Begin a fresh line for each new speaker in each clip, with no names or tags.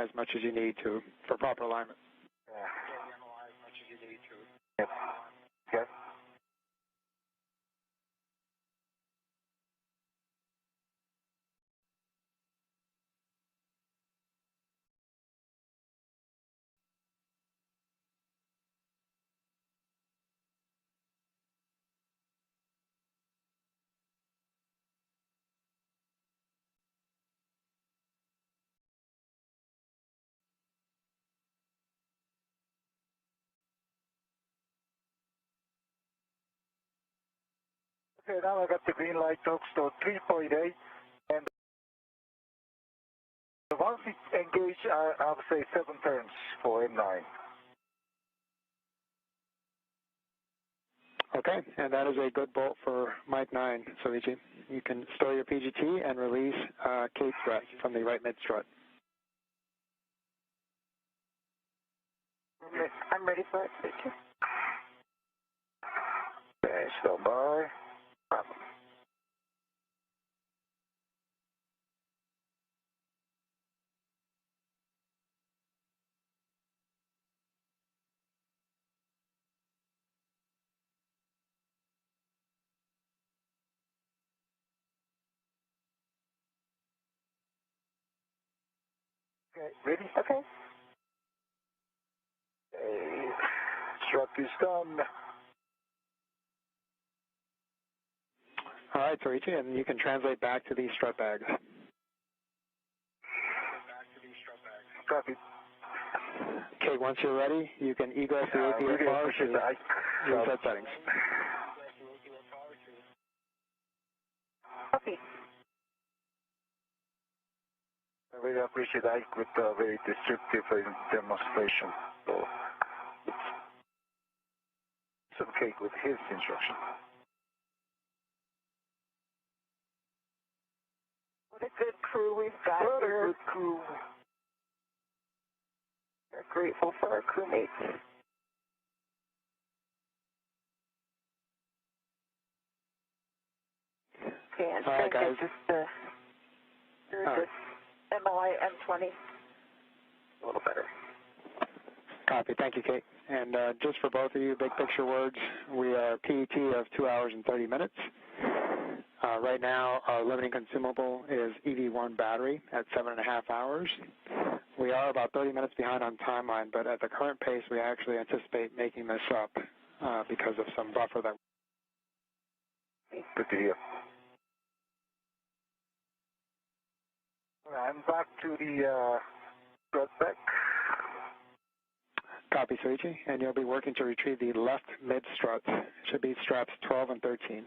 as much as you need to for proper alignment.
Yep. Yep. Okay, now I got the green light, talks to 3.8, and once it engage, I'll say 7 turns for M9.
Okay, and that is a good bolt for Mike 9, Soichi. You can store your PGT and release Kate strut from the right mid strut.
I'm ready for it, Soichi.
Okay, stand by. Okay, ready?
Okay.
Strut is done.
All right, Soichi, and you can translate back to these strut bags.
Copy.
Okay, once you're ready, you can egress the APFR to reset settings.
Copy.
I really appreciate Ike with a very descriptive demonstration. So it's okay with his instruction.
What a good crew we've got
What
here.
a good crew.
We're grateful for our crewmates. Okay, and
All right, guys.
just this MLI M20. A little better.
Copy. Thank you, Kate. And just for both of you, big picture words, we are PET of 2 hours and 30 minutes. Right now, our limiting consumable is EV1 battery at 7.5 hours. We are about 30 minutes behind on timeline, but at the current pace, we actually anticipate making this up because of some buffer that.
Good to hear. I'm back to the strut back.
Copy, Soichi, and you'll be working to retrieve the left mid struts. It should be straps 12 and 13.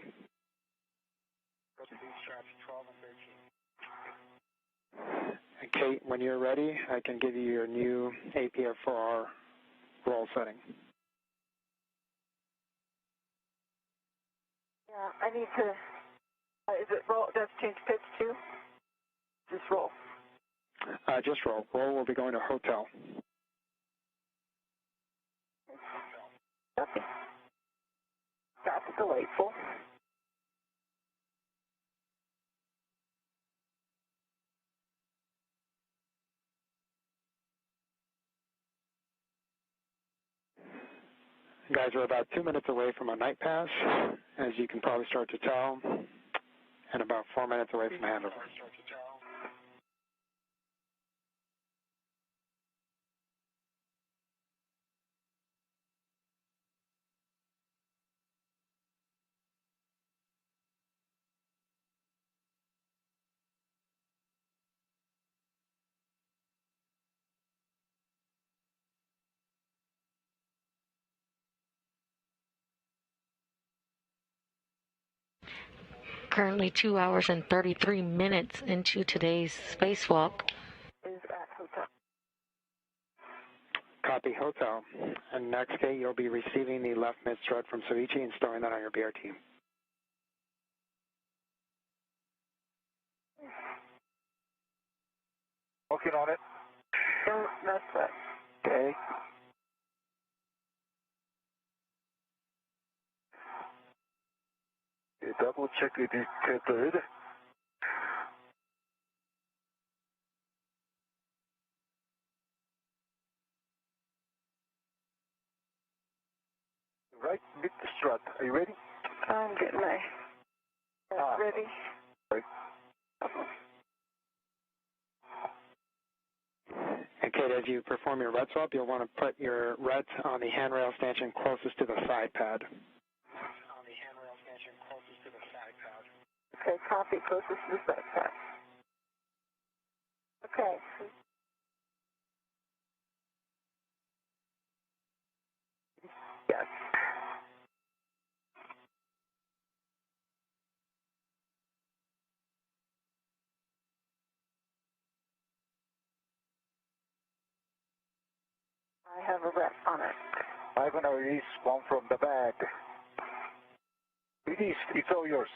And Kate, when you're ready, I can give you your new APFR roll setting.
Yeah, I need to, is it roll, does change pitch too? Just roll.
Just roll. Roll will be going to hotel.
Okay. That's delightful.
You guys are about 2 minutes away from a night pass, as you can probably start to tell, and about 4 minutes away from handover.
Currently 2 hours and 33 minutes into today's spacewalk.
Is at hotel.
Copy, hotel. And next, Kate, you'll be receiving the left mid strut from Soichi and storing that on your BRT.
Working on it.
No, that's it.
Okay. Double check it is tethered. Right, mid the strut. Are you ready?
I'm getting my ready.
Right.
And Kate, as you perform your red swap, you'll want to put your reds on the handrail stanchion closest to the side pad.
Okay, copy, closest to the side pad. Okay. Yes. I have a rep on it.
I'm going to release one from the bag. Release, it's all yours.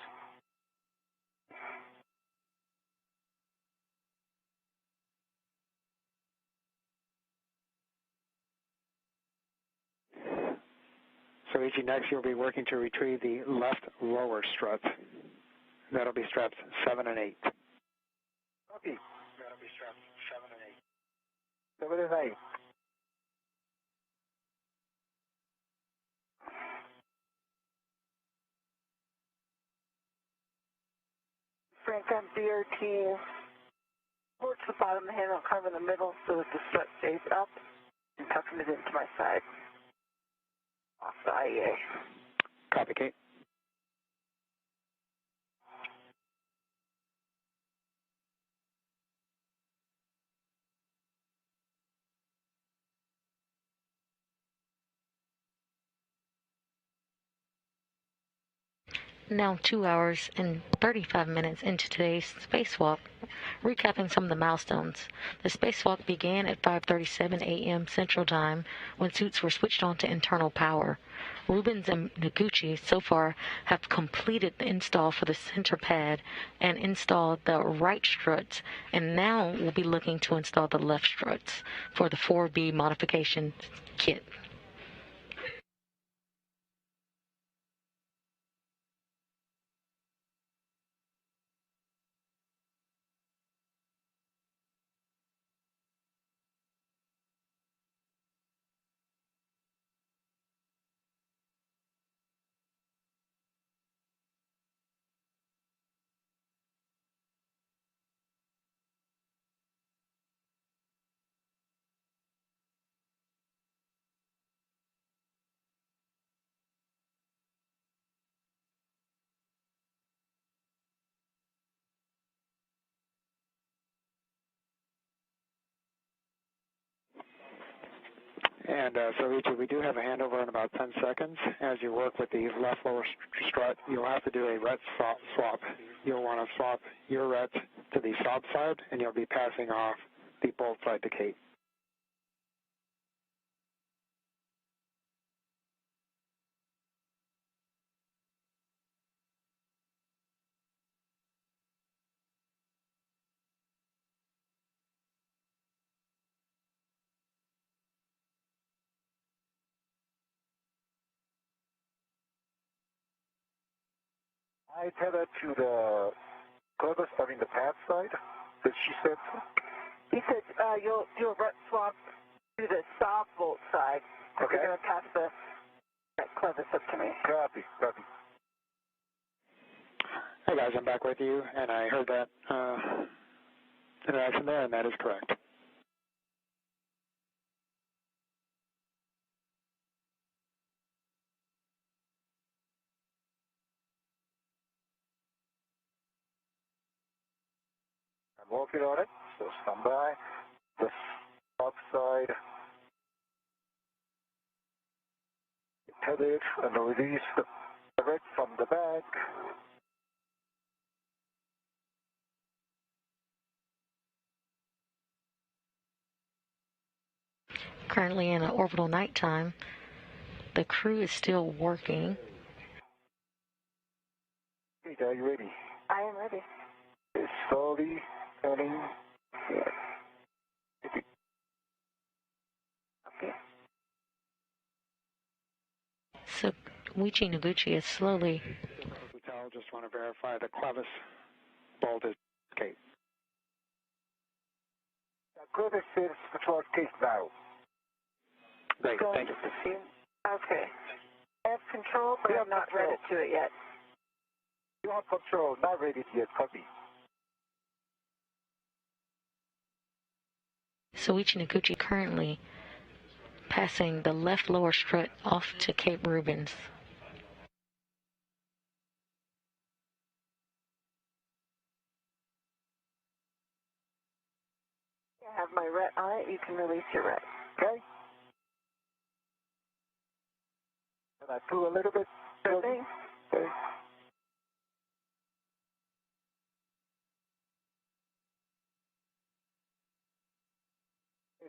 Soichi, next you'll be working to retrieve the left lower strut. That'll be straps 7 and 8.
Copy.
That'll be straps 7 and 8.
7 and 8.
Frank, I'm BRT towards the bottom of the handle, kind of in the middle, so that the strut stays up, and tucking it into my side. Off the IEA.
Copy, Kate.
Now 2 hours and 35 minutes into today's spacewalk, recapping some of the milestones. The spacewalk began at 5:37 a.m. Central Time when suits were switched on to internal power. Rubins and Noguchi so far have completed the install for the center pad and installed the right struts, and now we'll be looking to install the left struts for the 4B modification kit.
And Soichi, we do have a handover in about 10 seconds. As you work with the left lower strut, you'll have to do a ret swap. You'll want to swap your ret to the sob side, and you'll be passing off the bolt side to Kate.
I tethered to the clevis, the pad side that she said.
He said you'll do a rep swap to the sob bolt side.
Okay.
You're going to pass that clevis up to me.
Copy, copy.
Hey guys, I'm back with you, and I heard that interaction there, and that is correct.
I'm working on it, so stand by. The top side. Tethered and release the red from the bag.
Currently in an orbital nighttime, the crew is still working.
Hey, are you ready?
I am ready.
It's slowly turning. Yeah.
Okay.
So Soichi Noguchi is slowly.
Hotel, just want to verify the clevis bolt is Kate.
The clevis is toward Kate now.
Great,
Going
thank you.
to see. Okay. I have control, but I'm not ready to it yet.
You have control, not ready yet, copy.
Soichi Noguchi currently passing the left lower strut off to Cape Rubins.
I have my ret on it. You can release your ret.
Okay? And I pull a little bit.
Sure thing.
Okay.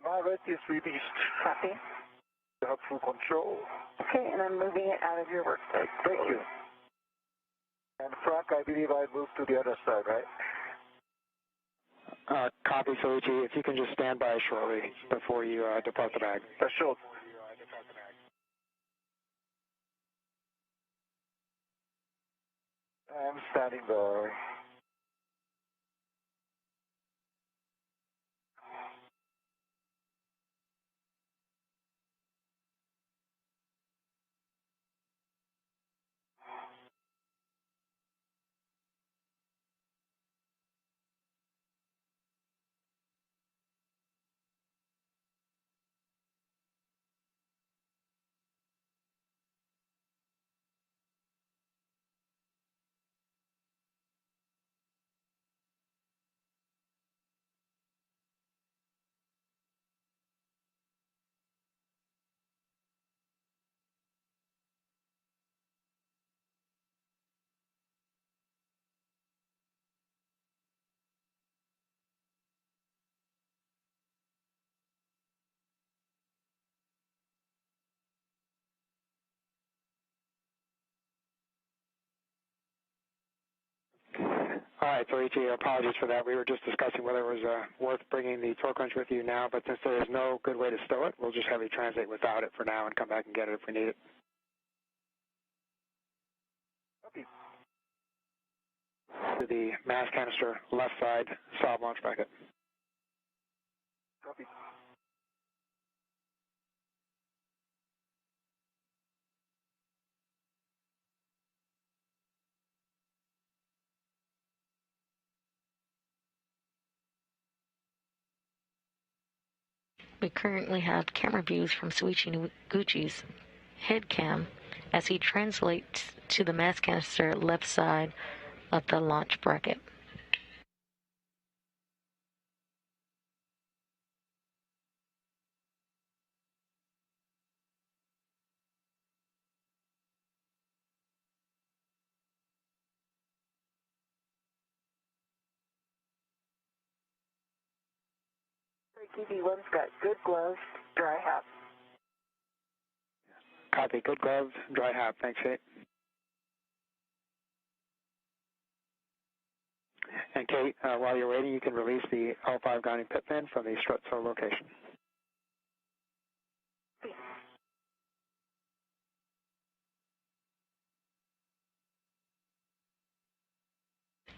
My ret is released.
Copy.
You have full control.
Okay, and I'm moving it out of your work site.
Thank you. And Frank, I believe I moved to the other side, right?
Copy, Soichi. If you can just stand by shortly before you depart the bag.
Sure. I'm standing by.
All right, Soichi, apologies for that. We were just discussing whether it was worth bringing the torque wrench with you now, but since there is no good way to stow it, we'll just have you translate without it for now and come back and get it if we need it.
Copy.
To the mass canister left side solid launch bracket.
Copy.
We currently have camera views from Soichi Noguchi's head cam as he translates to the mass canister left side of the launch bracket.
TV1's got good gloves, dry hat.
Copy. Good gloves, dry hat. Thanks, Kate. And Kate, while you're waiting, you can release the L5 grounding pit pin from the strut tow location.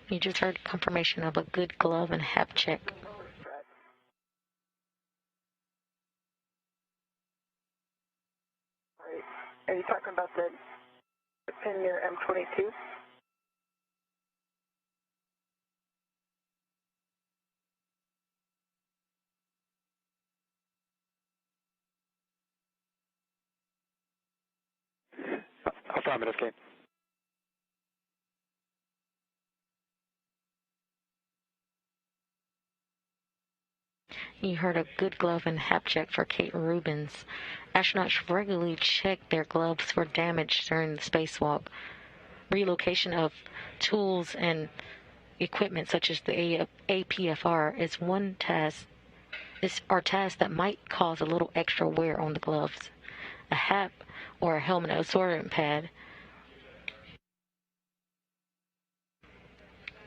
You just heard confirmation of a good glove and hap check.
Are you talking about the pin near M22?
Affirmative, Kate.
You heard a good glove and hap check for Kate Rubins. Astronauts regularly check their gloves for damage during the spacewalk. Relocation of tools and equipment such as the APFR is one task. Are tasks that might cause a little extra wear on the gloves. A hap or a helmet absorbent pad.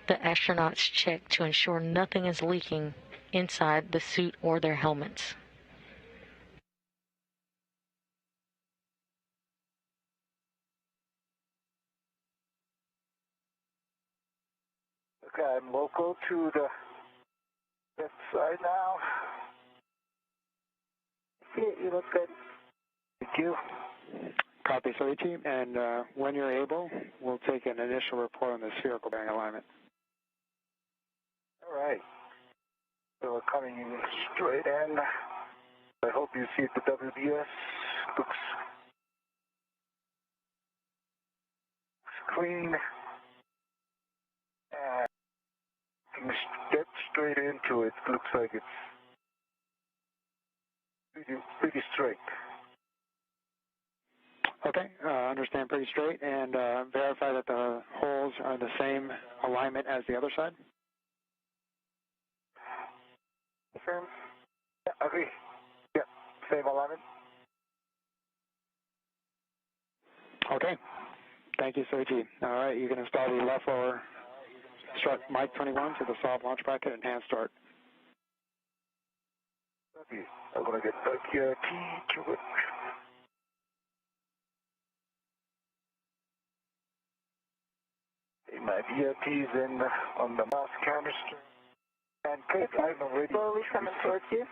The astronauts check to ensure nothing is leaking inside the suit or their helmets.
Okay, I'm local to the left side now.
You look good.
Thank you.
Copy, Soichi. And when you're able, we'll take an initial report on the spherical bearing alignment.
All right. So we're coming in straight in. I hope you see the WBS. Looks clean. And step straight into it. Looks like it's pretty straight.
Okay, understand pretty straight, and verify that the holes are the same alignment as the other side.
Confirm. Yeah, agree. Yeah, same alignment.
Okay, thank you, Soichi. All right, you can install the left lower strut Mike 21 to the solid launch bracket and hand start.
Okay, I'm going to get back here to it. My VRT is in on the mouse canister. And Kate, I'm already
Slowly coming towards you.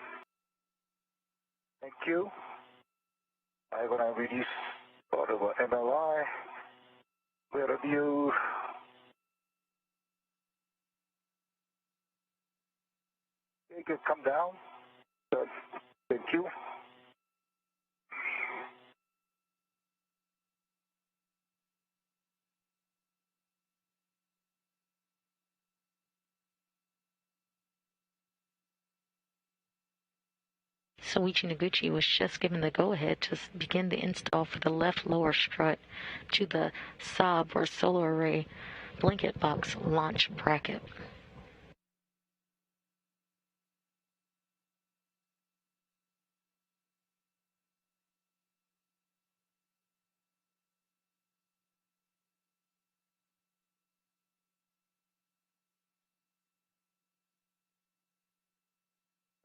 Thank you. I'm going to release part of MLI. Clear view. You can come down. Thank you.
Soichi Noguchi was just given the go-ahead to begin the install for the left lower strut to the SOB, or Solar Array Blanket Box launch bracket.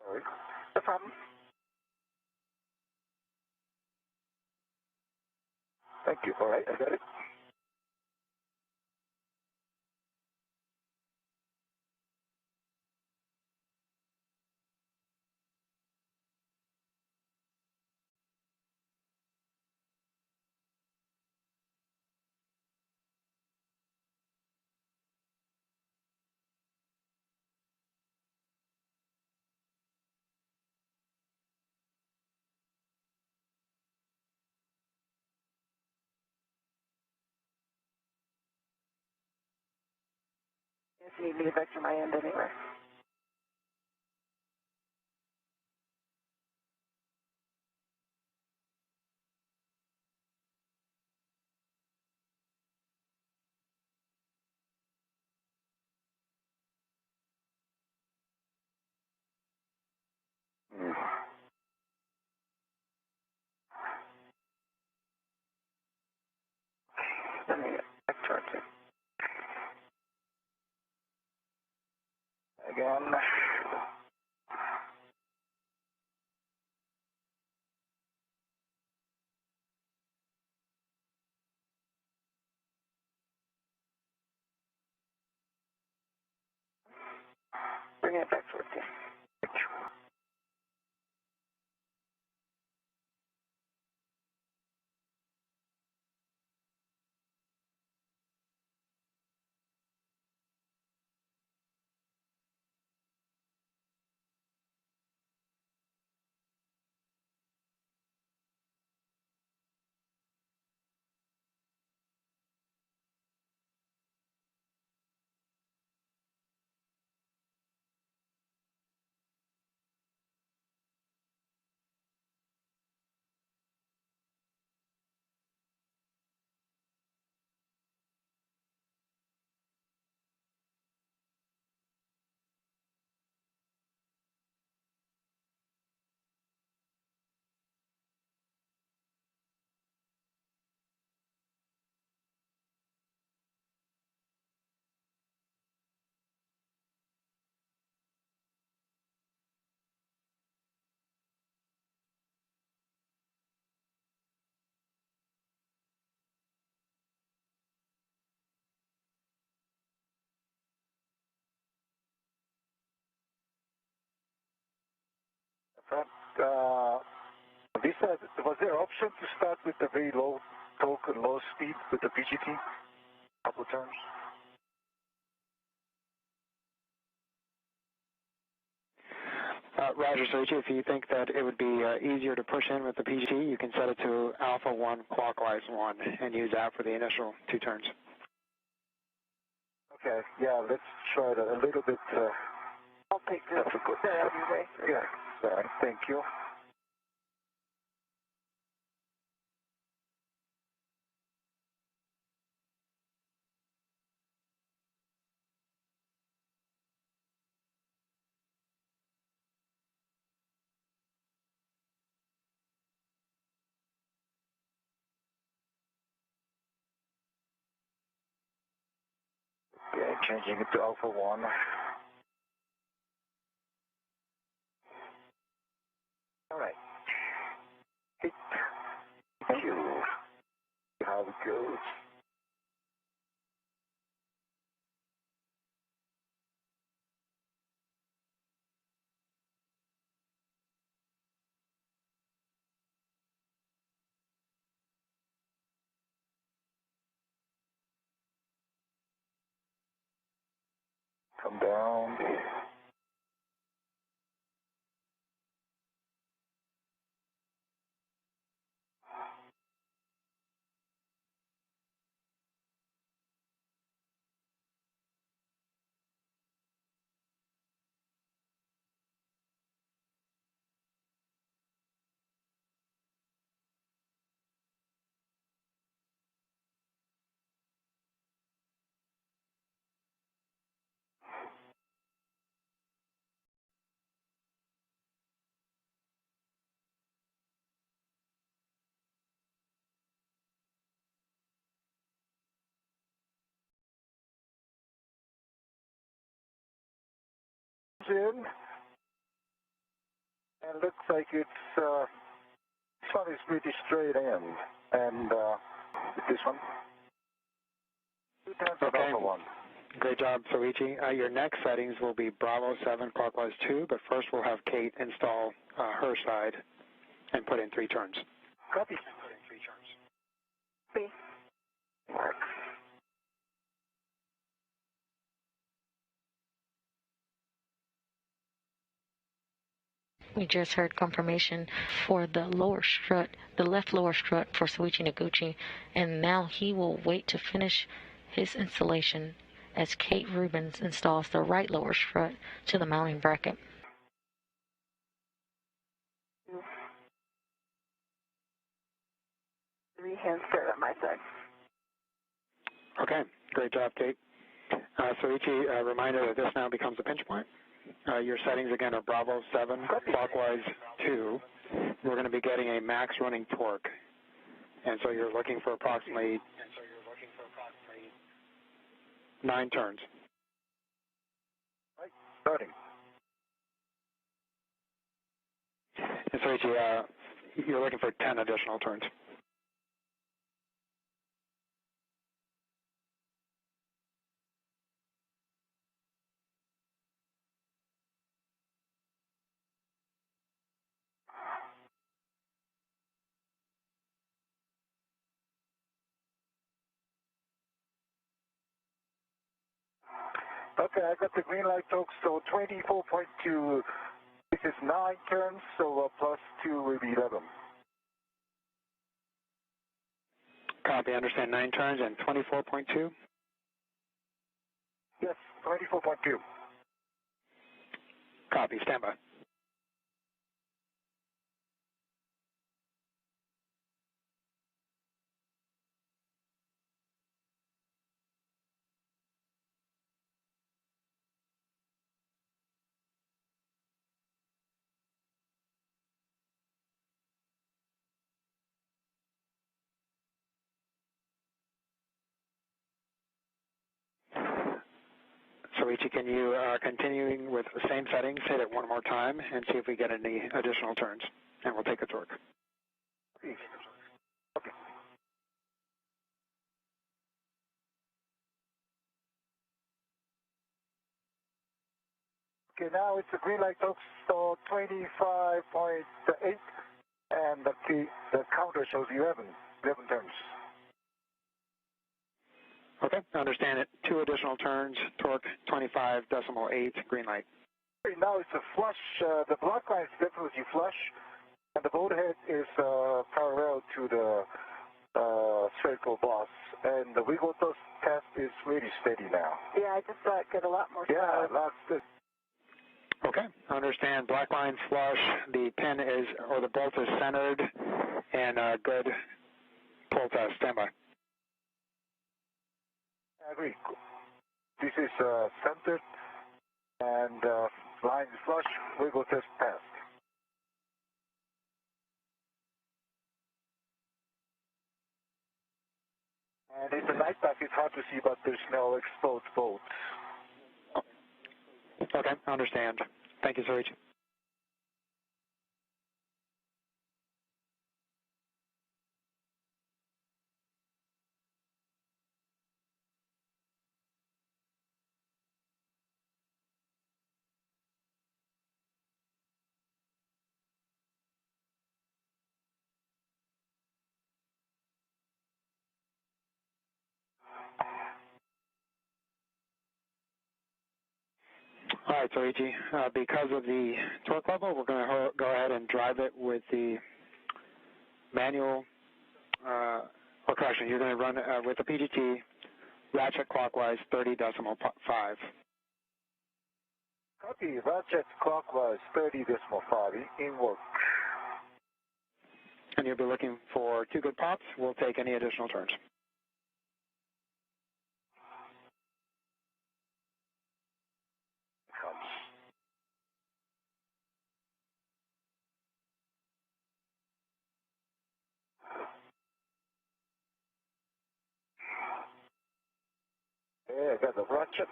All right. No problem. Thank you. All right, I got it.
If you need me to vector my end anywhere. Let me get back towards you.
Again.
Bring it back towards you.
Was there option to start with the very low torque and low speed with the PGT? Couple turns.
Roger, Soichi, if you think that it would be easier to push in with the PGT, you can set it to Alpha 1 clockwise 1 and use that for the initial 2 turns.
Okay, yeah, let's try it a little bit.
I'll take this out of your way.
Yeah, sorry, thank you. Yeah, changing it to Alpha 1. All right. 8, 2, how it goes. Come down. In. And looks like it's, this one is pretty straight in. And this one. 2 turns of
Okay.
Alpha 1.
Great job, Soichi. Your next settings will be Bravo 7 clockwise 2, but first we'll have Kate install her side and put in 3 turns.
Copy.
See?
Mark.
We just heard confirmation for the lower strut, the left lower strut for Soichi Noguchi, and now he will wait to finish his installation as Kate Rubins installs the right lower strut to the mounting bracket.
Three hands spread on my side.
Okay, great job, Kate. Soichi, a reminder that this now becomes a pinch point. Your settings again are Bravo 7 clockwise 2. We're going to be getting a max running torque, and so you're looking for approximately 9 turns.
Right, starting.
And Soichi, you're looking for 10 additional turns.
Okay, I got the green light, folks, so 24.2. This is 9 turns, so plus 2 will be 11.
Copy, understand 9 turns and 24.2.
Yes, 24.2.
Copy, stand by. Soichi, can you, continuing with the same settings, hit it one more time and see if we get any additional turns, and we'll take a torque.
Okay. Okay, now it's a green light, folks, so 25.8, and the counter shows 11 turns.
Okay, understand it. 2 additional turns, torque 25.8, green light.
Now it's a flush. The block line is definitely flush, and the boat head is parallel to the spherical boss, and the wiggle test is really steady now.
Yeah, I just thought it get a lot more
Yeah,
solid.
that's good.
Okay, understand. Black line's flush. The pin is, or the bolt is centered, and good pull test. Standby.
I agree. This is centered, and line is flush. Wiggle test passed. And in the night pack, it's hard to see, but there's no exposed boat.
Okay, understand. Thank you, Soichi. All right, Soichi, because of the torque level, we're going to go ahead and drive it with the manual, or correction, you're going to run with the PGT, ratchet clockwise 30.5.
Copy, ratchet clockwise 30.5 in work.
And you'll be looking for 2 good pops. We'll take any additional turns.
Yeah, got the ratchet.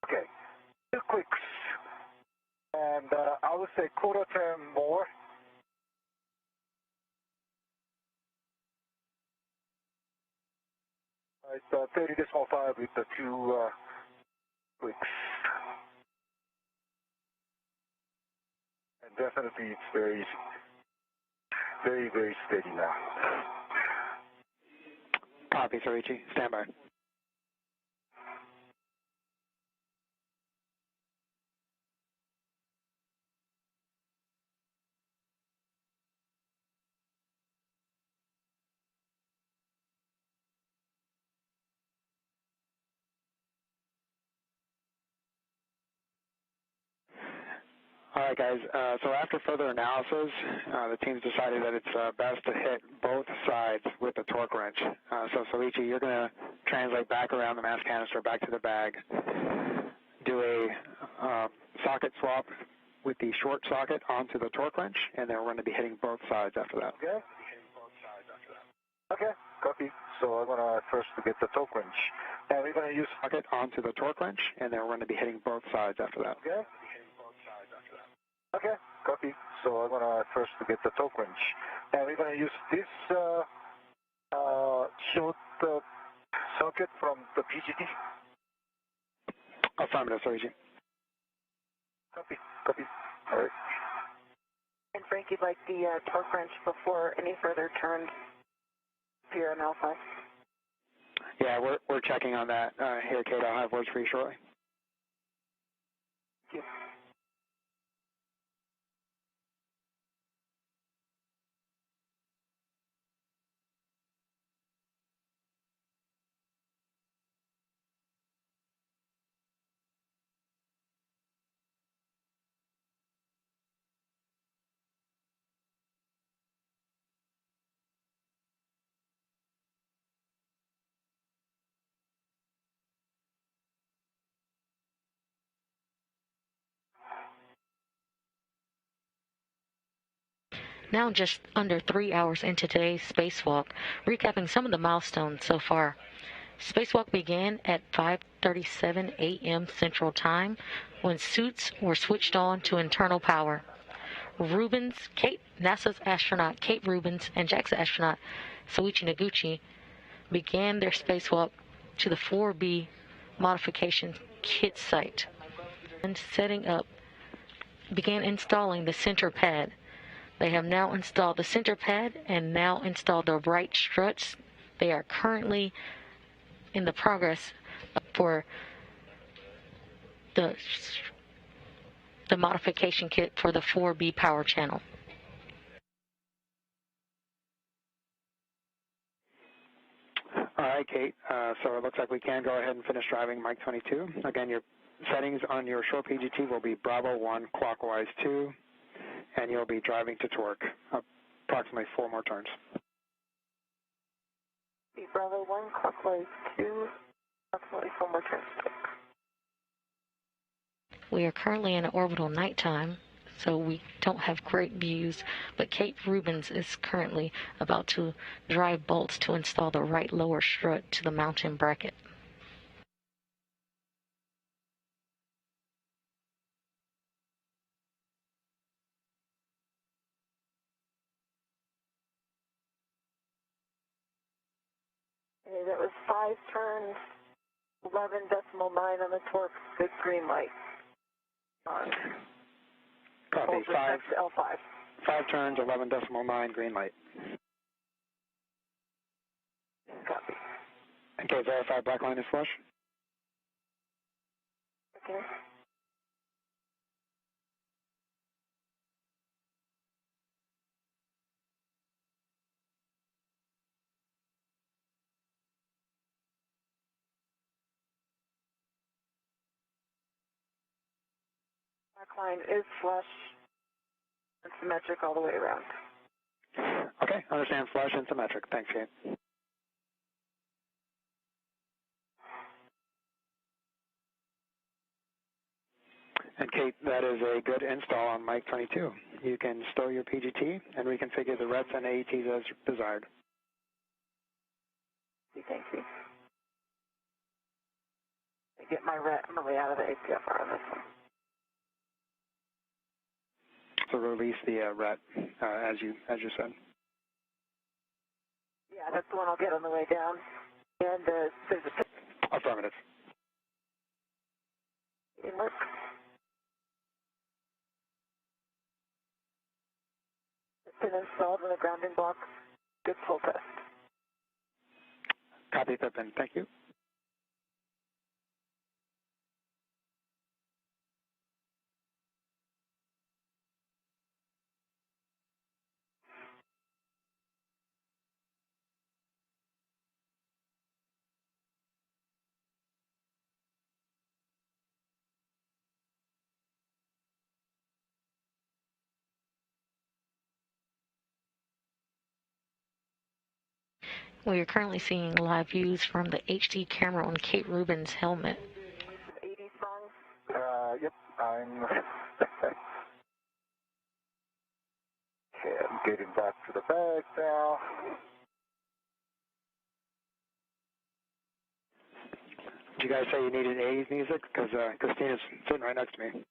Okay, 2 clicks. And I would say quarter turn more. It's 30.5 with the 2 clicks. And definitely it's very, very steady now.
Copy, Soichi. Stand by. All right, guys. So after further analysis, the team's decided that it's best to hit both sides with the torque wrench. So Soichi, you're going to translate back around the mass canister back to the bag, do a socket swap with the short socket onto the torque wrench, and then we're going to be hitting both sides after that.
Okay. Okay, copy. So I'm going to first get the torque wrench. And we're going to use
socket onto the torque wrench, and then we're going to be hitting both sides after that.
Okay. Okay, copy. So I'm going to first get the torque wrench. And we're going to use this short socket from the PGT.
Affirmative, Soichi.
Copy, copy. All right.
And Frank, you'd like the torque wrench before any further turns here in Alpha?
Yeah, we're checking on that here, Kate. I'll have words for you shortly.
Thank you.
Now just under 3 hours into today's spacewalk, recapping some of the milestones so far. Spacewalk began at 5:37 a.m. Central Time when suits were switched on to internal power. Rubins, NASA's astronaut Kate Rubins and JAXA astronaut Soichi Noguchi began their spacewalk to the 4B modification kit site and began installing the center pad. They have now installed the center pad and now installed the right struts. They are currently in the progress for the modification kit for the 4B power channel.
All right, Kate. So it looks like we can go ahead and finish driving Mike 22. Again, your settings on your short PGT will be Bravo 1, clockwise 2, and you'll be driving to torque, approximately 4 more turns.
Bravo 1, clockwise 2, approximately 4 more turns.
We are currently in orbital nighttime, so we don't have great views, but Kate Rubins is currently about to drive bolts to install the right lower strut to the mounting bracket.
Okay, that was 5 turns, 11.9 on the torque, big green light. On.
Copy. 5
L5.
turns, 11.9, green light.
Copy.
Okay, verify black line is flush.
Okay. Black line is flush and symmetric all the way around.
Okay, understand flush and symmetric. Thanks, Kate. And Kate, that is a good install on Mike 22. You can stow your PGT and reconfigure the RETs and AETs as desired.
Thank you. I get my RET on the way out of the APFR on this one.
So release the RET, as you said.
Yeah, that's the one I'll get on the way down. And there's a
Affirmative.
inlet. It's been installed in the grounding block. Good full test.
Copy, Pippin. Thank you.
We are currently seeing live views from the HD camera on Kate Rubins' helmet.
80 songs?
Yep, I'm... Okay, I'm getting back to the bag now.
Did you guys say you needed 80s music? Because Christina's sitting right next to me.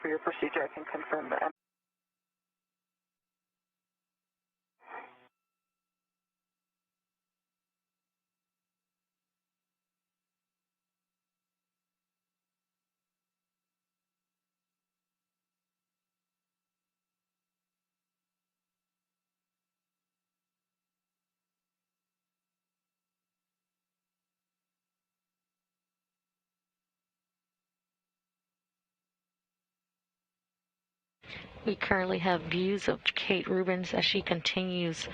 For your procedure, I can confirm that.
We currently have views of Kate Rubins as she continues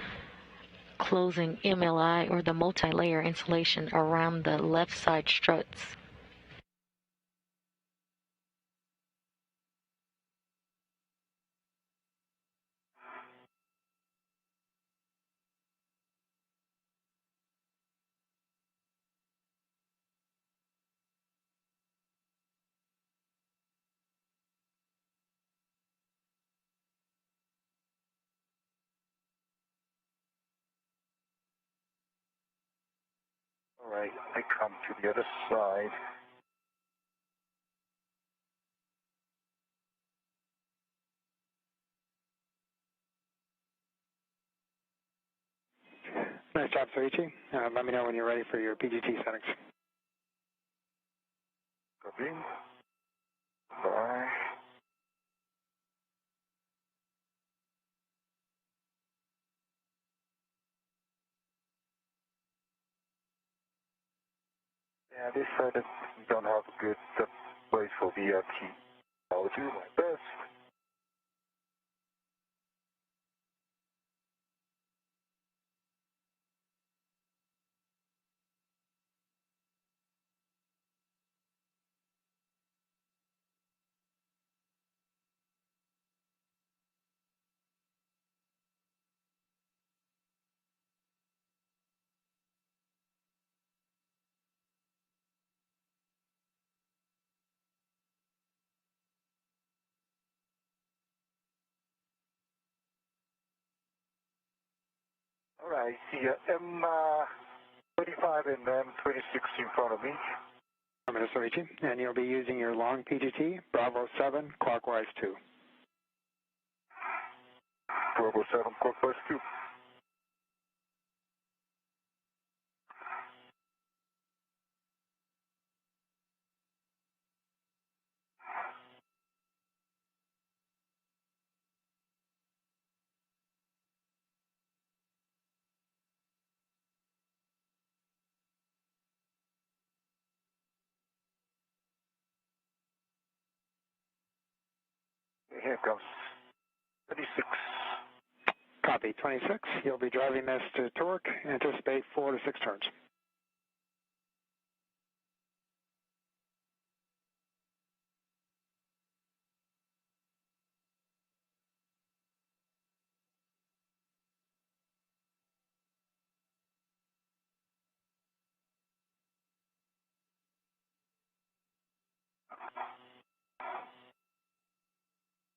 closing MLI, or the multi-layer insulation, around the left side struts.
All right, I come to the other side.
Nice job, Soichi. Let me know when you're ready for your PGT settings.
Copy. Bye. Yeah, they said that we don't have a good place for VRT. I'll do my best. All right, see M25 and M26 in front of me.
I'm going to Soichi, and you'll be using your long PGT, Bravo 7, clockwise 2.
Bravo 7, clockwise 2. Here comes 26.
Copy, 26. You'll be driving this to torque. Anticipate 4 to 6 turns.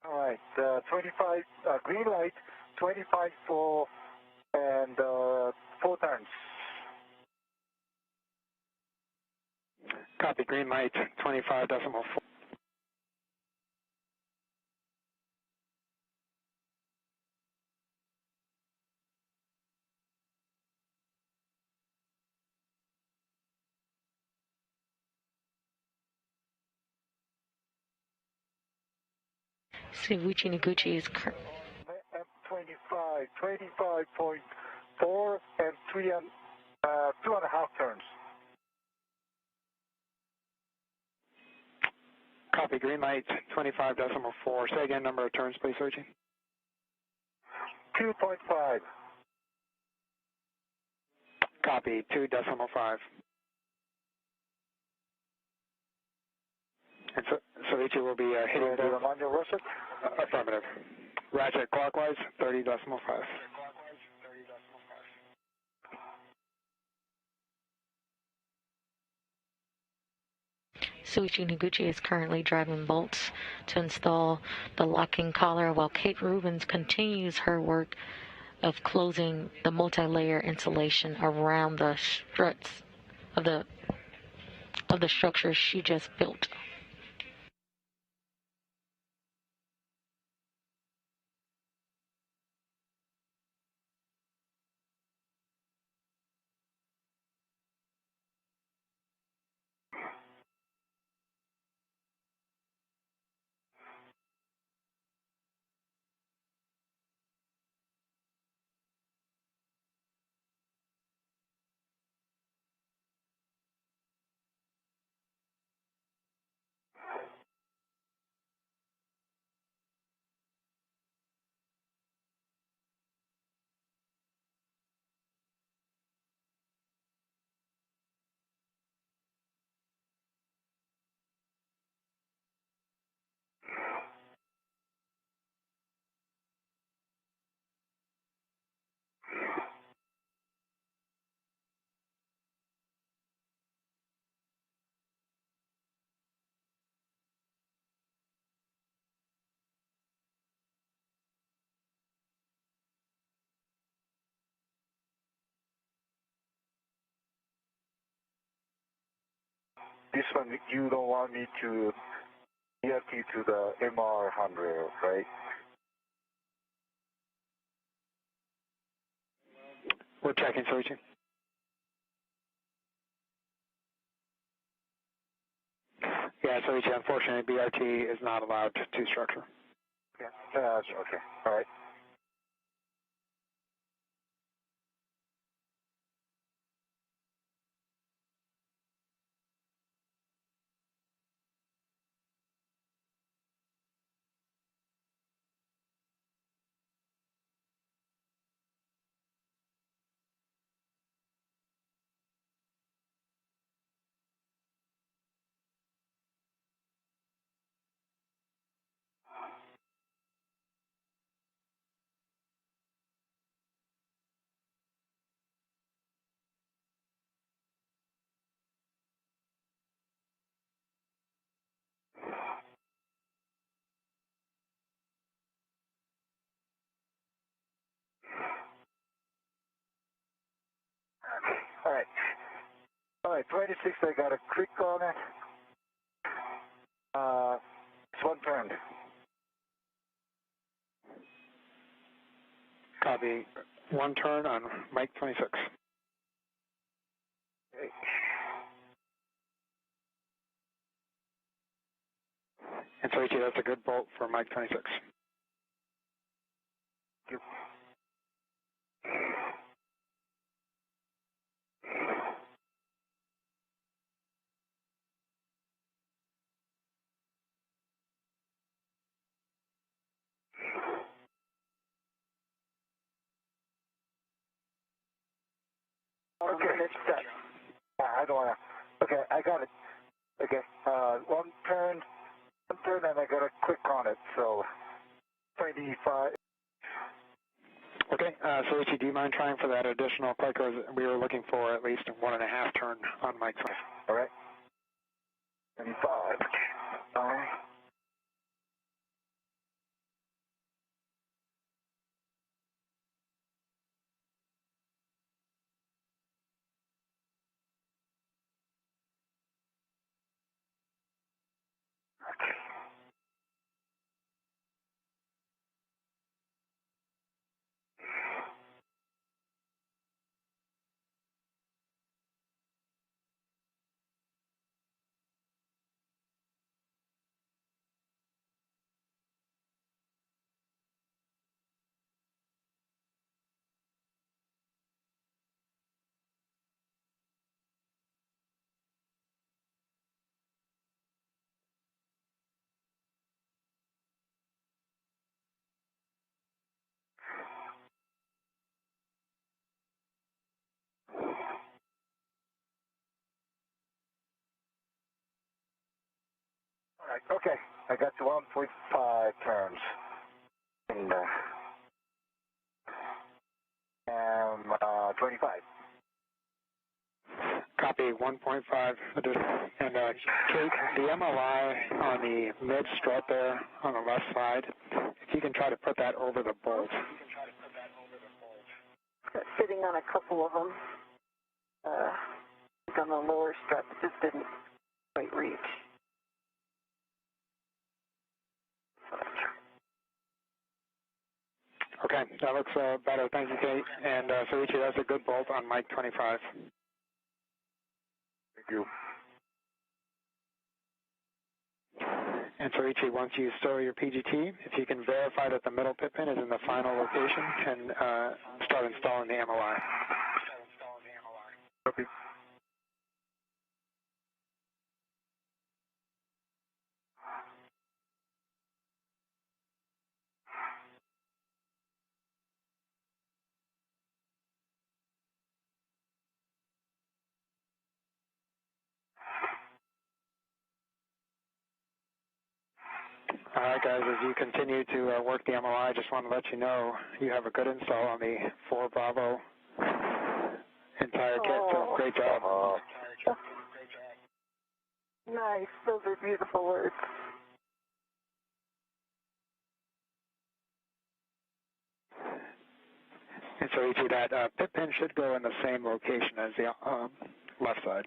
All right, 25, green light, 25 for, and 4 turns.
Copy, green light, 25.4.
Soichi Noguchi is
M25, 25.4 and 2.5 turns.
Copy, green light, 25.4. Say again, number of turns, please, Soichi.
2.5.
Copy, 2.5. And so Soichi will be hitting the
Ammonia rocket?
affirmative. Ratchet clockwise, 30.5.
Soichi Noguchi is currently driving bolts to install the locking collar while Kate Rubins continues her work of closing the multi-layer insulation around the struts of the structure she just built.
This one, you don't want me to ERT to the MR100, right?
We're checking, Soichi. Yeah, Soichi, unfortunately, BRT is not allowed to structure.
Yeah. Okay. All right. All right. All right, 26, I got a click on it. It's one turned.
Copy. One turn on Mike 26.
Okay.
And Soichi, that's a good bolt for Mike 26.
Thank you. Okay. I don't want to. Okay, I got it. Okay, one turn, and I got a click on it, so 25.
Okay, Soichi, do you mind trying for that additional click? We were looking for at least 1.5 turn on Mike 26.
All right. 25. All right, okay. I got to 1.5 turns. And 25.
Copy 1.5 additional. And Kate, the MLI on the mid strut there on the left side, if you can try to put that over the bolt.
Sitting on a couple of them. On the lower strut, it just didn't quite reach.
Okay, that looks better. Thank you, Kate. And Soichi, that's a good bolt on Mike 25.
Thank you.
And Soichi, once you store your PGT, if you can verify that the middle pit pin is in the final location, and start installing the MLI.
Okay.
All right, guys, as you continue to work the MLI, I just want to let you know you have a good install on the 4 Bravo entire kit, so great job.
Nice, those are beautiful words.
And Soichi, that pit pin should go in the same location as the left side.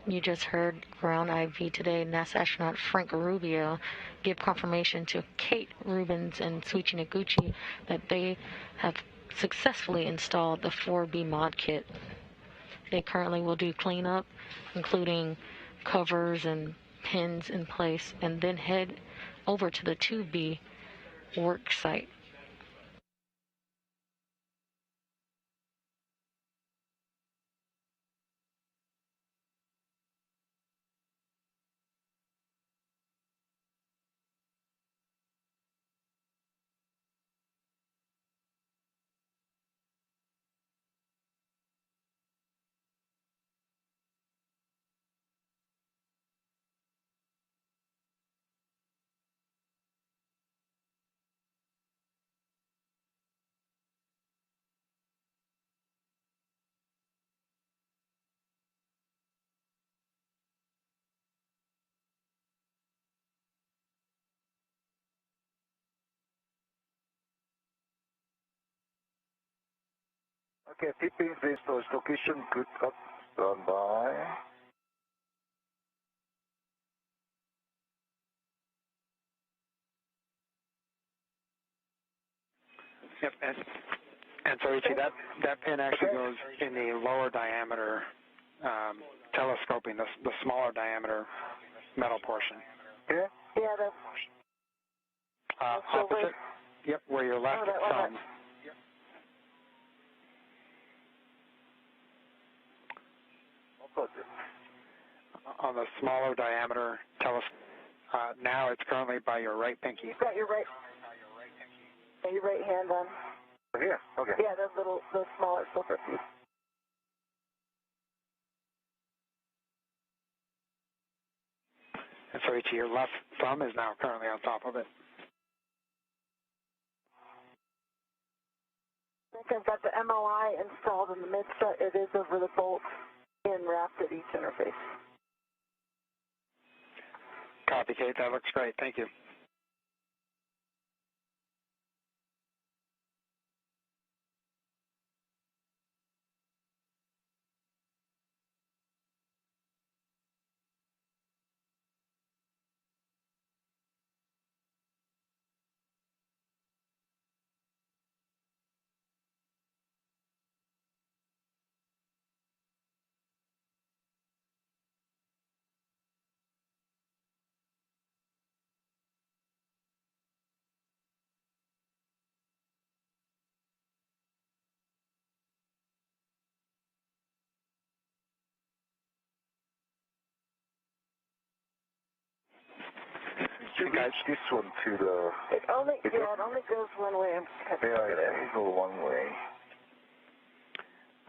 You just heard Ground IV today, NASA astronaut Frank Rubio give confirmation to Kate Rubins and Soichi Noguchi that they have successfully installed the 4B mod kit. They currently will do cleanup, including covers and pins in place, and then head over to the 2B work site.
Okay, tipping the storage location, good up, standby.
Yep, and Soichi, that pin actually goes in the lower diameter telescoping, the smaller diameter metal portion.
Yeah?
Yeah, that's
opposite. Yep, where your left thumb. On the smaller diameter telescope. Now it's currently by your right pinky.
You've got your right hand on.
Here? Okay.
Yeah, the smaller silver piece.
And Soichi, your left thumb is now currently on top of it.
I think I've got the MOI installed in the midset. It is over the bolt and wrapped at each interface.
Copy, Kate. That looks great. Thank you.
You guys, this one to the...
It only goes one way.
It go one way.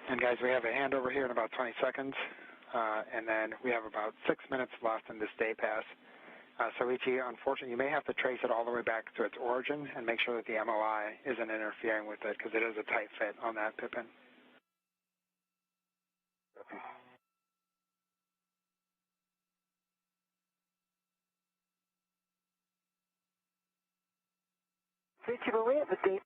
And guys, we have a handover here in about 20 seconds, and then we have about 6 minutes left in this day pass. Soichi, unfortunately, you may have to trace it all the way back to its origin and make sure that the MOI isn't interfering with it, because it is a tight fit on that pip pin.
Soichi, will we have a date?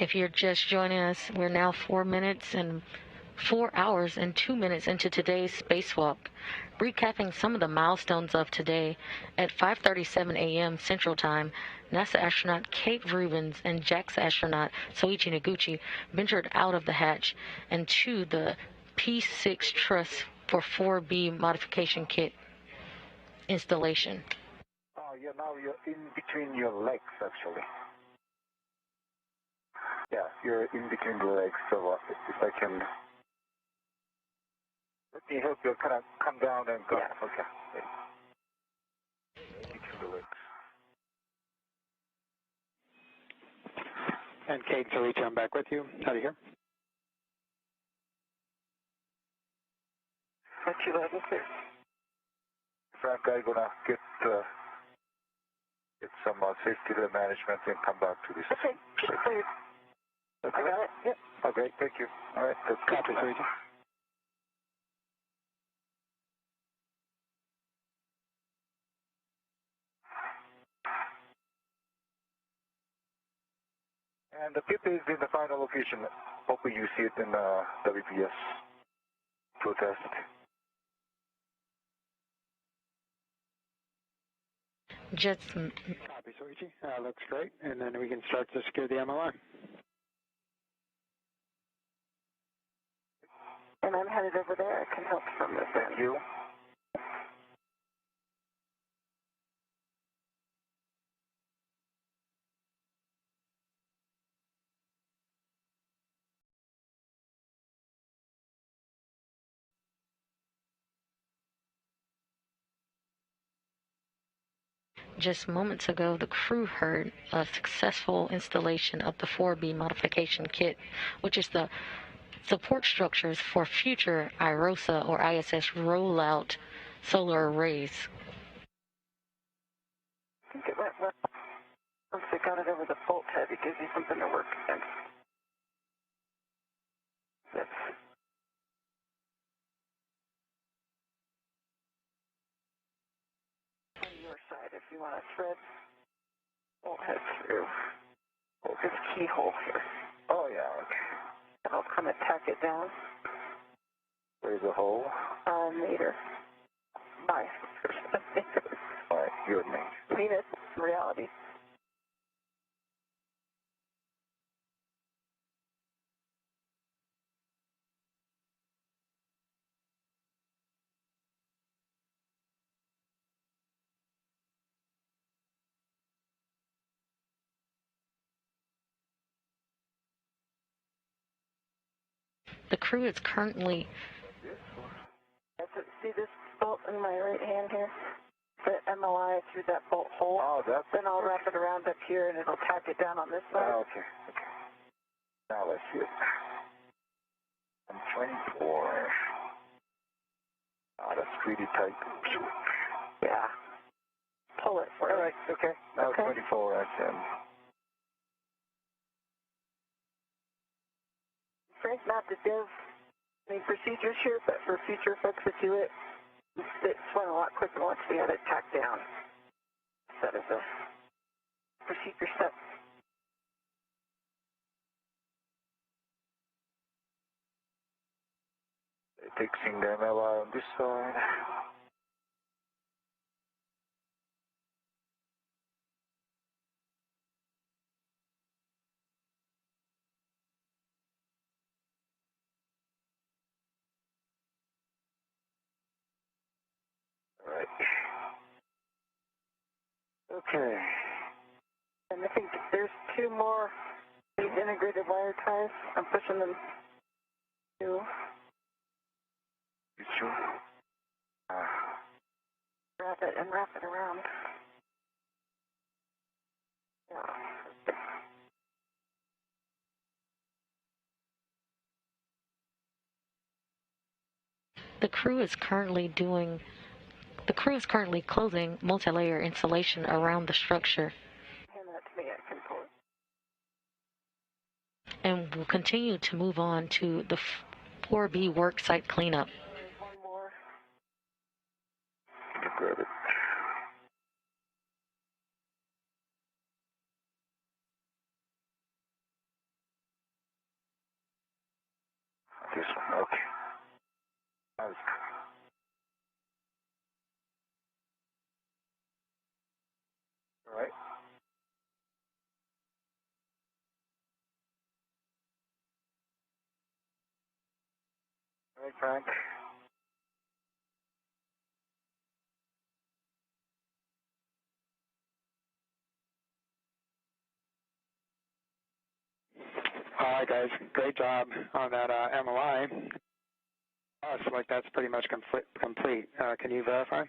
If you're just joining us, we're now 4 hours and 2 minutes into today's spacewalk. Recapping some of the milestones of today, at 5:37 a.m. Central Time, NASA astronaut Kate Rubins and JAXA astronaut Soichi Noguchi ventured out of the hatch and to the P6 truss for 4B modification kit installation.
Oh, yeah, now you're in between your legs, actually. Yeah, you're in between the legs, so if I can... Let me help you kind of come down and go.
Yeah.
Okay. Between the legs.
And Kate and Soichi, I'm back with you. How do you hear?
Not too loud, sir.
Frank, I'm going to get some safety management and come back to this.
Okay, cleared.
Okay.
I got it. Yep.
Okay, thank you. All right, that's
Copy, Soichi.
And the kit is in the final location. Hopefully you see it in WPS protest.
Just
Copy, Soichi. Looks great. And then we can start to secure the MLI.
And I'm headed over there. I can help from this end.
You?
Just moments ago, the crew heard a successful installation of the 4B modification kit, which is the support structures for future IROSA or ISS rollout solar arrays.
I think it went well. Once I got it over the bolt head, it gives you something to work against. That's on your side if you want to thread bolt head through this keyhole here.
Oh, yeah, okay.
And I'll kind of tack it down.
Where's the hole?
Meter. My meter.
All right, your name.
Venus, reality.
The crew is currently...
See this bolt in my right hand here? The MLI through that bolt hole.
Oh, that's...
Then I'll wrap it around up here and it'll tack it down on this side.
Oh, okay. Now let's see it. I'm 24. Oh, that's pretty tight.
Yeah. Pull it for
All right, okay. Now
okay.
24, that's
Frank, not to give any procedures here, but for future folks that do it, it's went a lot quicker once we had it tacked down. Instead of the procedure step.
fixing the MLI on this side. All right. Okay.
And I think there's two more these integrated wire ties. I'm pushing them to
You sure?
wrap it and wrap it around. Yeah.
The crew is currently closing multi-layer insulation around the structure.
Hand that to me, I can pull it.
And will continue to move on to the 4B work site cleanup.
There's one more.
You grab it. This one, okay. That's all right. All right, Frank.
All right, guys. Great job on that MLI. Looks like that's pretty much complete. Can you verify?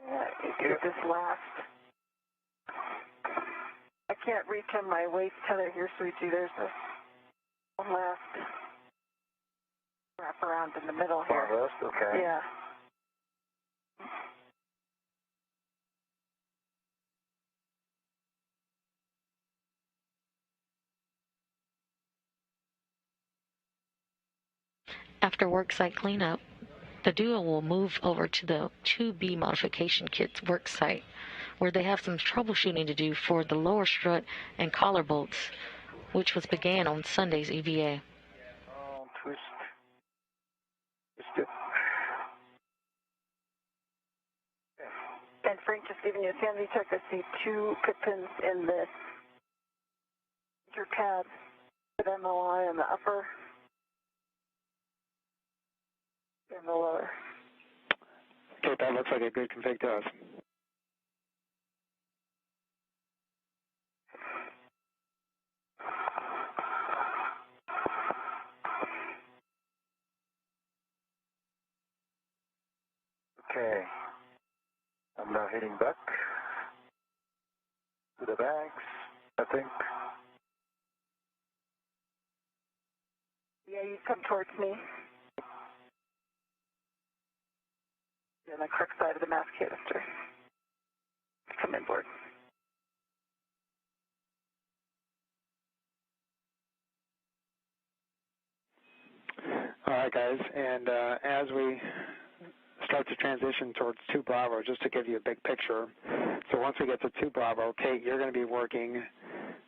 Yeah, it's this last. I can't reach on my waist tether here, Soichi. There's this one last wrap around in the middle here.
Far west, okay.
Yeah.
After worksite cleanup, the duo will move over to the 2B modification kit's work site, where they have some troubleshooting to do for the lower strut and collar bolts, which was began on Sunday's EVA.
Twist it.
And Frank, just giving you a sanity check, I see 2 pit pins in the pad with MOI on the upper and the lower.
Okay, that looks like a good config to us.
Okay. I'm now heading back to the bags, I think.
Yeah, you come towards me. You're on the correct side of the mass canister. Come inboard.
All right, guys, and as we start to transition towards 2 Bravo, just to give you a big picture. So once we get to 2 Bravo, Kate, you're going to be working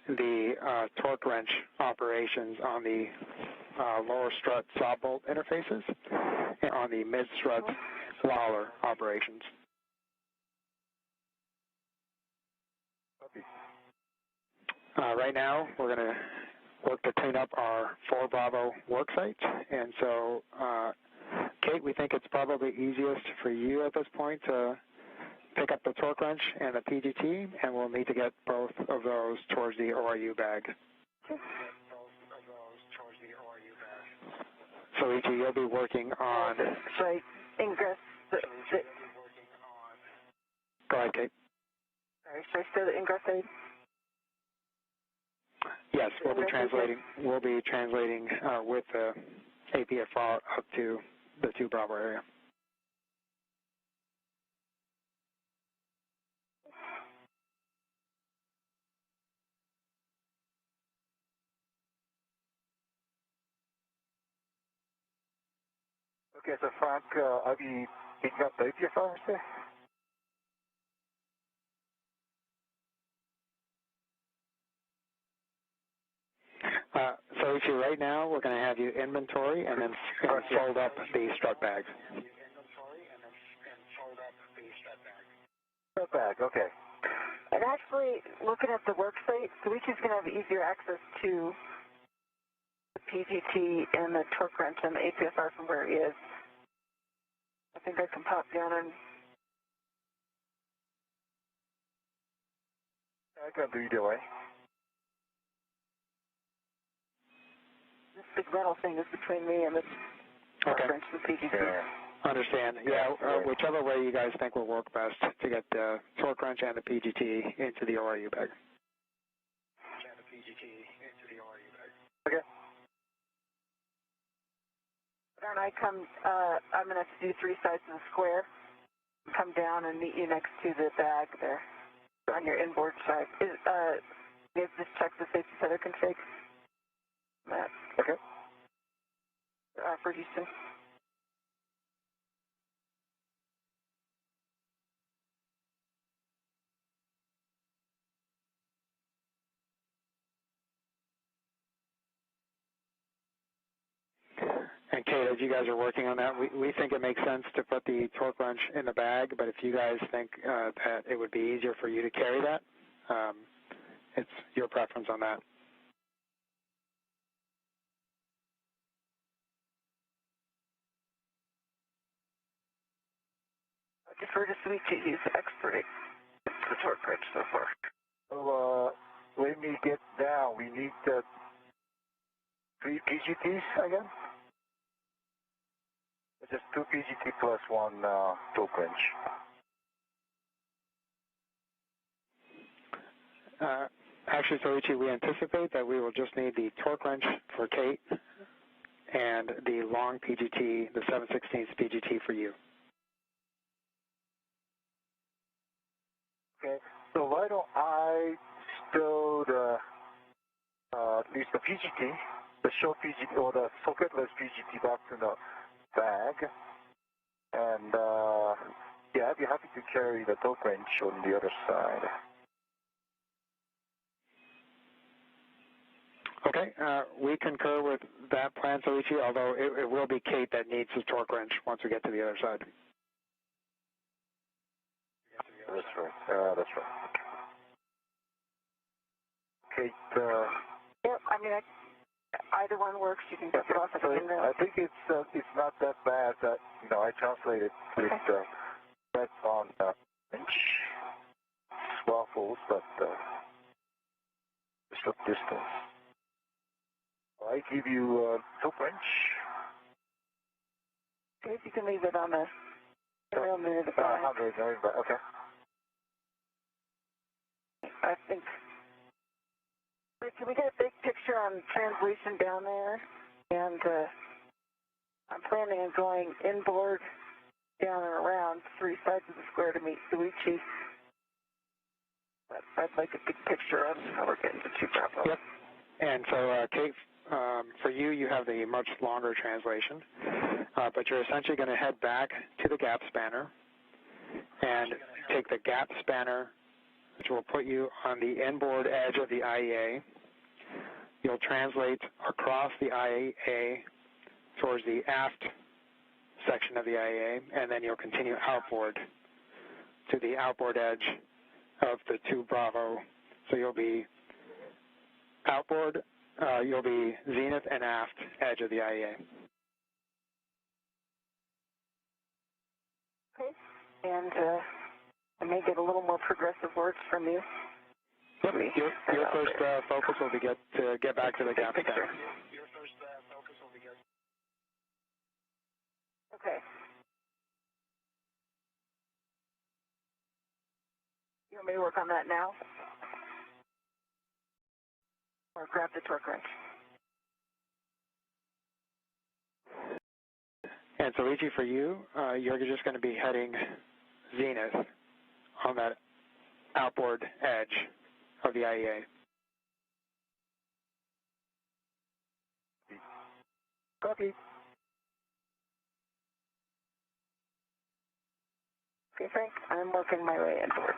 the torque wrench operations on the lower strut saw bolt interfaces and on the mid strut Lawler operations. Right now, we're going to work to clean up our 4 Bravo work sites, and so Kate, we think it's probably easiest for you at this point to pick up the torque wrench and the PGT, and we'll need to get both of those towards the ORU bag. Soichi, you'll be working on...
Right, ingress.
Go ahead, Kate.
Sorry, should I say the ingress aid?
Yes, we'll be translating. We'll be translating with the APFR up to the 2 Bravo area.
Okay, so Frank, I'll be picking up the APFR, say?
So right now, we're going to have you inventory and then fold up the strut bags.
Strut bag, okay.
And actually, looking at the work site, Soichi's going to have easier access to the PGT and the torque wrench and the APFR from where he is. I think I can pop down and...
I can do either way.
This big metal thing is between me and the torque wrench and the PGT.
Yeah.
Understand. Yeah, whichever way you guys think will work best to get the torque wrench and the PGT into the ORU bag.
Okay.
And I come, I'm going to have to do 3 sides of the square. Come down and meet you next to the bag there on your inboard side. You have just check the safety center config. Matt.
Okay.
For Houston.
And Kate, as you guys are working on that, we think it makes sense to put the torque wrench in the bag, but if you guys think that it would be easier for you to carry that, it's your preference on that.
I defer to Soichi. He's the expert at the torque wrench so far.
So, when we get down, we need 3 PGTs again? Just 2 PGT plus 1 torque wrench.
Actually, Soichi, we anticipate that we will just need the torque wrench for Kate and the long PGT, the 7/16 PGT for you.
Okay, so why don't I stow at least the PGT, the short PGT or the socketless PGT back to the bag, and Yeah, I'd be happy to carry the torque wrench on the other side.
Okay, we concur with that plan, Soichi, although it will be Kate that needs the torque wrench once we get to the other side.
That's right. That's right. Kate,
Yep, I mean, either one works. You can get it off at the end.
I think it's not that bad that, I translated with that on bench waffles, but short distance. I give you torque wrench.
Okay, if you can leave it on the rail near the back.
100, okay.
I think. Can we get a big picture on translation down there? And I'm planning on going inboard, down and around 3 sides of the square to meet Soichi. But I'd like a big picture of how we're getting to Chief Bravo.
Yep. And so, Kate, for you, you have the much longer translation, but you're essentially going to head back to the gap spanner and take the gap spanner, which will put you on the inboard edge of the IEA. You'll translate across the IEA towards the aft section of the IEA, and then you'll continue outboard to the outboard edge of the 2 Bravo. So you'll be outboard, you'll be zenith and aft edge of the IEA.
Okay. And I may get a little more progressive words from you.
Yep. Your first focus will be get back to the gap spanner.
Okay. You want me to work on that now? Or grab the torque wrench?
And so, Soichi, for you, you're just going to be heading zenith on that outboard edge of the IEA.
Copy.
Okay, Frank, I'm working my way inboard.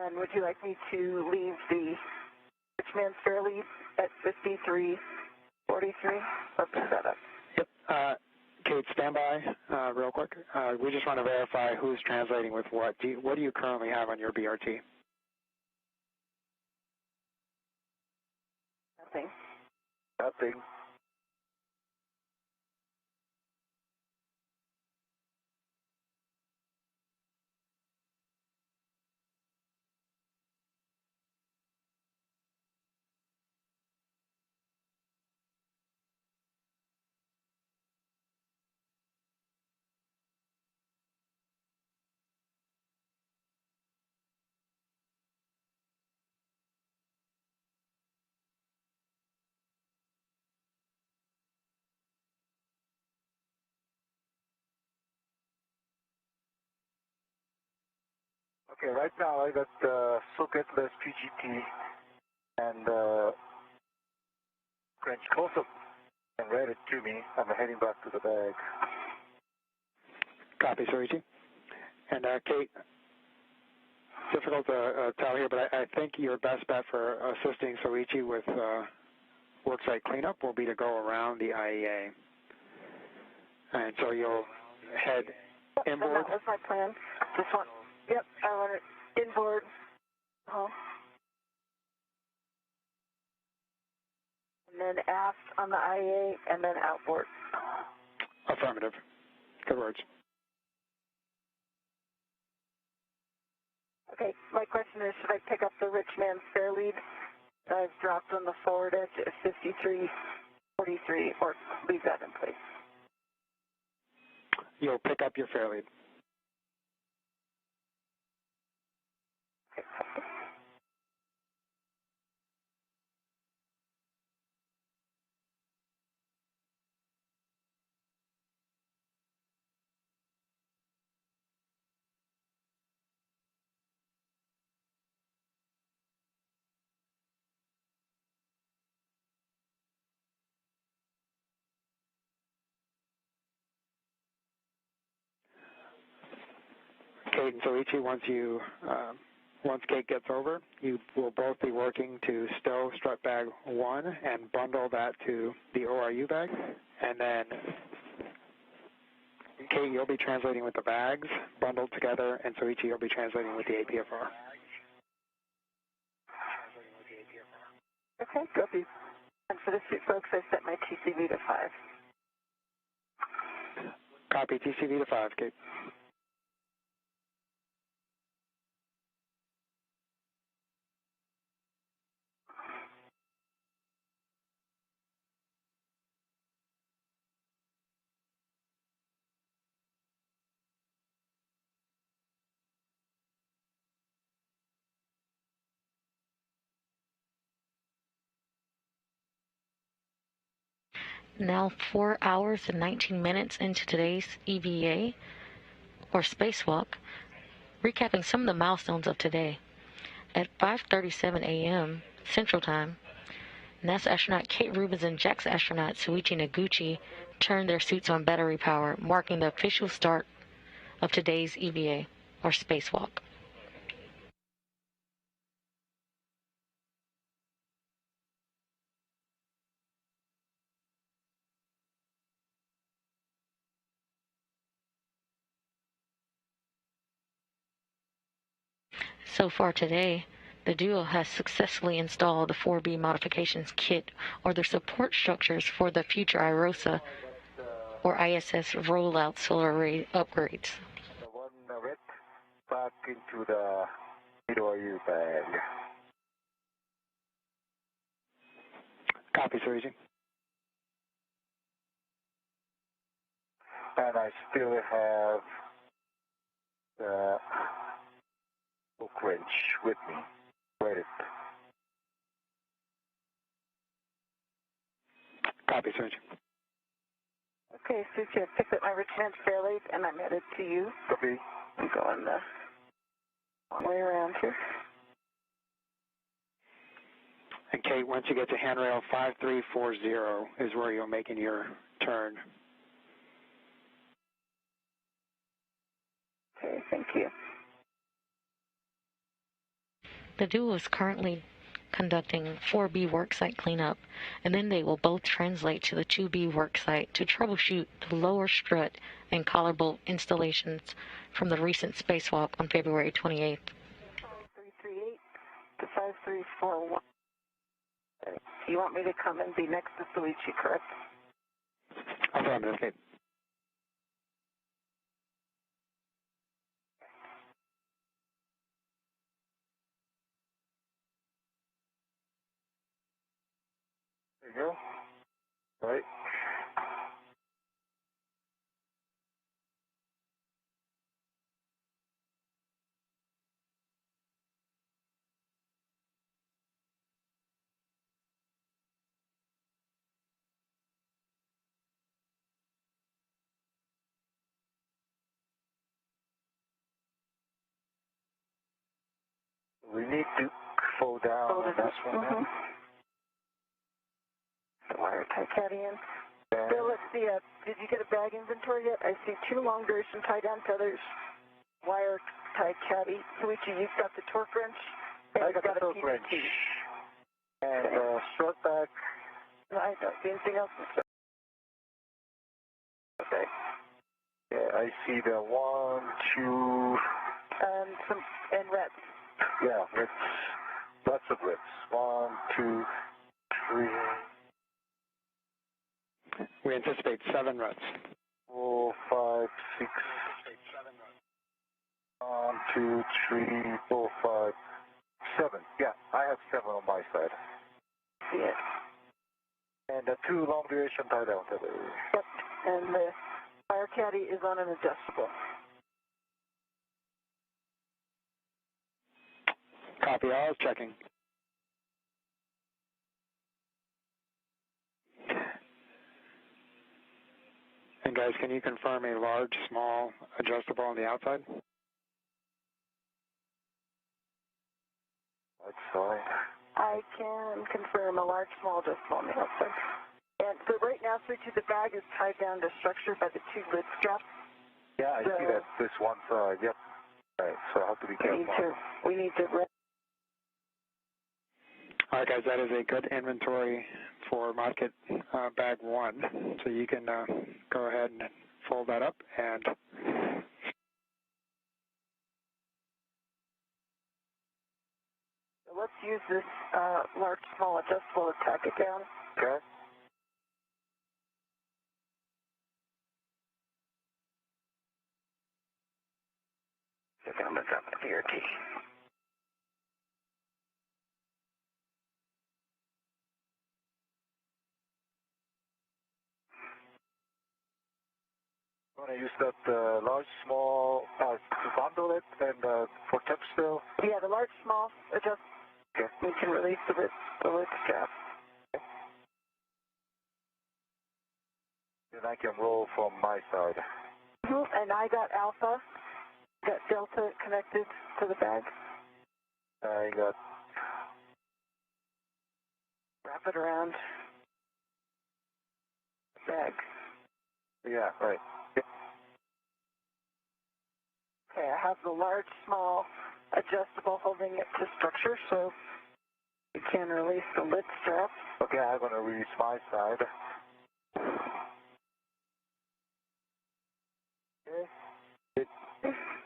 And would you like me to leave the Richmond spare lead at 5343? Let's set that up.
Yep. Kate, stand by real quick. We just want to verify who's translating with what. What do you currently have on your BRT?
Nothing.
Nothing. Okay, right now I got socketless PGT and wrench close up and read it to me. I'm heading back to the bag.
Copy, Soichi. And Kate, difficult to tell here, but I think your best bet for assisting Soichi with worksite cleanup will be to go around the IEA. And so you'll head inboard.
That was my plan. Just want, yep, I want it inboard. And then aft on the IEA, and then outboard.
Affirmative. Good words.
Okay, my question is, should I pick up the rich man's spare lead that I've dropped on the forward edge at 5343, or leave that in place?
You'll pick up your fair lead.
Okay.
Kate and Soichi, once Kate gets over, you will both be working to stow strut bag 1 and bundle that to the ORU bag. And then, Kate, you'll be translating with the bags bundled together, and Soichi, you'll be translating with the APFR.
Okay, copy. And for the suit folks, I set my TCV to 5.
Copy, TCV to 5, Kate.
Now 4 hours and 19 minutes into today's EVA, or spacewalk, recapping some of the milestones of today. At 5:37 a.m. Central Time, NASA astronaut Kate Rubins and JAXA astronaut Soichi Noguchi turned their suits on battery power, marking the official start of today's EVA, or spacewalk. So far today, the duo has successfully installed the 4B modifications kit, or the support structures for the future IROSA or ISS rollout solar array upgrades.
The one red back into the ORU bag.
Copy, Soichi.
And I still have the hook wrench with me. Wait it.
Copy, Soichi.
Okay, Soichi, I've picked up my return fair late, and I'm headed to you.
Copy.
I'm going the long way around here.
And Kate, once you get to handrail 5340 is where you're making your turn.
Okay, thank you.
The duo is currently conducting 4B worksite cleanup, and then they will both translate to the 2B worksite to troubleshoot the lower strut and collar bolt installations from the recent spacewalk on February 28th.
5338 to 5341. You want me to come and be next to Soichi, correct?
Affirmative, Kate.
There you go. Right. We need to fall down on this one.
Mm-hmm. The wire tie caddy in. Bill, let's see, did you get a bag inventory yet? I see 2 long duration tie down tethers, wire tie caddy. Soichi, you've got the torque wrench.
I got the torque wrench. And strut back.
No, I don't see anything else.
Okay. Yeah, I see the 1, 2.
And reps.
Yeah, reps. Lots of reps. 1, 2, 3.
We anticipate 7 reps.
4, 5, 6. 1, 2, 3, 4, 5, 7. Yeah, I have 7 on my side.
See it.
And the 2 long duration tie down tethers.
Yep. And the wire caddy is on an adjustable.
Copy all, checking. And guys, can you confirm a large, small, adjustable on the outside?
Outside.
I can confirm a large, small adjustable on the outside. And so right now, Soichi, the bag is tied down to structure by the 2 lid straps.
Yeah, I see that. This one side, yep. Right, so I have to be careful.
We need to.
All right, guys, that is a good inventory for market bag 1. So you can go ahead and fold that up and
Let's use this large, small adjustable to tack it down.
Okay.
Okay, I'm going to drop the DRT.
I'm going to use that large, small to bundle it and for tip still.
Yeah, the large, small adjust.
Okay.
We can release the lid strap.
Okay. Then I can roll from my side.
And I got alpha, got delta connected to the bag.
I got.
Wrap it around the bag.
Yeah, right.
Okay, I have the large, small adjustable holding it to structure, so you can release the lid strap.
Okay, I'm going to release my side. Okay. It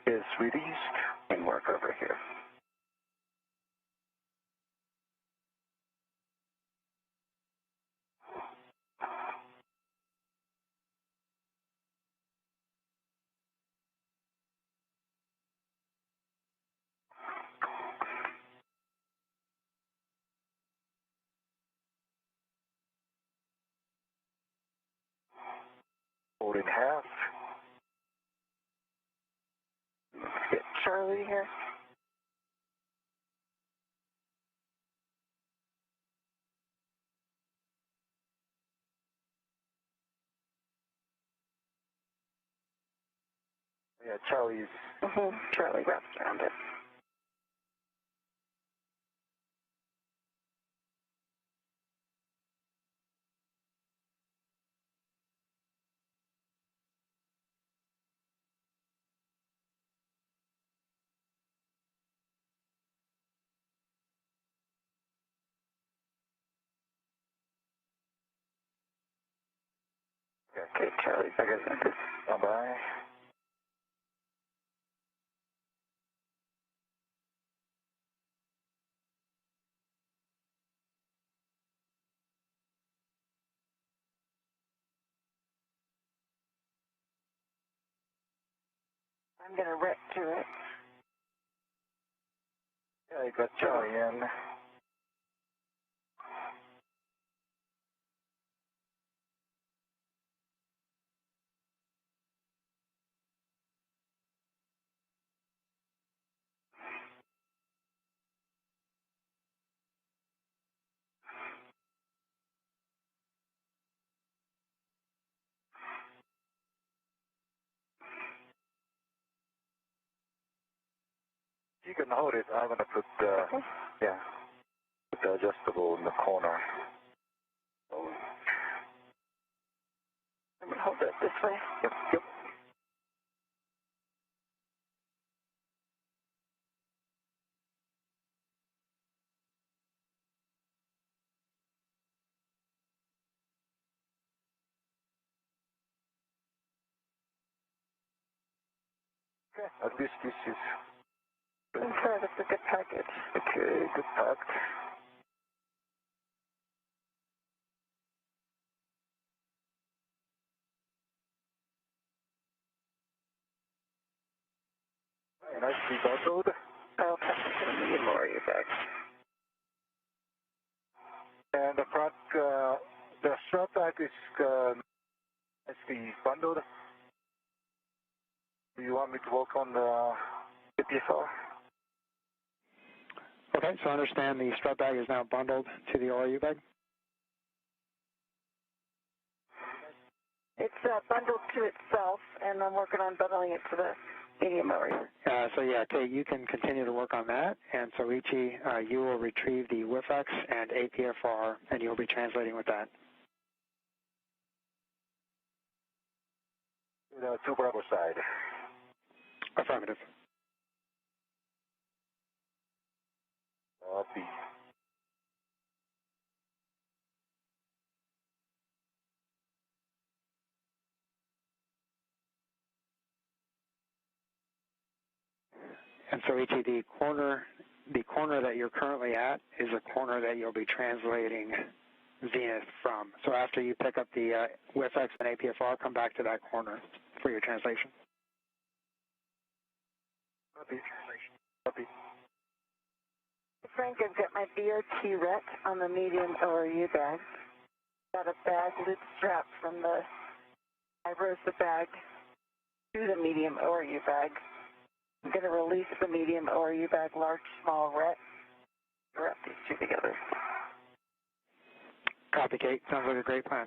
is released.
And work over here.
Fold in half.
Let's get Charlie here.
Yeah, Charlie's.
Charlie wraps around it. Okay, Charlie's
Okay. Bye-bye.
I'm going to wreck to it.
Yeah, I got Charlie in. You can hold it. I'm going to put yeah, put the adjustable in the corner.
I'm going to hold it this way.
Yep, yep. Okay, at least this is
Okay, that's a good package.
okay, good packed. Nicely bundled.
I'll pass it to the medium lower your bag.
And the front, the strap bag is nicely bundled. Do you want me to work on the PSR?
okay. So understand the strut bag is now bundled to the ORU bag.
It's bundled to itself, and I'm working on bundling it to the medium lower.
So yeah, Kate, you can continue to work on that, and Soichi, you will retrieve the WIFX and APFR, and you'll be translating with that.
The 2 Bravo side.
Affirmative. And so, the corner that you're currently at is a corner that you'll be translating zenith from. So after you pick up the WFX and APFR, come back to that corner for your translation.
Copy. Copy.
Frank, I've got my BRT ret on the medium ORU bag. Got a bag loop strap from the fibers the bag to the medium ORU bag. I'm going to release the medium ORU bag, large, small, ret. Wrap these two together.
Copy, Kate. Sounds like a great plan.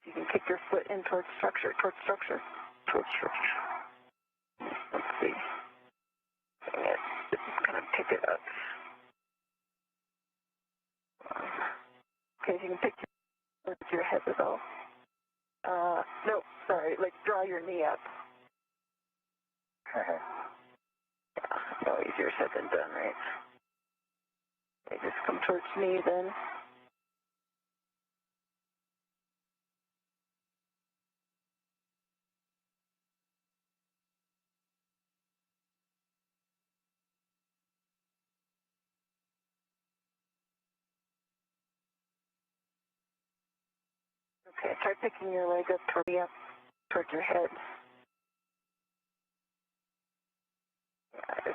You can kick your foot in towards structure, towards structure.
Towards structure.
Let's see. Dang it. This is going to pick it up. Okay, so you can pick your head with all. No, sorry, like draw your knee up. Yeah, no easier said than done, right? Okay, just come towards me then. Okay, try picking your leg up towards your head. Yeah,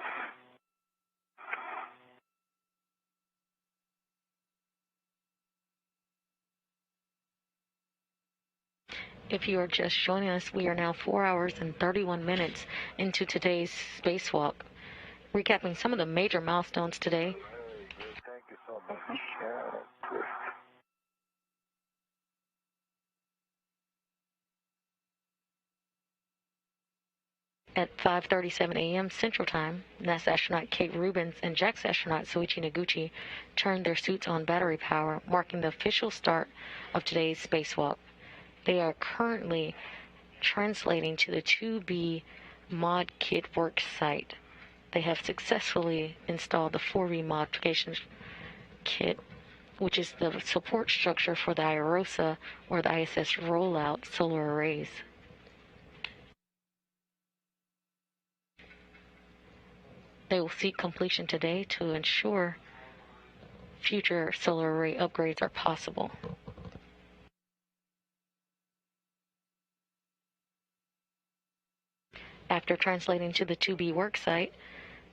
If you are just joining us, we are now 4 hours and 31 minutes into today's spacewalk. Recapping some of the major milestones today.
Thank you so much. Yeah,
At 5:37 a.m. Central Time, NASA astronaut Kate Rubins and JAXA astronaut Soichi Noguchi turned their suits on battery power, marking the official start of today's spacewalk. They are currently translating to the 2B mod kit work site. They have successfully installed the 4B modification kit, which is the support structure for the IROSA or the ISS rollout solar arrays. They will seek completion today to ensure future solar array upgrades are possible. After translating to the 2B worksite,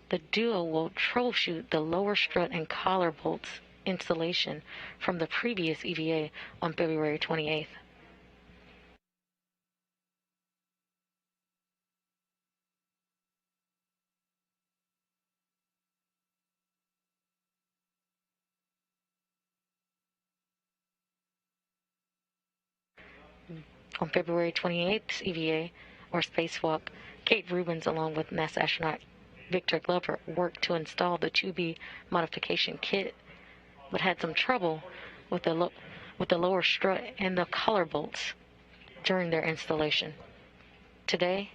the duo will troubleshoot the lower strut and collar bolts installation from the previous EVA on February 28th. On February 28th's EVA, or spacewalk, Kate Rubins, along with NASA astronaut Victor Glover, worked to install the 2B modification kit, but had some trouble with the lower strut and the collar bolts during their installation. Today,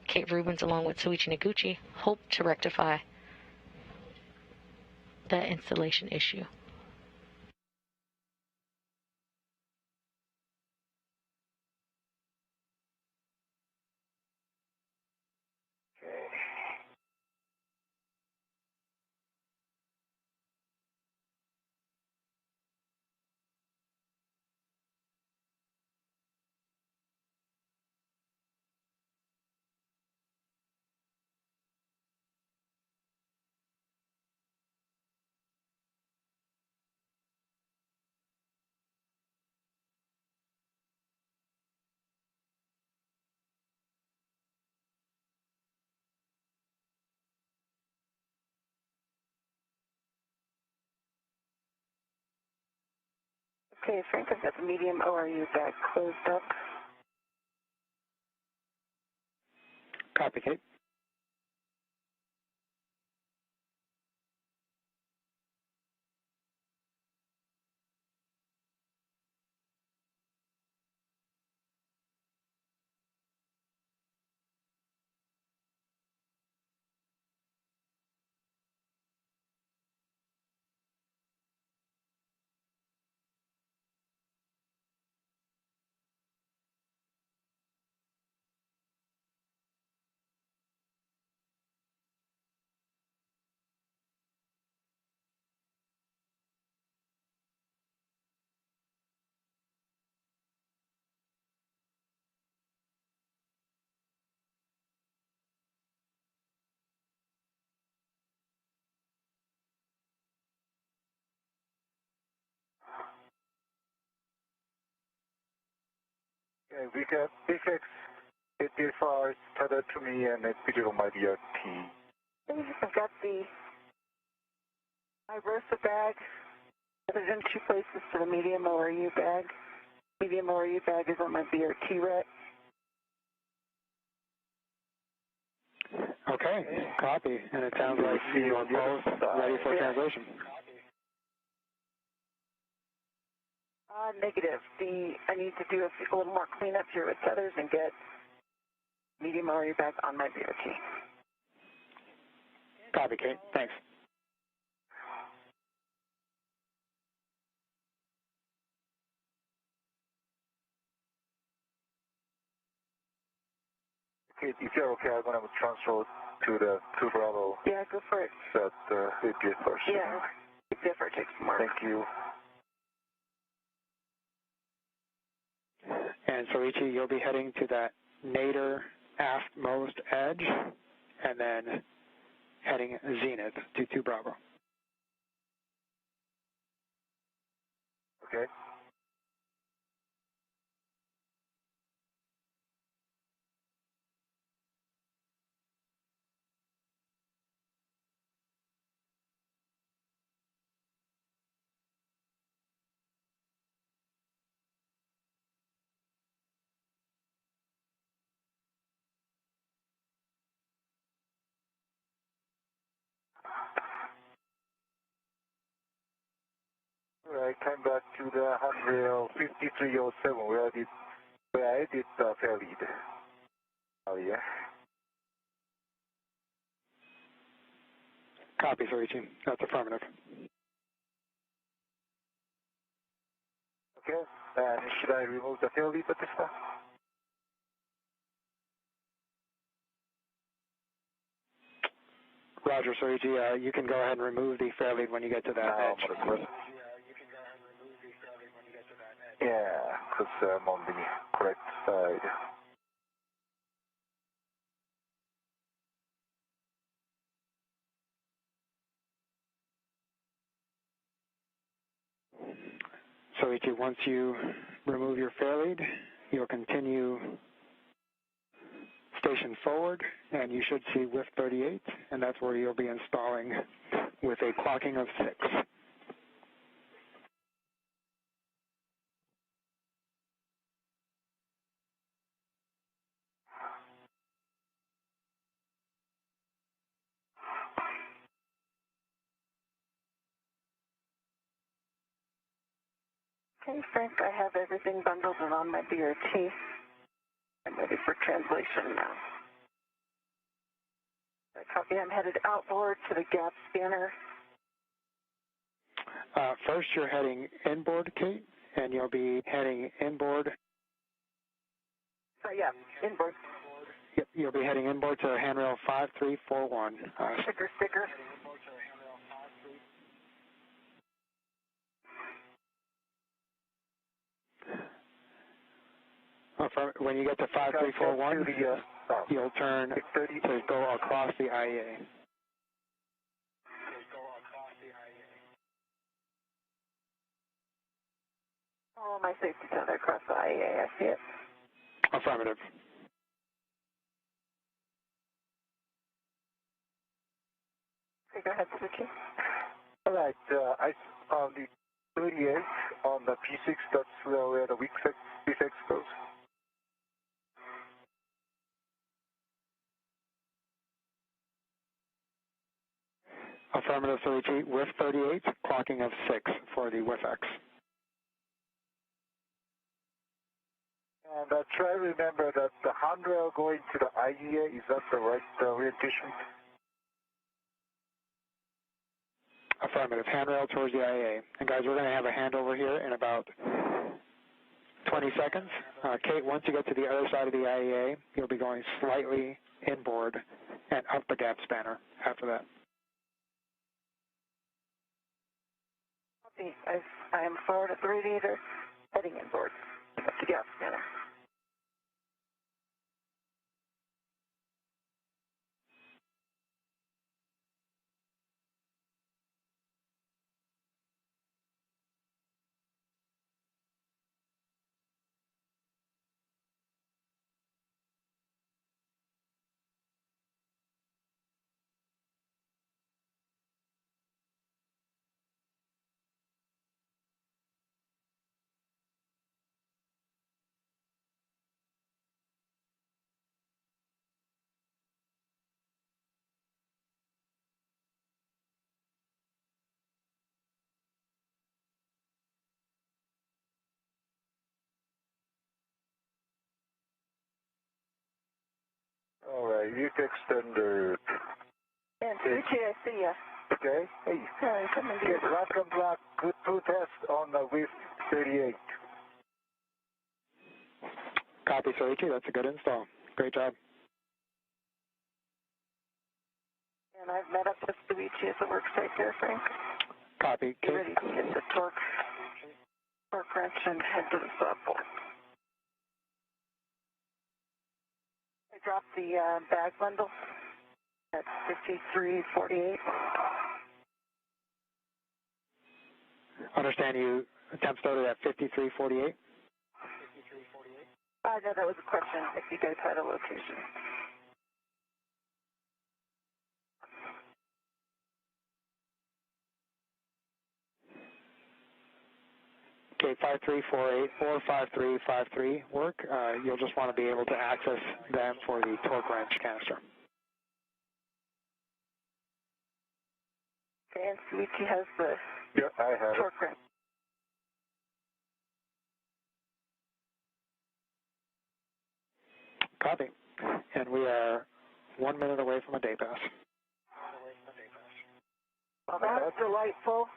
Kate Rubins, along with Soichi Noguchi, hope to rectify that installation issue.
Okay, Frank, I've got the medium ORU bag closed up.
Copy, Kate.
Okay, we got VFX 885 tethered to me and it's video on my BRT.
I've got the Iversa bag tethered in two places to the medium ORU bag. Medium ORU bag is on my BRT rack.
Okay, copy. And it sounds like you are both ready for translation.
Negative. I need to do a little more cleanup here with tethers and get medium ORU back on my BRT.
Copy, Kate. Thanks.
Kate, if you're okay, I'm going to transfer to the 2 Bravo.
Yeah, go for it.
Set 88 first.
Yeah, if it takes more.
Thank you.
And Soichi, you'll be heading to that nadir aftmost edge, and then heading zenith to 2 Bravo.
Okay. Alright, came back to the handrail 5307 where I did the fair lead. Oh yeah.
Copy, Soichi. That's affirmative.
Okay, and should I remove the tail lead at this time?
Roger, Soichi. You can go ahead and remove the fair lead when you get to that edge.
Yeah, because I'm on the correct side.
Soichi, once you remove your fair lead, you'll continue station forward, and you should see WIF 38, and that's where you'll be installing with a clocking of 6.
Okay, Frank, I have everything bundled and on my BRT. I'm ready for translation now. Copy, I'm headed outboard to the gap scanner.
First, you're heading inboard, Kate, and you'll be heading inboard.
Yeah, inboard.
Yep, you'll be heading inboard to handrail 5341.
Sticker.
When you get to 5341, you'll turn to go across the IEA.
Oh, my safety tether across the IEA, I see it.
Affirmative.
Okay, go ahead, Soichi.
All right, I on the 38 on the P6, that's where the P6 goes.
Affirmative, Soichi. WIF 38, clocking of 6 for the WIF-X.
And try to remember that the handrail going to the IEA, is that the right orientation?
Affirmative. Handrail towards the IEA. And guys, we're going to have a handover here in about 20 seconds. Kate, once you get to the other side of the IEA, you'll be going slightly inboard and up the gap spanner after that.
I am forward at the radiator, heading inboard, up the gap spanner.
Route extender.
And Soichi, I see ya.
Okay. Hey.
Yeah, come in here.
Yes, rock and block. Good two test on the WIF 38.
Copy, Soichi. That's a good install. Great job.
And I've met up with Noguchi at the work site there, Frank.
Copy.
Get ready to hit the torque wrench and head to the subboard. I dropped the bag bundle at 5348.
Understand you temp started at 5348?
I know that was a question, if you guys had a location.
Okay, 5348 or 5353 work. You'll just want to be able to access them for the torque wrench canister.
Okay, and Soichi has the
I have
torque wrench.
Copy. And we are 1 minute away from a day pass.
Well, that's delightful.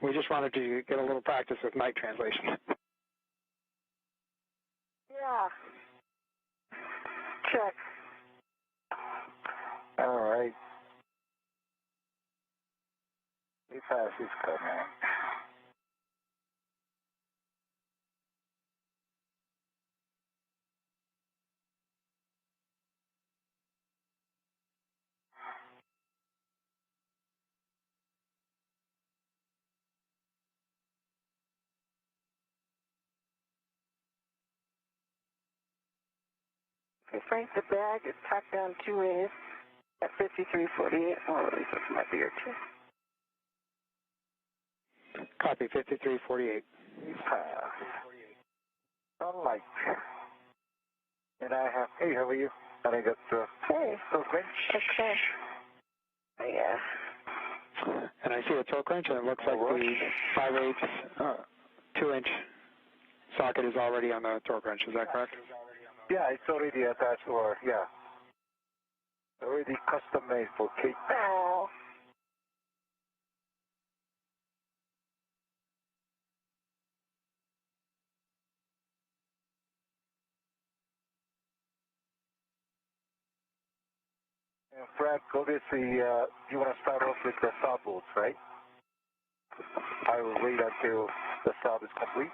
We just wanted to get a little practice with night translation.
Yeah. Check.
All right. This house is coming.
Okay, Frank, the bag is packed down 2 ways at 5348. I'll release it from my beer, too.
Copy, 5348.
Sunlight. And I have, hey, how are you? And I got the
Hey.
torque wrench.
Okay. Yeah.
And I see a torque wrench, and it looks like the 5/8 2-inch socket is already on the torque wrench. Is that correct?
Yeah, it's already attached, or, yeah. Already custom made for Kate.
Oh.
And Frank, obviously, you want to start off with the sub bolts, right? I will wait until the sub is complete.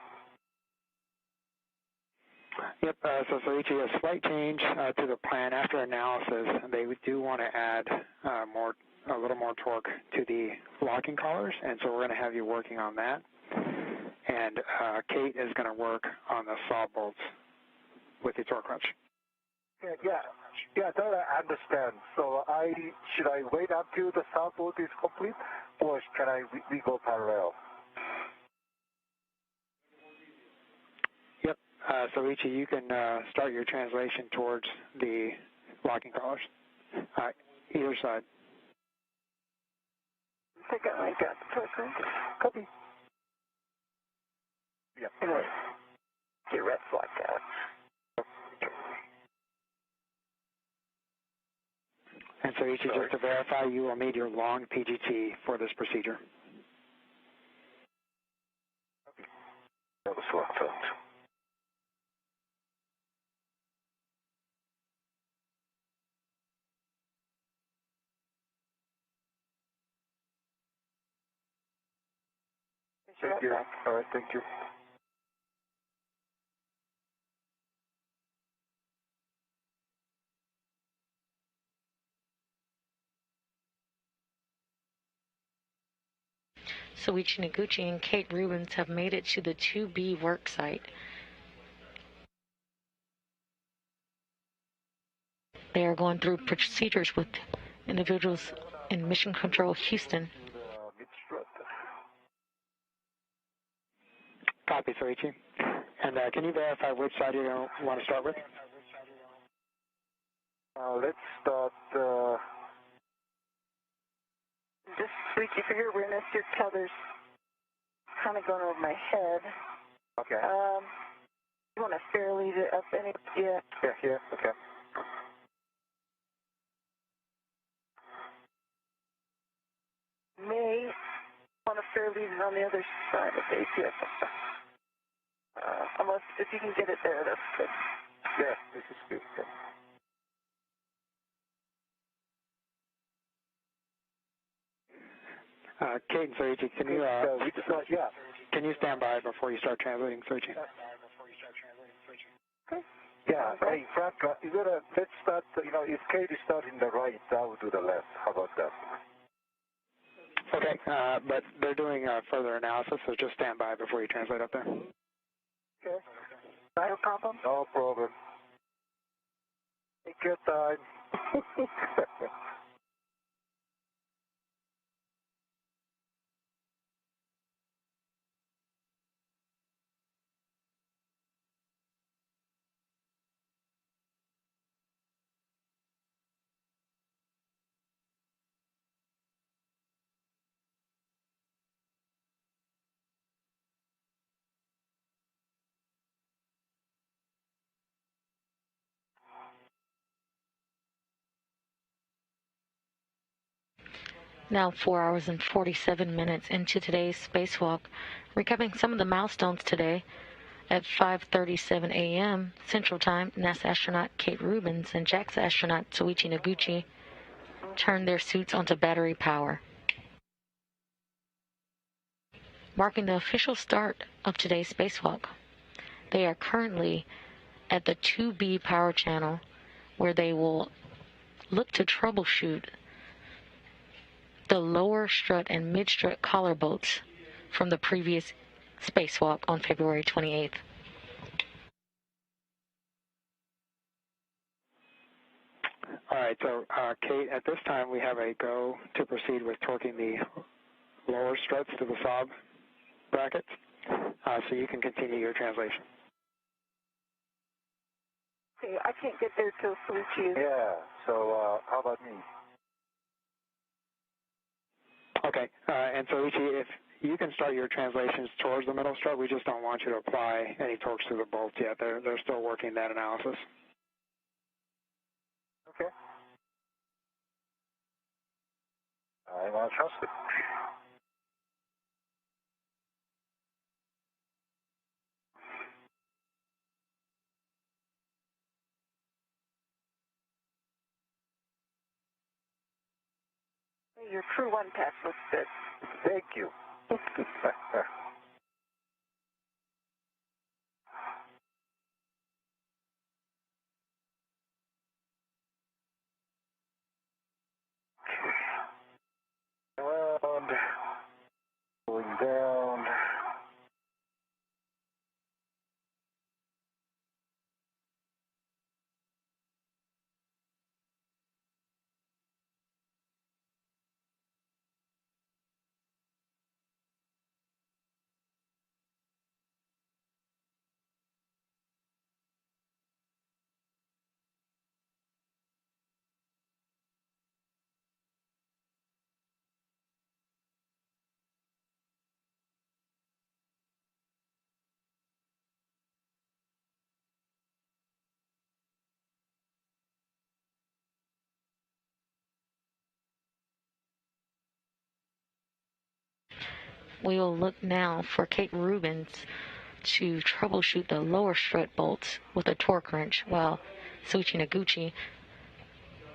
Yep, so Soichi, a slight change to the plan. After analysis, they do want to add a little more torque to the locking collars, and so we're going to have you working on that. And Kate is going to work on the saw bolts with the torque wrench.
Yeah, that I understand. So should I wait until the saw bolt is complete, or can we go parallel?
Yep, Soichi, you can start your translation towards the locking collars, either side.
I think I got the torque wrench.
Copy. Yeah.
Anyway, get red flag out.
And Soichi, just to verify, you will need your long PGT for this procedure.
That was locked out. Thank you. All right, thank you.
Soichi Noguchi and Kate Rubins have made it to the 2B work site. They are going through procedures with individuals in Mission Control Houston.
Copy, Soichi. And can you verify which side you want to start with?
Let's start.
Just Soichi, for your awareness, your tether's kind of going over my head.
Okay.
You want want to fair lead it up any? Yeah.
Yeah, here, okay.
May want to fair lead it on the other side of the APS. Unless, if you can get it there, that's good.
Yeah, this is good. Yeah.
Kate and Soichi, can you can you stand by before you start translating, Soichi?
Okay.
Yeah. Hey, Frank, let's start. If Kate is starting the right, I will do the left. How about that?
Okay, but they're doing further analysis, so just stand by before you translate up there.
Okay. No problem?
No problem. Take your time.
Now 4 hours and 47 minutes into today's spacewalk, recapping some of the milestones today. At 5:37 a.m. Central Time, NASA astronaut Kate Rubins and JAXA astronaut Soichi Noguchi turned their suits onto battery power, marking the official start of today's spacewalk. They are currently at the 2B power channel, where they will look to troubleshoot the lower strut and mid-strut collar bolts from the previous spacewalk on February 28th.
All right, so Kate, at this time we have a go to proceed with torquing the lower struts to the fob brackets, so you can continue your translation.
Okay, I can't get there till Soichi is.
Yeah, so how about me?
Okay, and Soichi, if you can start your translations towards the middle strut, we just don't want you to apply any torques to the bolts yet. They're still working that analysis.
Okay. I want to trust it.
Your Crew 1 pass looks good.
Thank you. Around, going down.
We will look now for Kate Rubins to troubleshoot the lower strut bolts with a torque wrench, while Soichi Noguchi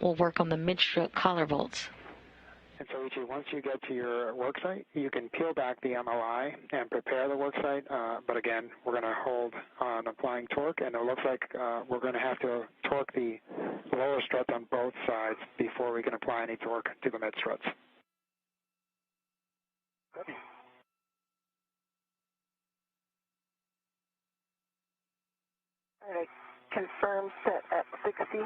will work on the mid-strut collar bolts.
And Soichi, once you get to your worksite, you can peel back the MOI and prepare the worksite, but again, we're going to hold on applying torque, and it looks like we're going to have to torque the lower struts on both sides before we can apply any torque to the mid struts.
All right, confirm set at 60.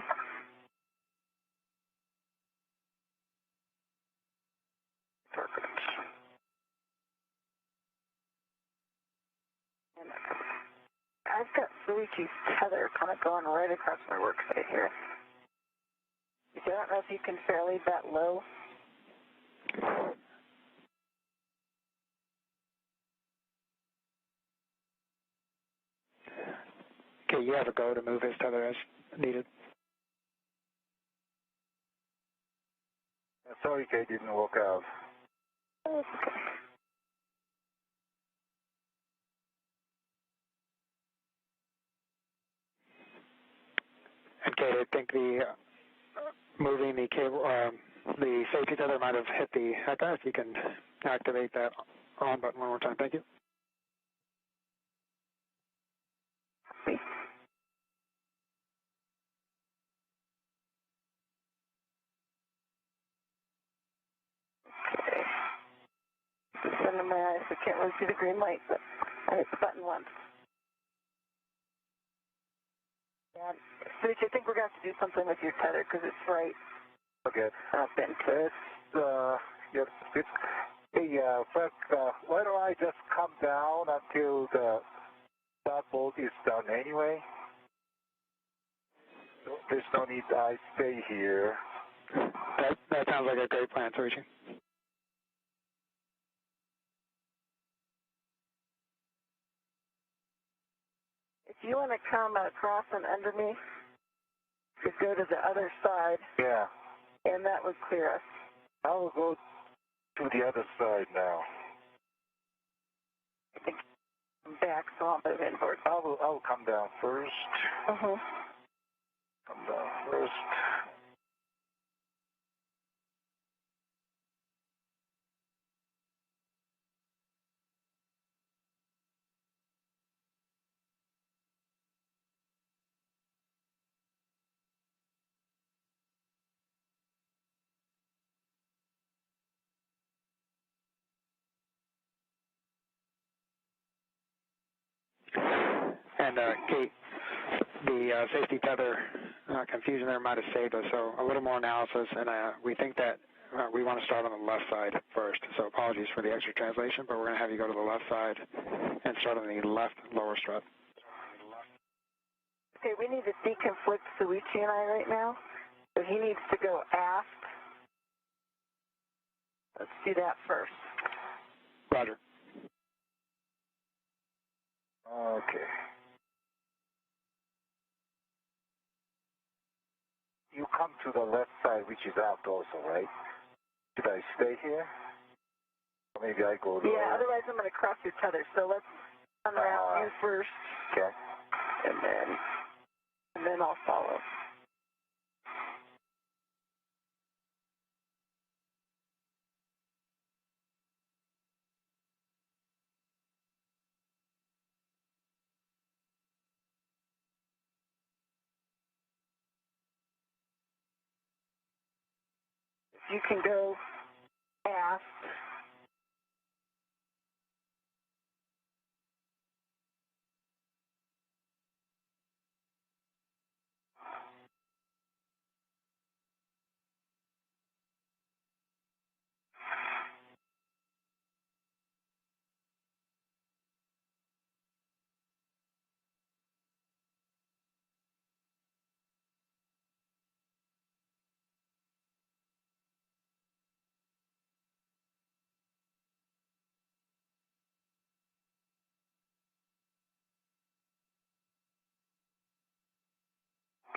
I've got Soichi's tether kind of going right across my worksite here. I don't know if you can fairly that low.
Kate, you have a go to move his tether as needed.
Sorry, Kate, didn't work out.
Okay.
And Kate, I think the moving the cable, the safety tether might have hit the HECA. If you can activate that on button one more time, thank you.
It's under my eyes, I can't really see the green light, but I hit the button once. Yeah, Soichi, I think we're going to have to do something with your tether because it's right
Okay.
up into it.
Yes, it's, hey, Frank, why don't I just come down until the start bolt is done anyway? There's no need I stay here.
That sounds like a great plan, Soichi.
If you want to come across and under me, you go to the other side.
Yeah.
And that would clear us.
I will go to the other side now.
I think I'm back, so I'll move inward.
I will come down first.
Mm-hmm.
Come down first.
And Kate, the safety tether confusion there might have saved us, so a little more analysis, and we think that we want to start on the left side first. So apologies for the extra translation, but we're going to have you go to the left side and start on the left lower strut.
Okay, we need to deconflict Soichi and I right now. So he needs to go aft. Let's do that first.
Roger.
Okay. You come to the left side, which is aft also, right? Should I stay here? Or maybe I go to...
Yeah, otherwise I'm going to cross your tether. So let's run around you first.
Okay.
And then I'll follow. You can go aft.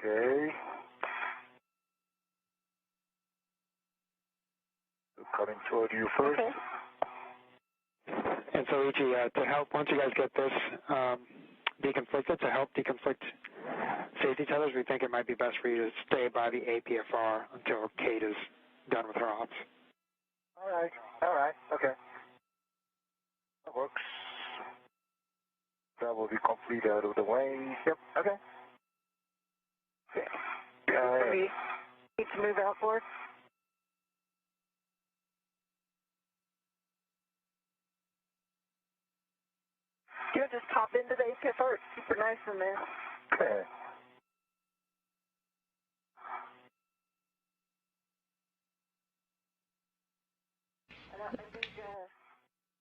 Okay. Coming toward you first.
Okay.
And so, Ichi, to help, once you guys get this deconflicted, to help deconflict safety tethers, we think it might be best for you to stay by the APFR until Kate is done with her ops.
All right, okay. That works. That will be complete out of the way. Yep, okay.
Okay. We need to move outboard. You know, just pop into the APFR. It's super nice in there.
Okay.
I think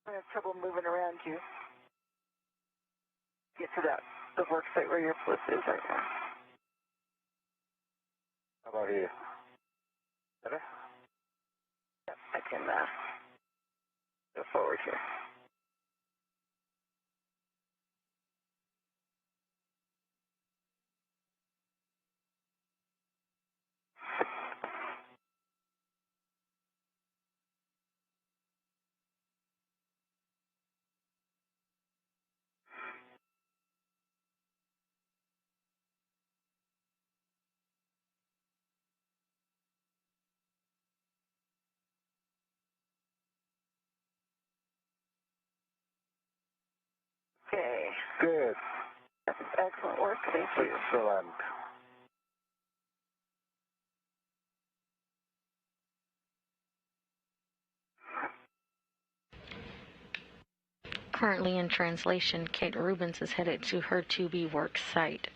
I have trouble moving around you. Get to the work site where your bliss is right now.
How about here? Better?
Yep, I can go forward here.
Good.
Excellent work. Thank you.
Excellent.
Currently in translation, Kate Rubins is headed to her to-be work site.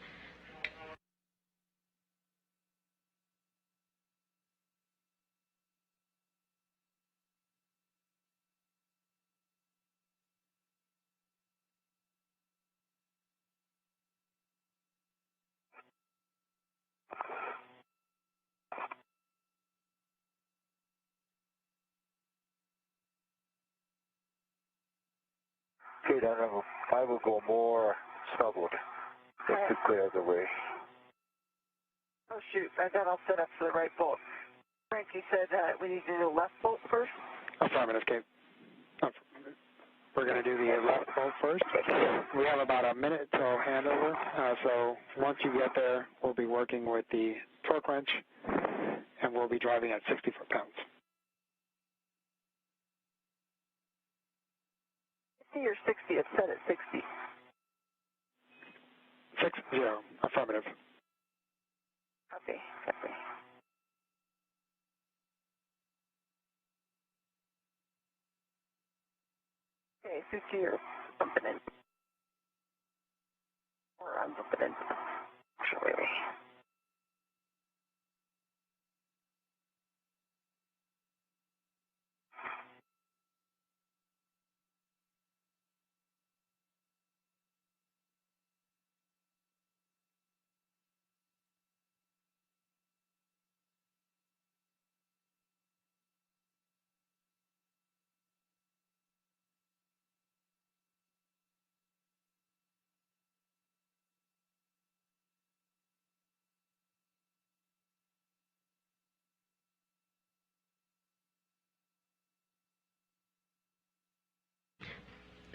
Okay, then I will go more southward just to clear the way.
Oh, shoot. I got all set up for the right bolt. Frank, you said we need to do the left bolt first?
Affirmative, Kate. We're going to do the left bolt first. We have about a minute till handover, so once you get there, we'll be working with the torque wrench, and we'll be driving at 60 foot-pounds.
50 or 60? It's set at 60.
60, affirmative.
Copy, copy. Okay, Soichi, you're bumping in. Or I'm bumping in. Actually.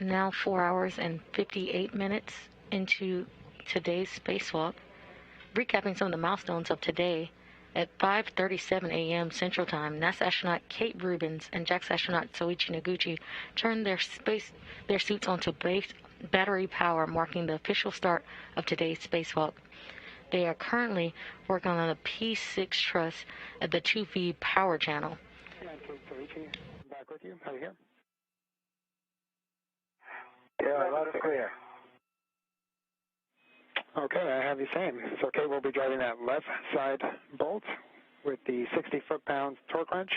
Now 4 hours and 58 minutes into today's spacewalk. Recapping some of the milestones of today, at 5:37 a.m. Central Time, NASA astronaut Kate Rubins and JAXA astronaut Soichi Noguchi turned their suits onto base battery power, marking the official start of today's spacewalk. They are currently working on the P6 truss at the 2V power channel.
Soichi, back with you. How are you here?
Yeah, loud and clear.
Okay, I have you saying. So Kate will be driving that left side bolt with the 60 foot-pounds torque wrench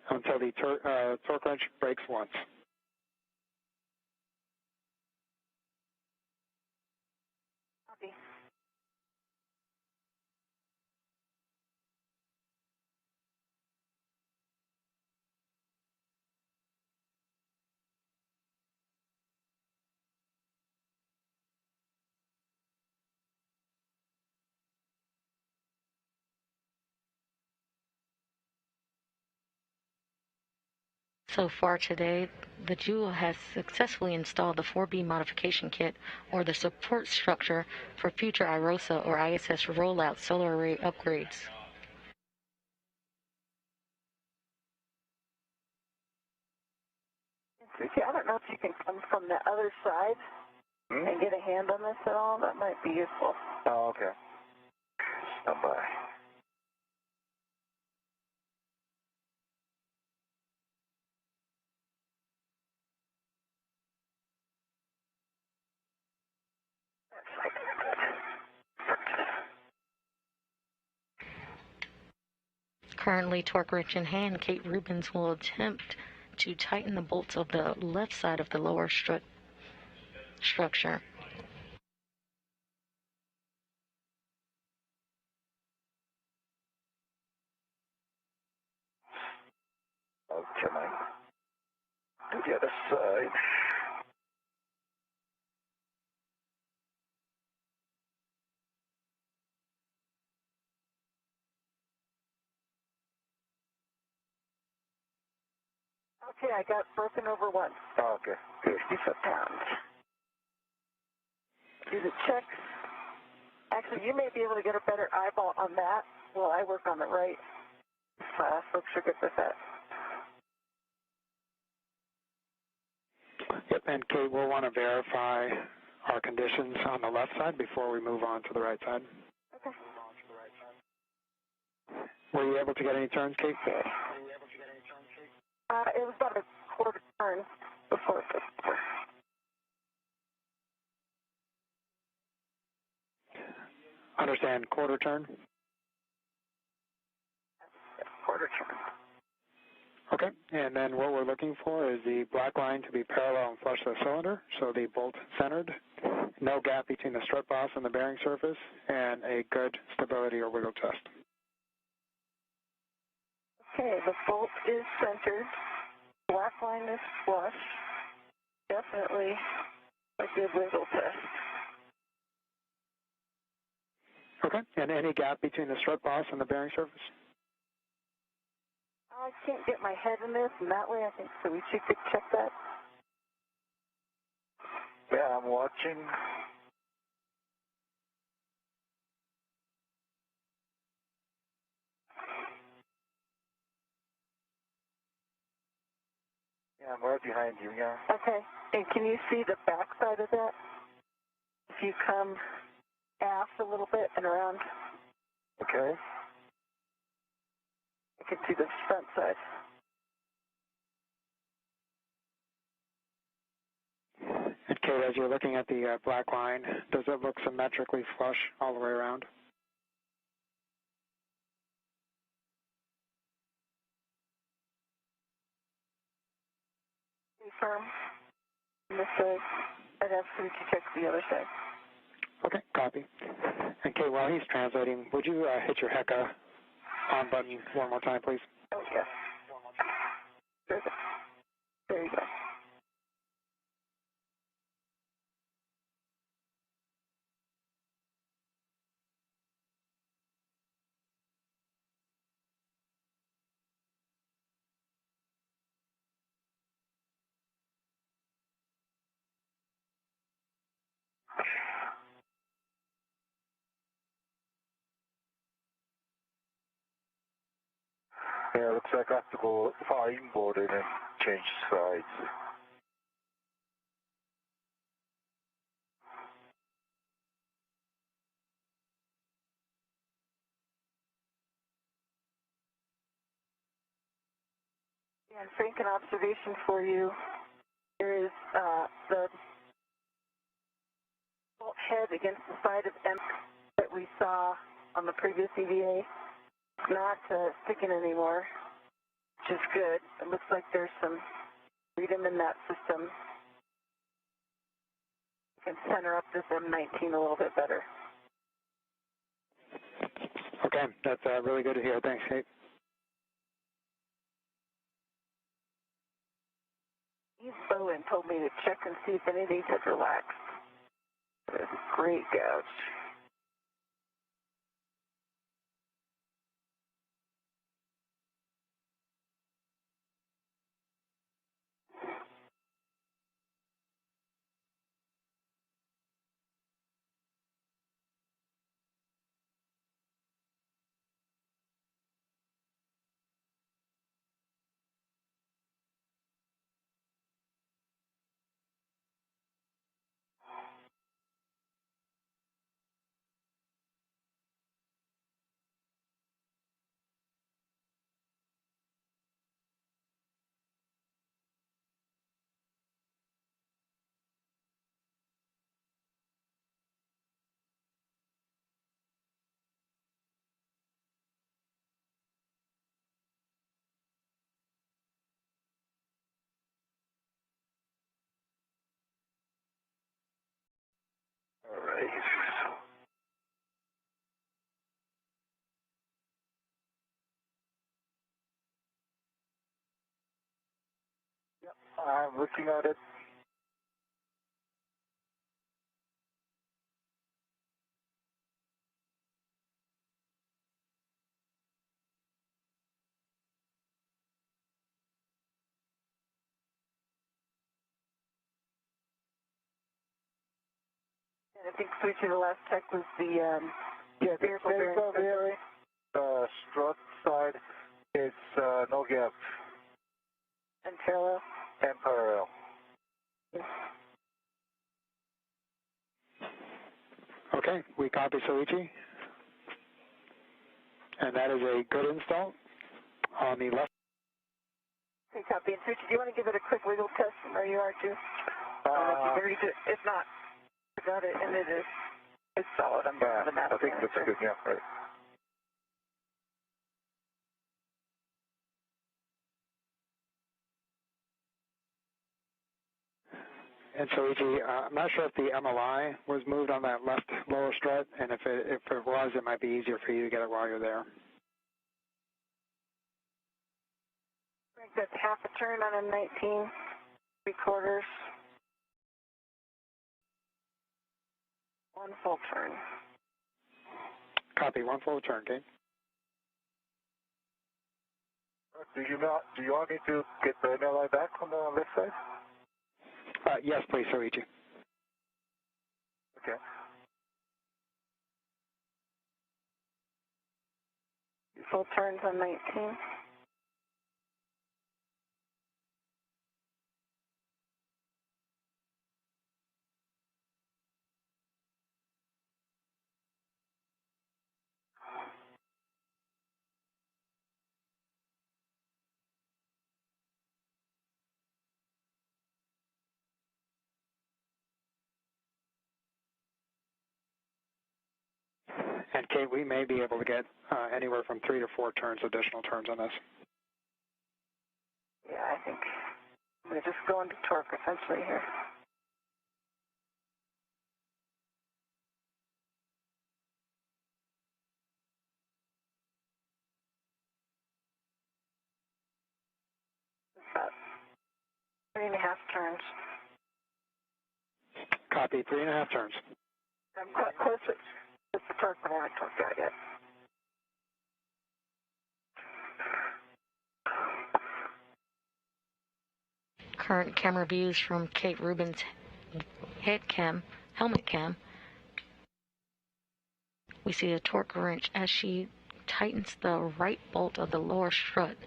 until the torque wrench breaks once.
Copy.
So far today, the Jewel has successfully installed the 4B modification kit, or the support structure for future IROSA or ISS rollout solar array upgrades.
Susie, I don't know if you can come from the other side and get a hand on this at all. That might be useful.
Oh, okay. Stand by.
Currently torque wrench in hand, Kate Rubins will attempt to tighten the bolts of the left side of the lower structure.
Okay, man. To the other side.
Okay, I got broken over once.
Oh, okay, good.
60 foot-pounds. Do the checks. Actually, you may be able to get a better eyeball on that while I work on the right. Folks are good with that.
Yep, and Kate will want to verify our conditions on the left side before we move on to the right side.
Okay.
Were you able to get any turns, Kate?
It was about a quarter turn before it took.
Understand, quarter turn?
Quarter turn.
Okay, and then what we're looking for is the black line to be parallel and flush the cylinder, so the bolt centered, no gap between the strut boss and the bearing surface, and a good stability or wiggle test.
Okay, the bolt is centered, black line is flush, definitely a good wiggle test.
Okay, and any gap between the strut boss and the bearing surface?
I can't get my head in there from that way, I think, so we should check that.
Yeah, I'm watching. Yeah, I'm right behind you, yeah.
Okay, and can you see the back side of that? If you come aft a little bit and around,
Okay.
I can see the front side.
And Kate, as you're looking at the black line, does it look symmetrically flush all the way around?
Firm on this side. I'd have to check the other side.
Okay, copy. And Kate, while he's translating, would you hit your HECA on button one more time, please?
Oh, yes. There you go.
Yeah, looks like I have to go far inboard and then change sides.
And Frank, an observation for you. There is the bolt head against the side of M that we saw on the previous EVA. It's not sticking anymore, which is good. It looks like there's some freedom in that system. You can center up this M19 a little bit better.
Okay, that's really good to hear. Thanks, Kate.
Bowen told me to check and see if any of these had relaxed. There's a great gouge.
All right. Yep, I'm looking at it.
And I think switching the last check was the vehicle bearing.
Strut side, it's no gap
And parallel.
and parallel.
Okay, we copy Soichi. And that is a good install on the left.
Okay, copy. And Soichi, do you want to give it a quick wiggle test from where you are too? If not, I got it, and it's solid. I'm the map.
I think that's good, yeah, right.
And Soichi, I'm not sure if the MLI was moved on that left lower strut, and if it was, it might be easier for you to get it while you're there.
I think that's half a turn on a 19, 3/4. 1 full turn.
Copy, 1 full turn, Kate.
Do you want me to get the MLI back on the left side?
Yes, please, Soichi.
Okay.
Full turns on 19.
And Kate, we may be able to get anywhere from 3 to 4 additional turns on this.
Yeah, I think we're just going to torque essentially here. About 3.5 turns.
Copy, 3.5 turns.
I'm quite close to the torque, but I haven't torqued out yet.
Current camera views from Kate Rubins' helmet cam. We see a torque wrench as she tightens the right bolt of the lower strut.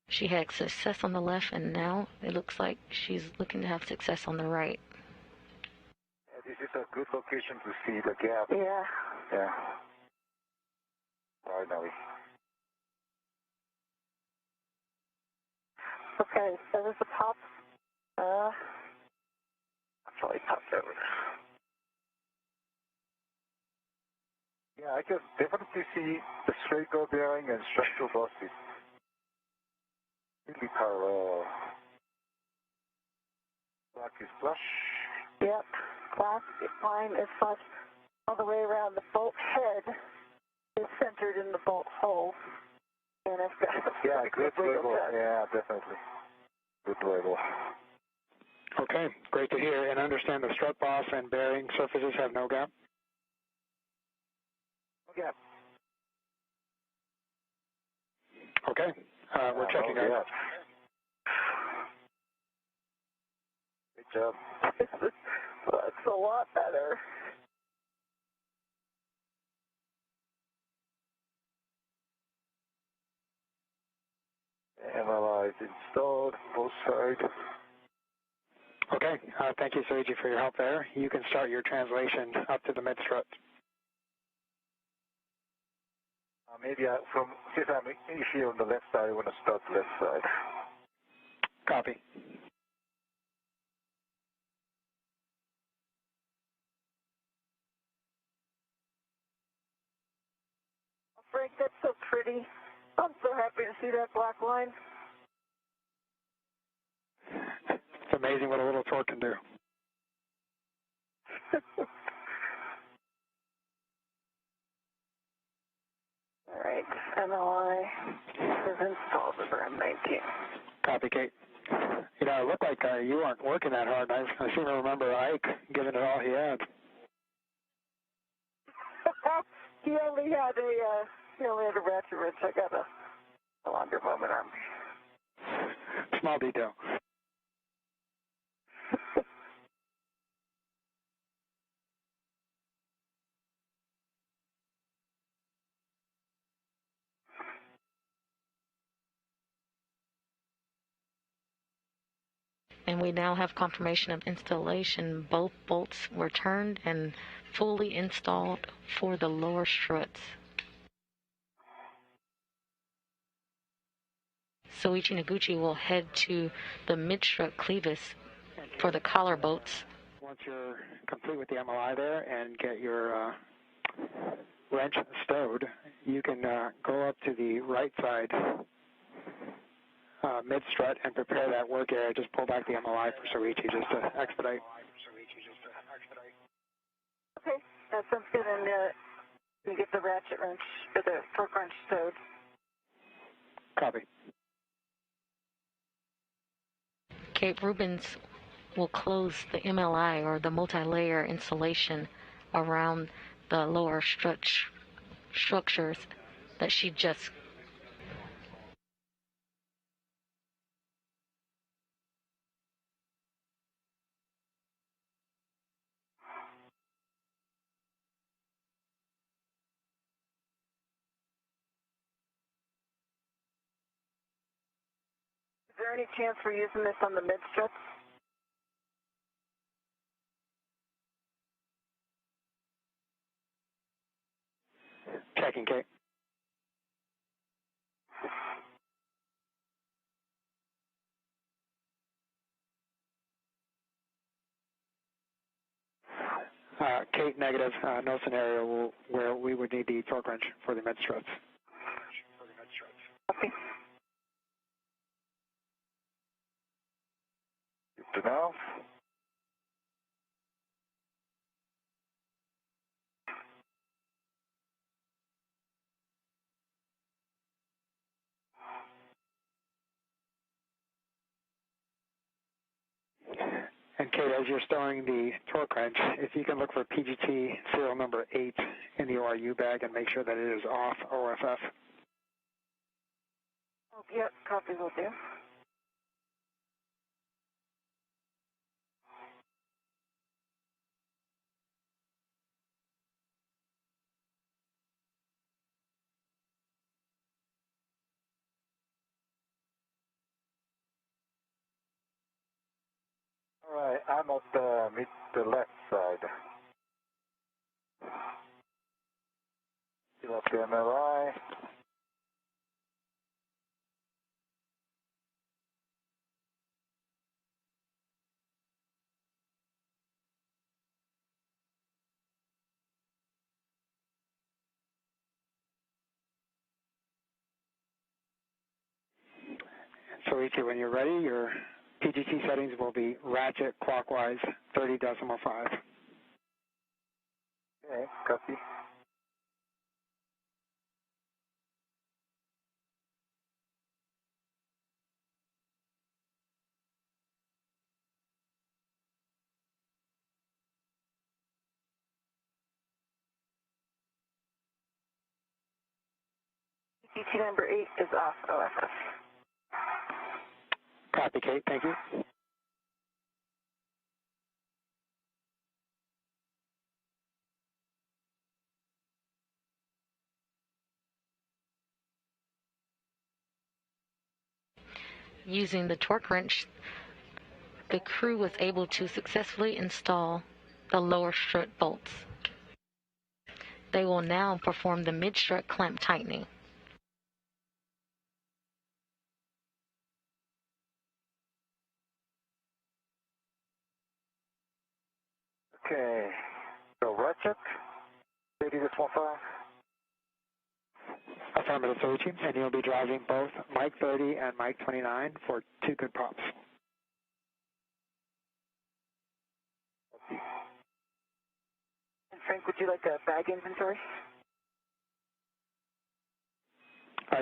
She had success on the left, and now it looks like she's looking to have success on the right.
This is a good location to see the gap.
Yeah.
Yeah. Finally.
Okay, so there's a pop. That's probably popped over.
Yeah, I can definitely see the straight ball bearing and structural bosses. Really parallel. Black is flush.
Yep. Glass line is flush all the way around. The bolt head is centered in the bolt hole. And I've got
good label. Yeah, definitely. Good label.
Okay, great to hear. And understand the strut boss and bearing surfaces have no gap?
No gap.
Okay, we're checking out.
Yeah. Good job.
That's a lot better.
MLI is installed, both sides.
Okay, thank you, Soichi, for your help there. You can start your translation up to the mid-strut.
Maybe since I'm here on the left side, I want to start left side.
Copy.
Frank, that's so pretty. I'm so happy to see that black line.
It's amazing what a little torque can do.
All right, MLI is installed over M19.
Copy, Kate. You know, it looked like you weren't working that hard. I seem to remember Ike giving it all he had.
He only had a ratchet wrench. I got a longer moment arm.
Small detail.
And we now have confirmation of installation. Both bolts were turned and fully installed for the lower struts. Soichi Noguchi will head to the mid-strut clevis for the collar bolts.
Once you're complete with the MLI there and get your wrench stowed, you can go up to the right side mid-strut and prepare that work area. Just pull back the MLI for Soichi just to expedite.
Okay, that sounds good. And you get the ratchet wrench, or the torque wrench stowed.
Copy.
Cape Rubins will close the MLI, or the multi-layer insulation, around the lower structures that she just.
Is there any chance we're using this on the mid-struts?
Checking, Kate. Kate, negative. No scenario where we would need the torque wrench for the mid-struts.
Okay.
Good to know.
And Kate, as you're stowing the torque wrench, if you can look for PGT serial number 8 in the ORU bag and make sure that it is off OFF.
Oh, yep, copy will do.
All right, I'm at the left side. Fill up the MLI.
So Soichi, when you're ready, your PGT settings will be ratchet clockwise 30.5.
Okay, copy.
PGT number 8 is off OFF.
Copy, Kate. Thank you.
Using the torque wrench, the crew was able to successfully install the lower strut bolts. They will now perform the mid-strut clamp tightening.
Okay, so ratchet, 30.5.
Affirmative, Soichi, and you'll be driving both Mike 30 and Mike 29 for 2 good props.
And Frank, would you like a bag inventory?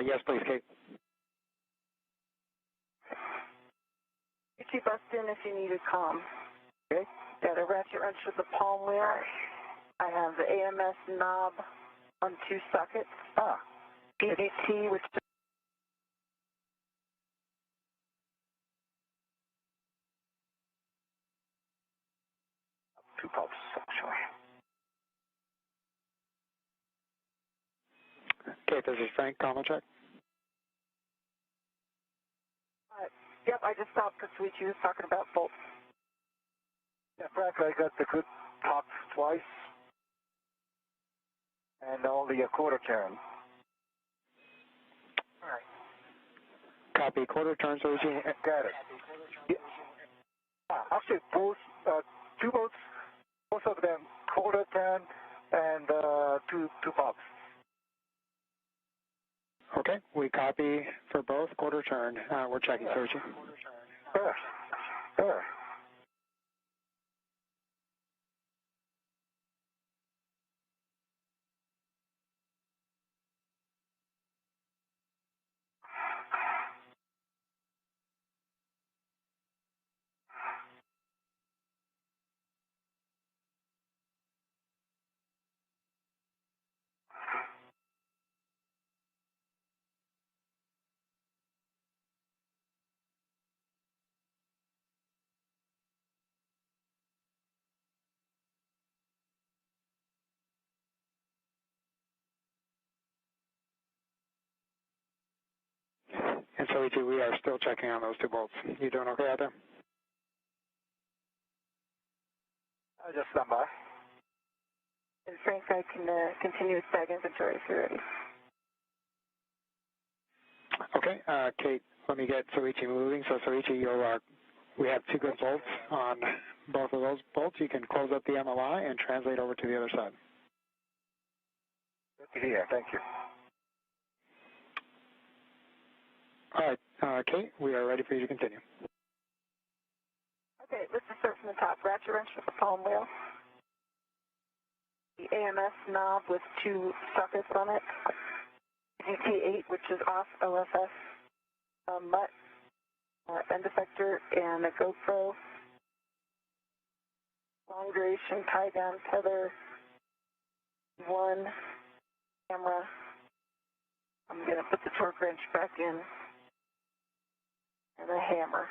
Yes, please, Kate.
You two bust in if you need a comm. Okay. Got a ratchet wrench with a palm wheel. I have the AMS knob on 2 sockets. PGT, which
2 pops, actually.
Kate, this is Frank. Common check.
Yep, I just stopped because Soichi was talking about bolts.
Yeah, Frank, I got the good top twice and only a quarter turn.
All right.
Copy, quarter turn, Soichi.
Got it. Yeah. Actually, both, two boats, both of them quarter turn and two pops.
Okay, we copy for both, quarter turn. We're checking, Soichi.
Sure.
And Soichi, we are still checking on those two bolts. You doing okay out there?
I just stand by.
And Frank, I can continue with bag inventory if you're ready.
Okay, Kate, let me get Soichi moving. So Soichi, we have two good bolts on both of those bolts. You can close up the MLI and translate over to the other side.
Good to hear. Thank you.
All right, Kate, we are ready for you to continue.
Okay, let's just start from the top. Ratchet wrench with the palm wheel. The AMS knob with two sockets on it. GT8, which is off OFS. Mutt, end effector, and a GoPro. Long duration tie down tether. One camera. I'm going to put the torque wrench back in. And a hammer.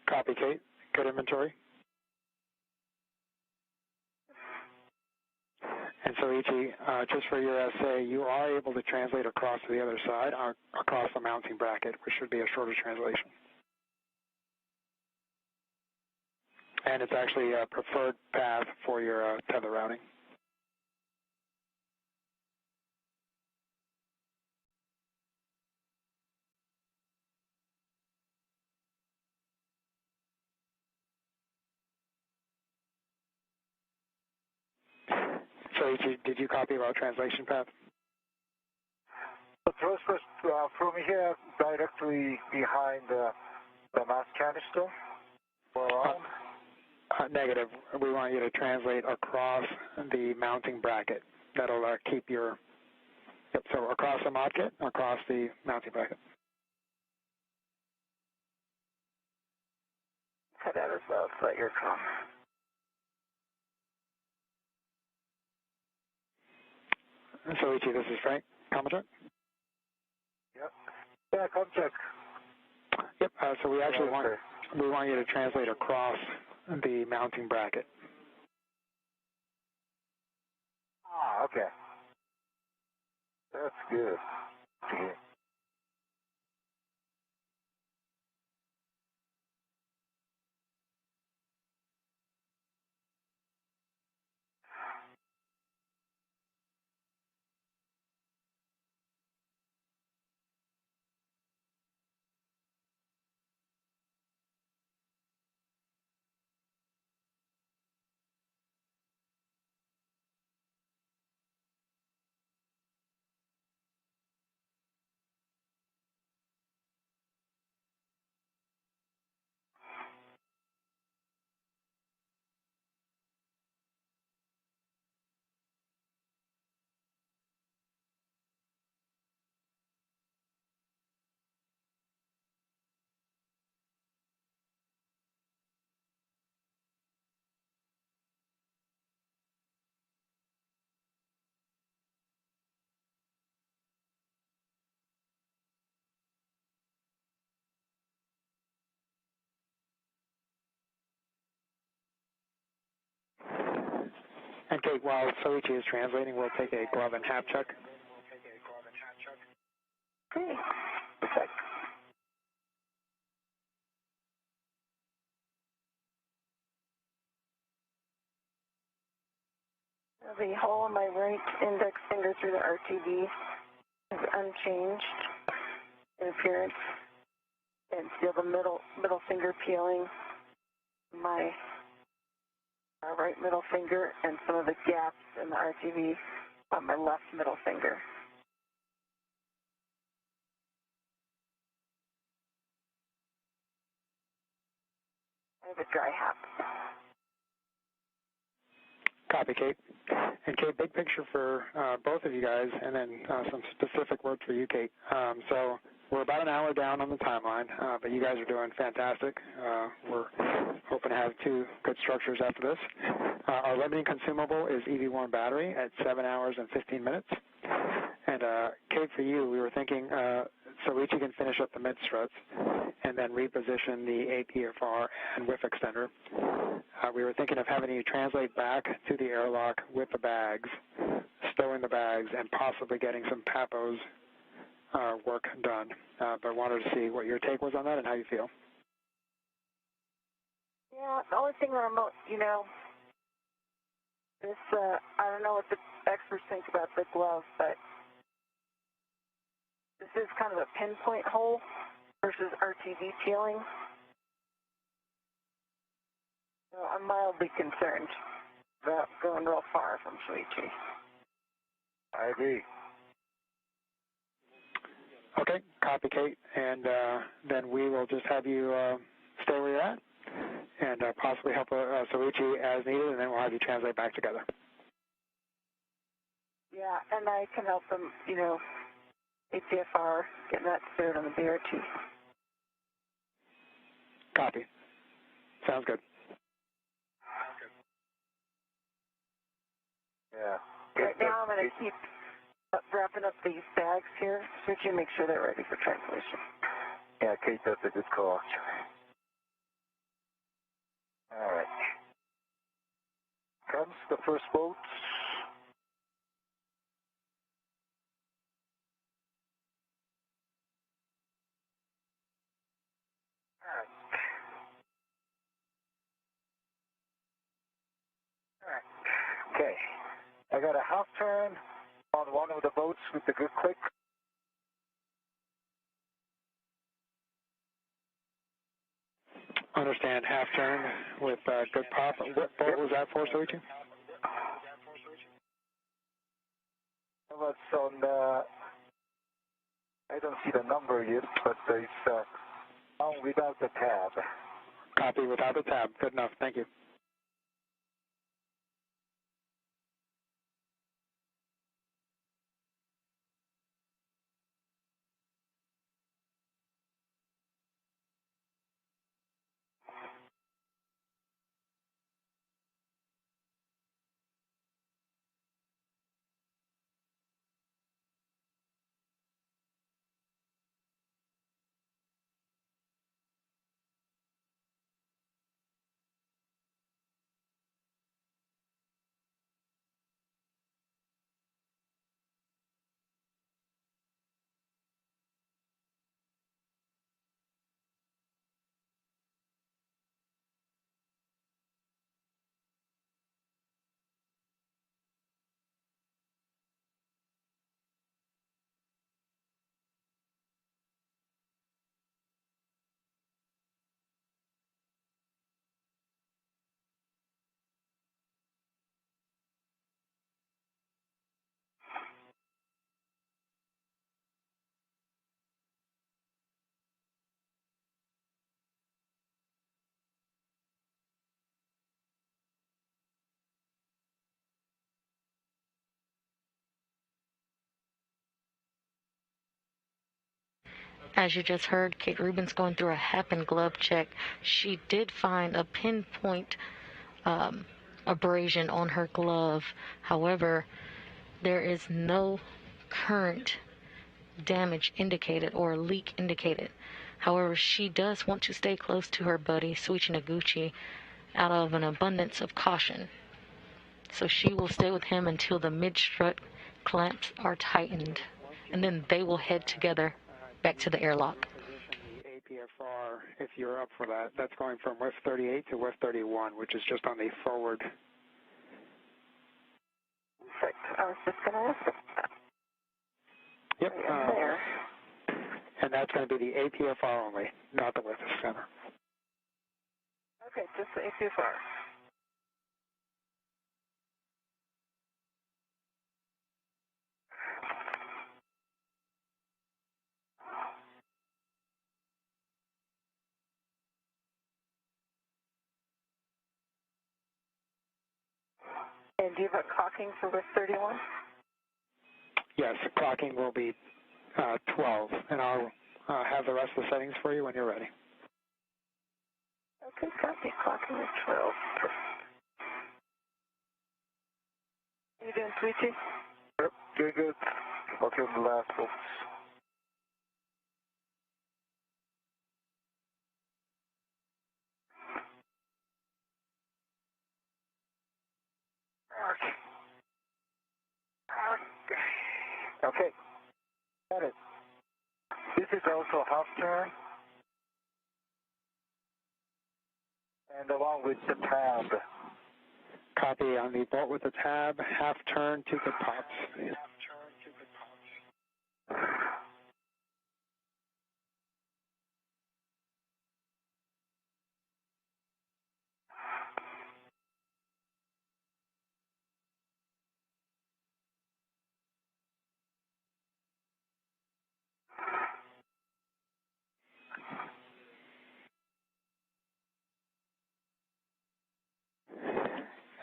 Copy, Kate. Good inventory. And Soichi, just for your essay, you are able to translate across to the other side, across the mounting bracket, which should be a shorter translation. And it's actually a preferred path for your tether routing. Soichi, did you copy our translation path?
The first was from here directly behind the mass canister or around?
Negative. We want you to translate across the mounting bracket. That'll keep your, yep, so across the mod kit, across the mounting bracket.
Cut out as well, so that your call.
Soichi, this is Frank. Comment check?
Yep. Yeah, come check.
Yep, so we actually want you to translate across the mounting bracket.
Ah, okay. That's good. Yeah.
And Kate, while Soichi is translating, we'll take a glove and hap check.
Okay. Perfect. The hole in my right index finger through the RTD is unchanged in appearance, and still the middle finger peeling, my right middle finger, and some of the gaps in the RTD on my left middle finger. I have a dry hap.
Copy, Kate. And Kate, big picture for both of you guys, and then some specific work for you, Kate. So we're about an hour down on the timeline, but you guys are doing fantastic. We're hoping to have 2 good structures after this. Our limiting consumable is EV warm battery at 7 hours and 15 minutes. And Kate, for you, we were thinking Soichi can finish up the mid struts and then reposition the APFR and whiff extender. We were thinking of having you translate back to the airlock with the bags, stowing the bags, and possibly getting some PAPO's work done. But wanted to see what your take was on that and how you feel.
Yeah, the only thing that I'm, this, I don't know what the experts think about the glove, but this is kind of a pinpoint hole versus RTD peeling. So I'm mildly concerned about going real far from Soichi.
I agree.
Okay, copy, Kate, and then we will just have you stay where you're at and possibly help Soichi as needed, and then we'll have you translate back together.
Yeah, and I can help them, APFR, getting that stowed on the BRT.
Copy. Sounds good.
Yeah.
Right now I'm going to keep wrapping up these bags here, Soichi, make sure they're ready for translation.
Yeah, Kate, that's a good call. All right. Comes the first boat. All right. Okay. I got a half turn on one of the boats with the good click.
Understand, half turn with good pop. What boat was that for, Soichi?
Well, it's on, I don't see the number yet, but it's on without the tab.
Copy without the tab. Good enough. Thank you.
As you just heard, Kate Rubins going through a hap and glove check. She did find a pinpoint abrasion on her glove. However, there is no current damage indicated or leak indicated. However, she does want to stay close to her buddy, Soichi Noguchi, out of an abundance of caution. So she will stay with him until the mid-strut clamps are tightened, and then they will head together back to the airlock.
The APFR, if you're up for that, that's going from West 38 to West 31, which is just on the forward.
Perfect. I was just going to ask that.
Yep. And that's going to be the APFR only, not the Lithic Center.
Okay, just the APFR. And do you have a clocking for West 31?
Yes, clocking will be 12, and I'll have the rest of the settings for you when you're ready.
Okay, copy. Clocking at 12. Perfect. How you doing, Soichi?
Yep, doing good. Okay, on the last folks. Okay, got it. This is also half turn, and along with the tab.
Copy on the bolt with the tab, half turn, 2 good pops.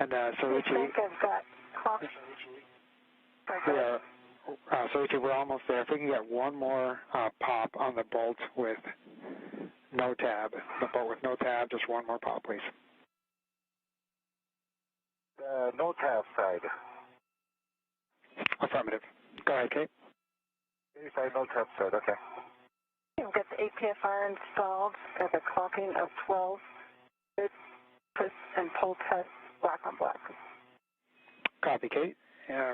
And Soichi,
I think I've got clocks.
Soichi, we're almost there. If we can get one more pop on the bolt with no tab. The bolt with no tab, just one more pop, please.
No tab side.
Affirmative. Go ahead, Kate.
Inside no tab side, okay.
We've got the APFR installed at the clocking of 12. Good push and pull test, black on black.
Copy, Kate.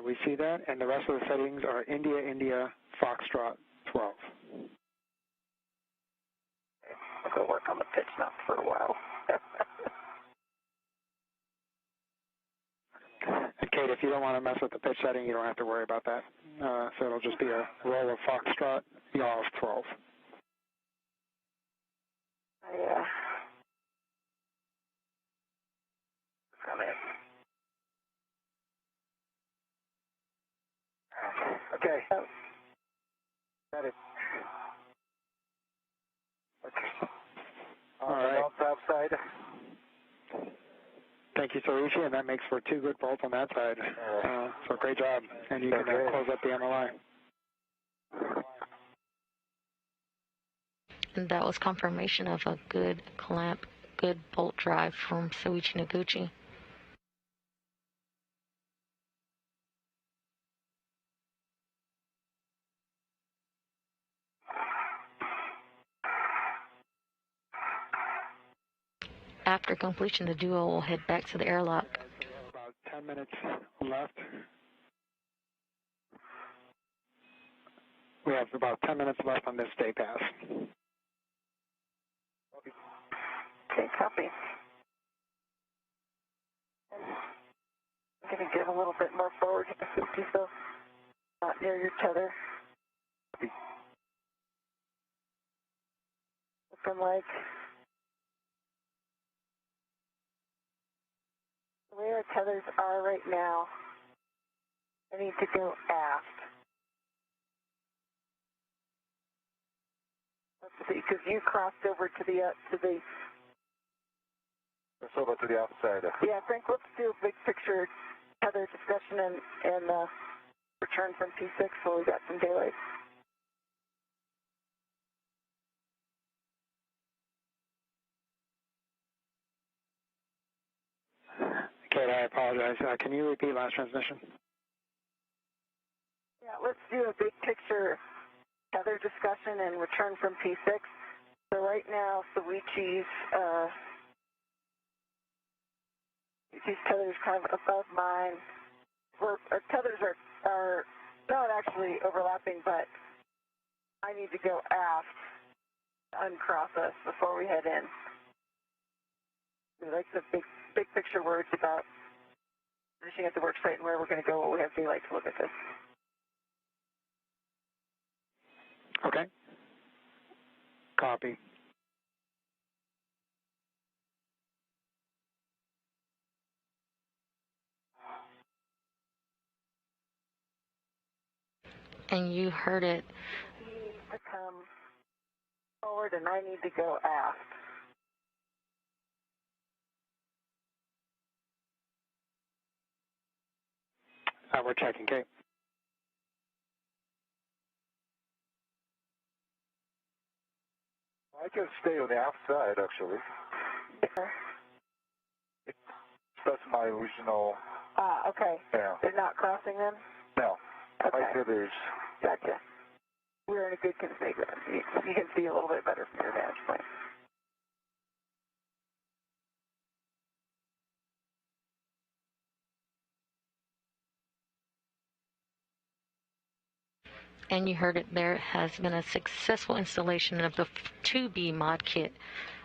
We see that, and the rest of the settings are India, India, Foxtrot, 12.
I'll go work on the pitch map for a while.
And Kate, if you don't want to mess with the pitch setting, you don't have to worry about that. So it'll just be a roll of Foxtrot, yaw of 12.
Yeah. Come in.
Okay. Got it. Okay.
All right.
On top side.
Thank you, Soichi, and that makes for 2 good bolts on that side. So great job. And you can close up the MLI.
And that was confirmation of a good clamp, good bolt drive from Soichi Noguchi. After completion, the duo will head back to the airlock.
About 10 minutes left. We have about 10 minutes left on this day pass.
Okay, copy. I'm going to get a little bit more forward here, so not near your tether. Looking like the way our tethers are right now, I need to go aft. Let's see, because you crossed over to the
Let's over to the outside.
Yeah, Frank, let's do a big picture tether discussion and return from P6 so we got some daylight.
Kate, I apologize. Can you repeat last transmission?
Yeah, let's do a big picture tether discussion and return from P6. So right now, Soichi's Soichi's tethers kind of above mine. Our tethers are not actually overlapping, but I need to go aft to uncross us before we head in. We like the big picture words about finishing at the work site and where we're going to go, what we have daylight to look at this.
Okay. Copy.
And you heard it.
You need to come forward and I need to go aft.
We're checking, Kate.
I can stay on the aft side, actually. That's my original.
Okay.
Yeah.
They're not crossing them?
No.
Okay.
My tethers.
Gotcha. We're in a good configuration. You can see a little bit better from your vantage point.
And you heard it, there has been a successful installation of the 2B mod kit,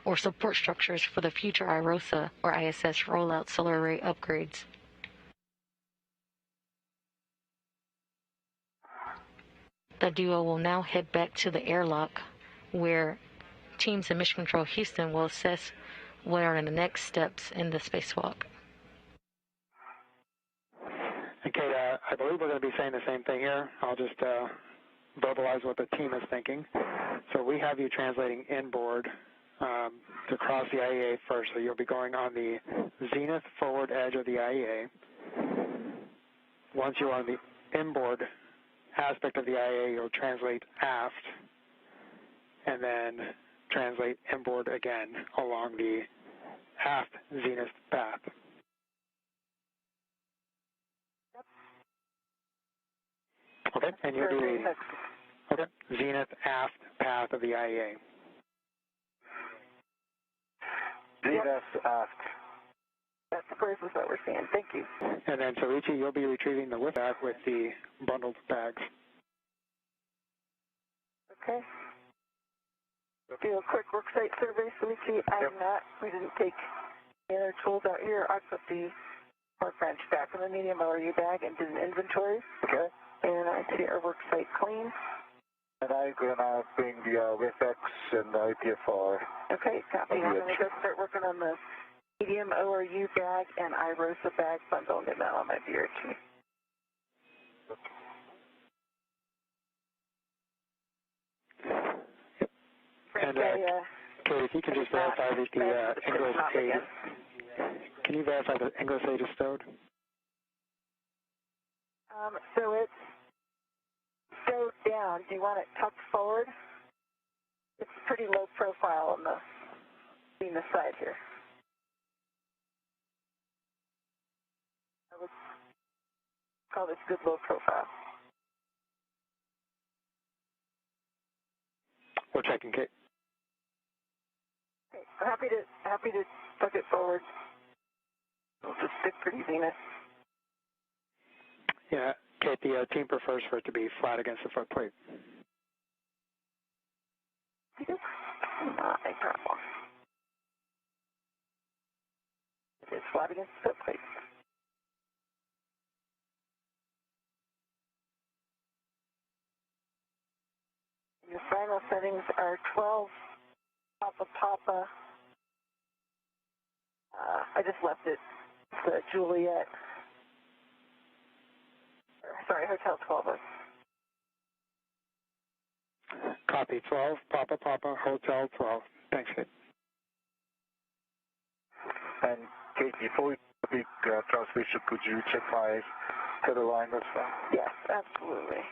or support structures for the future IROSA or ISS rollout solar array upgrades. The duo will now head back to the airlock, where teams in Mission Control Houston will assess what are the next steps in the spacewalk.
And Kate, I believe we're going to be saying the same thing here. I'll just verbalize what the team is thinking. So we have you translating inboard to cross the IEA first. So you'll be going on the zenith forward edge of the IEA. Once you're on the inboard aspect of the IEA, you'll translate aft and then translate inboard again along the aft zenith path. Okay, and you'll do the zenith aft path of the IEA.
Zenith aft.
That's the process that we're seeing. Thank you.
And then, Soichi, you'll be retrieving the lift bag with the bundled bags.
Okay. Do a quick worksite survey, Soichi. We didn't take any other tools out here. I put the work bench back in the medium ORU bag and did an inventory.
Okay.
And I see our worksite clean.
And I'm gonna bring the WFX and the IPFR.
Okay, copy. I'm gonna go start working on the medium ORU bag and IROSA bag bundle and get that on my BRT.
And Kate, if you can just verify that the English aid, can you verify the English aid is stowed?
So it's stowed down. Do you want it tucked forward? It's pretty low profile on the Venus side here. I would call this good low profile.
We're checking, Kate.
Okay, I'm happy to tuck it forward. It'll just stick pretty Venus.
Yeah, Kate, the team prefers for it to be flat against the foot plate.
Not a problem. It is flat against the foot plate. Your final settings are 12 Papa Papa. I just left it. It's Juliet. Sorry, Hotel 12.
Copy, 12, Papa Papa, Hotel 12. Thanks, Kate.
And Kate, before we do the big transmission, could you check my tether line as well?
Yes, absolutely.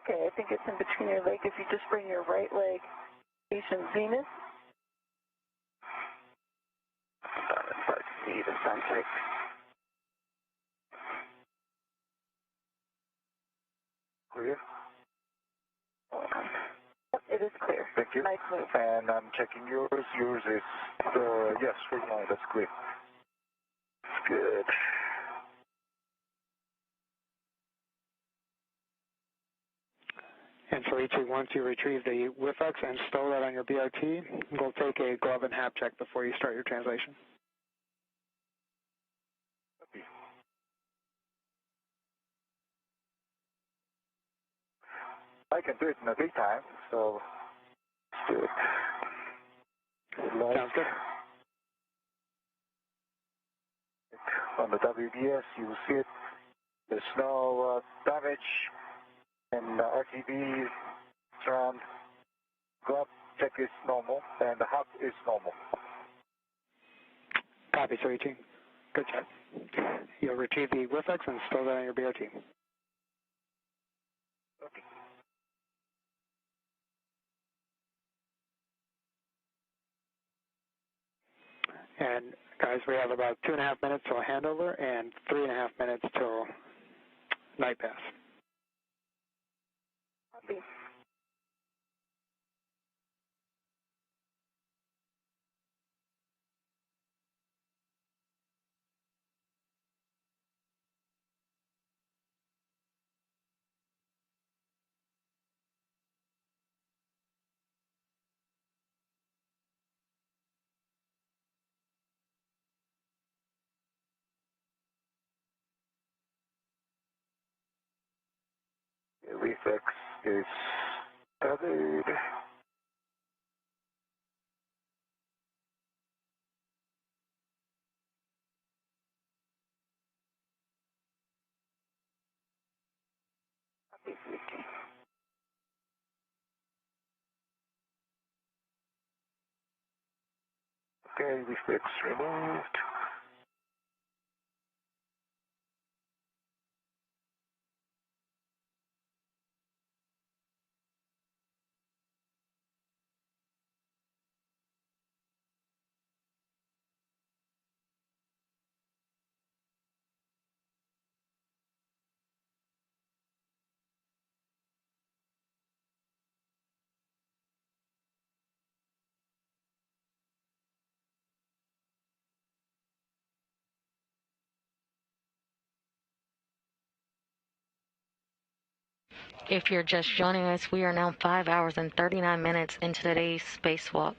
Okay, I think it's in between your leg. If you just bring your right leg facing zenith. It's hard to see the sunset. Clear? Yep. It is clear.
Thank you.
Nice move.
And I'm checking yours. Yours is, yes, right now, that's clear. Good.
And Soichi, once you retrieve the WIFX and stow that on your BRT, we'll take a glove and hap check before you start your translation.
I can do it in the daytime, so let's do it.
Sounds good.
On the WDS, you will see it. There's no damage, and RTB surround glove check is normal, and the hub is normal.
Copy, Soichi. Good job. You'll retrieve the WIFX and stow that on your BRT.
Okay.
And guys, we have about 2.5 minutes till handover and 3.5 minutes till night pass.
Copy.
The reflex is tethered.
Copy, Soichi.
Okay, reflex removed.
If you're just joining us, we are now 5 hours and 39 minutes into today's spacewalk.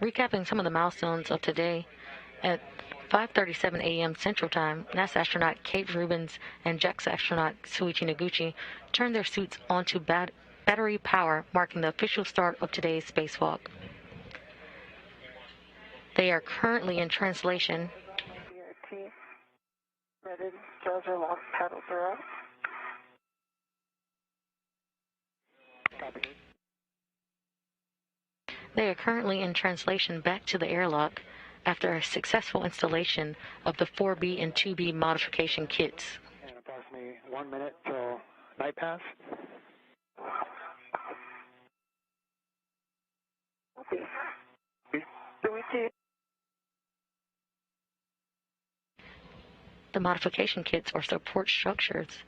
Recapping some of the milestones of today, at 5:37 a.m. Central Time, NASA astronaut Kate Rubins and JAXA astronaut Soichi Noguchi turned their suits onto battery power, marking the official start of today's spacewalk. They are currently in translation.
BRT. Ready. Jaws are locked. Paddles are up.
They are currently in translation back to the airlock after a successful installation of the 4B and 2B modification kits.
And approximately 1 minute till night pass.
Copy. Soichi.
The modification kits or support structures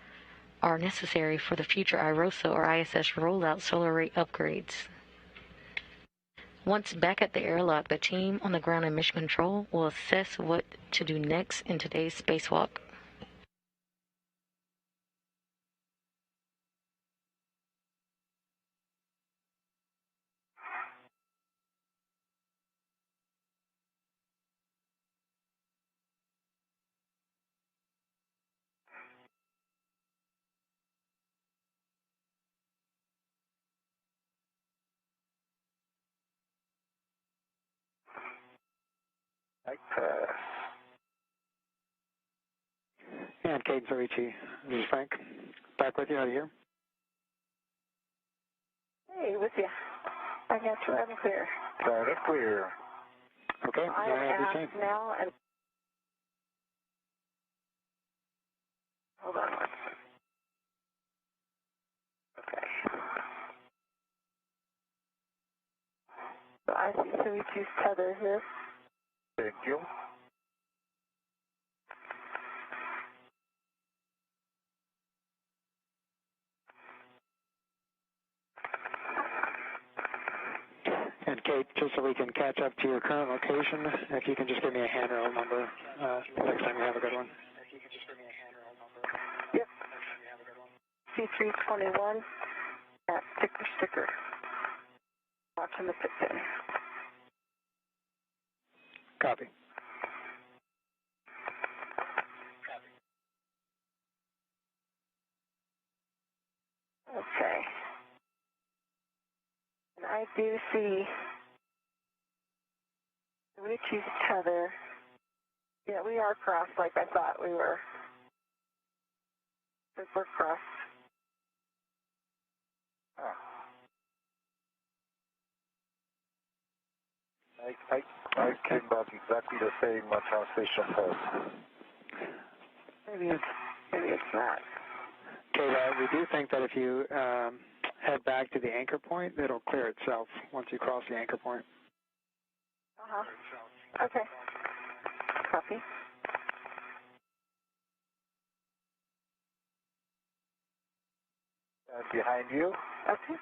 are necessary for the future IROSA or ISS rollout solar array upgrades. Once back at the airlock, the team on the ground and mission control will assess what to do next in today's spacewalk.
Night pass.
And Kate and Soichi, this is Frank. Back with you out of here.
Hey, with you. I got you. I'm clear.
That is clear.
Okay,
I
go ahead,
am
routine.
now and hold on one second. Okay. So I see Soichi's tether here.
Thank you.
And Kate, just so we can catch up to your current location, if you can just give me a handrail number next time you have a good one.
Yep. C321 at Sticker. Watching the pit pin.
Copy.
Okay. And I do see Soichi's tether. Yeah, we are crossed like I thought we were. We're crossed.
I came back exactly the same translation first.
Maybe it's not.
Okay, we do think that if you head back to the anchor point, it'll clear itself once you cross the anchor point.
Okay. Copy.
And behind you?
Okay.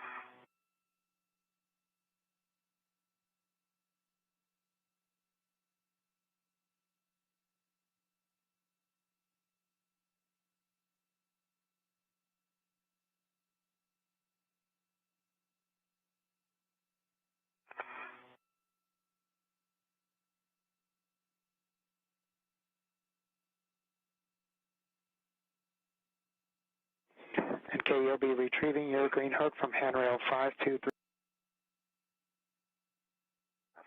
And Kate, you'll be retrieving your green hook from handrail 523.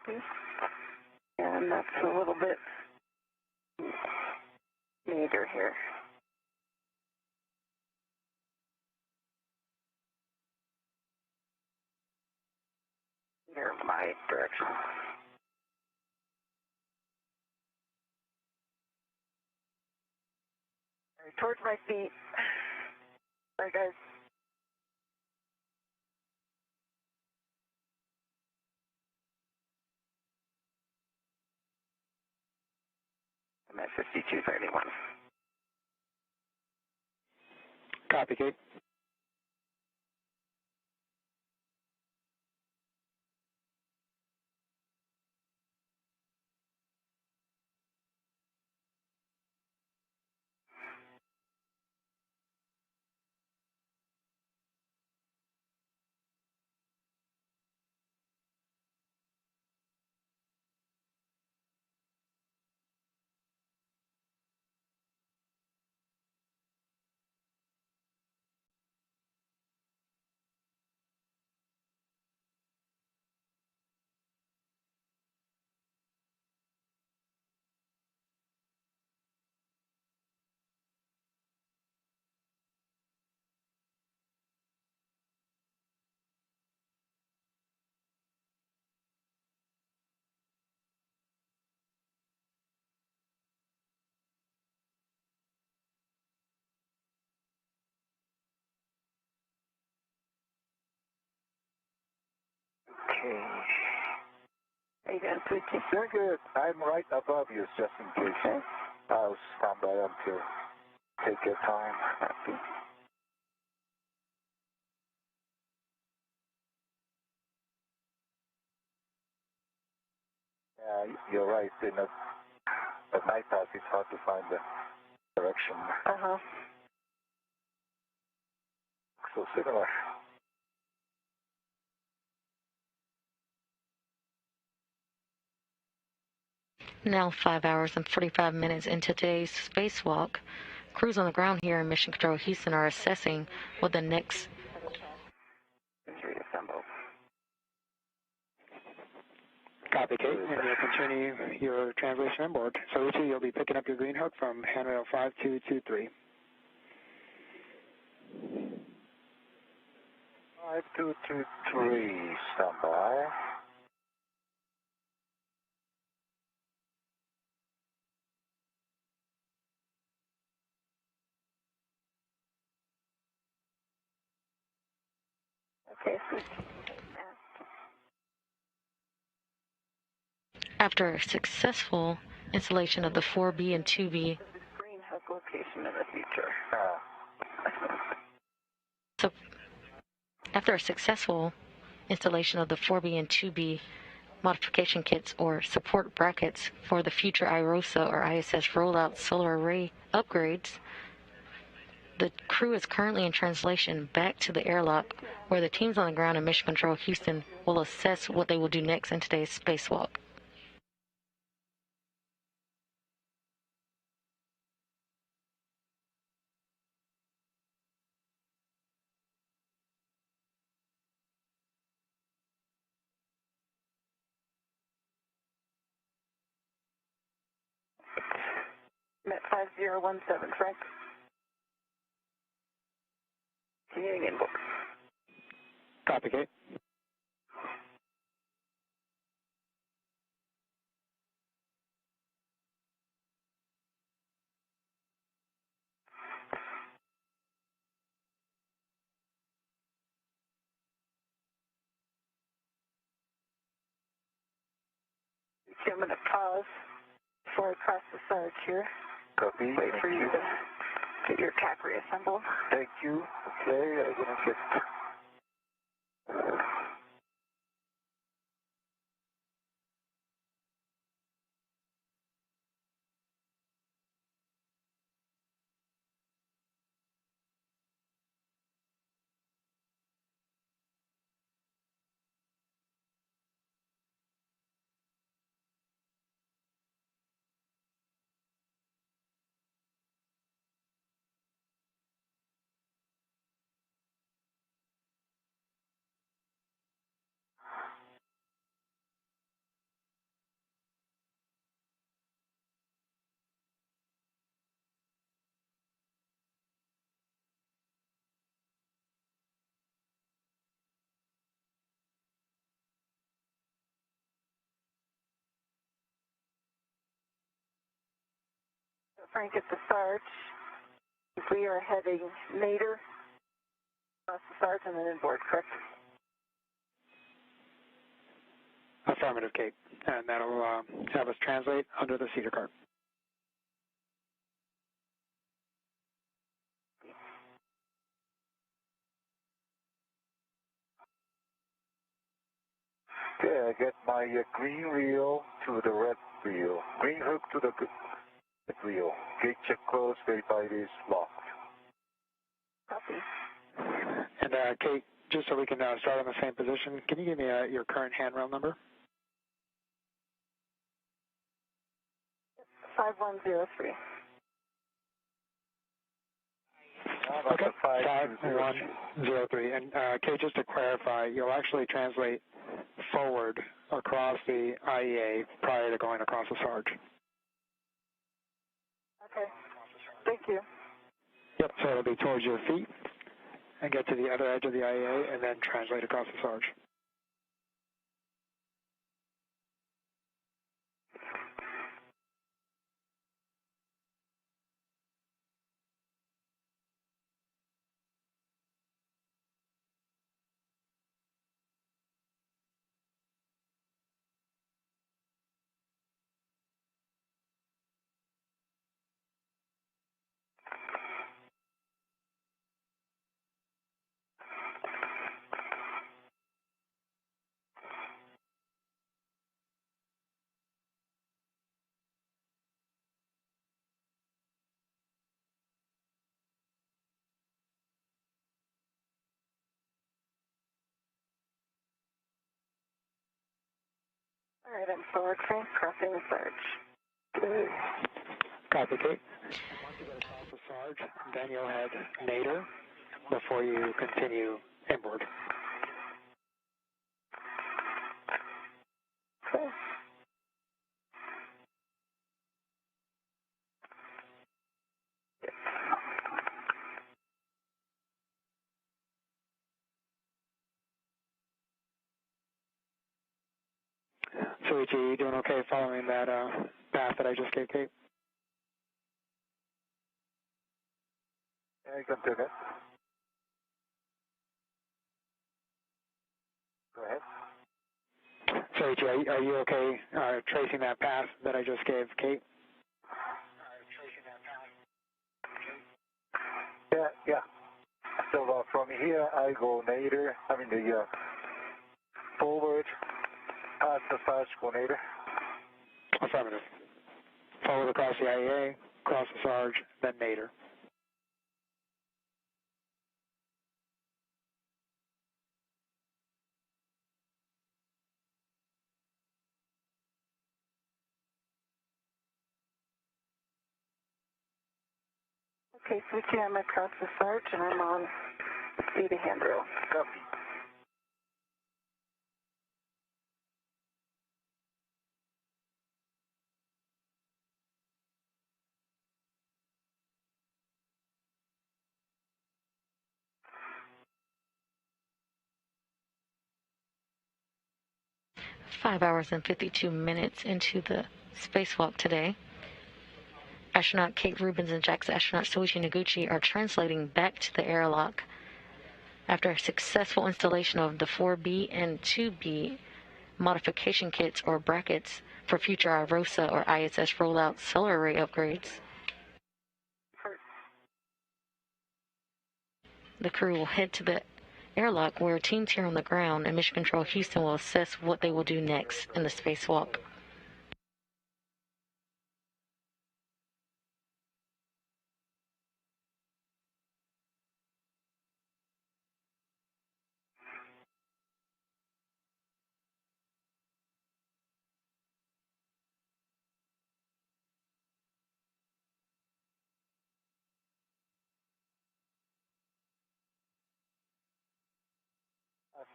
Copy. And that's a little bit neater here. Near my direction. All right, towards my feet. All right, guys. I'm at 5231.
Copy, Kate.
Okay.
How you doing, Soichi?
Doing good. I'm right above you, just in case.
Okay.
I'll stand by until take your time.
Copy.
Yeah, you're right. At night path, it's hard to find the direction.
Uh-huh.
So similar.
Now 5 hours and 45 minutes into today's spacewalk, crews on the ground here in Mission Control Houston are assessing what the next
Reassemble.
Copy, Kate, and you'll continue your translation on board. Soichi, you'll be picking up your green hook from handrail 5223.
5223, stand by.
Okay, Soichi.
after a successful installation of the 4B and 2B.
Green hook location in the future.
So after a successful installation of the 4B and 2B modification kits or support brackets for the future IROSA or ISS rollout solar array upgrades. The crew is currently in translation back to the airlock, where the teams on the ground in Mission Control Houston will assess what they will do next in today's spacewalk.
Met 5017, Frank. Continuing inbox.
Copy, Kate.
I'm going to pause before I cross the surge here.
Copy.
Wait for you to get your cap reassembled.
Thank you. Okay, I'm going to get...
Frank, at the Sarge, we are heading nadir, across the Sarge and then inboard, correct?
Affirmative, Kate. And that'll have us translate under the cedar cart.
Okay, I get my green wheel to the red wheel. Green hook to the red wheel. Gate check closed, verify it is locked.
Copy.
And Kate, just so we can start on the same position, can you give me your current handrail number?
5103.
Okay, 5103. And Kate, just to clarify, you'll actually translate forward across the IEA prior to going across the Sarge.
Okay. Thank you.
Yep, so it'll be towards your feet and get to the other edge of the IEA and then translate across the Sarge.
All right, I'm forward, Frank, crossing the Sarge. Good.
Copy, Kate. Once you get across the Sarge, then you'll head nadir before you continue inboard.
Okay.
Soichi, you doing okay following that path that I just gave Kate?
Yeah, you can do that. Go ahead.
Soichi, are you okay tracing that path that I just gave Kate?
Yeah. So from here I go nadir, the forward, pass the Sarge, go nadir.
Affirmative. Forward across the IEA, cross the Sarge, then nadir.
Okay, switching, I'm across the Sarge and I'm on speed to handrail.
Copy.
Five hours and 52 minutes into the spacewalk today. Astronaut Kate Rubins and JAXA astronaut Soichi Noguchi are translating back to the airlock after a successful installation of the 4B and 2B modification kits or brackets for future IROSA or ISS rollout solar array upgrades. The crew will head to the airlock where teams here on the ground and Mission Control Houston will assess what they will do next in the spacewalk.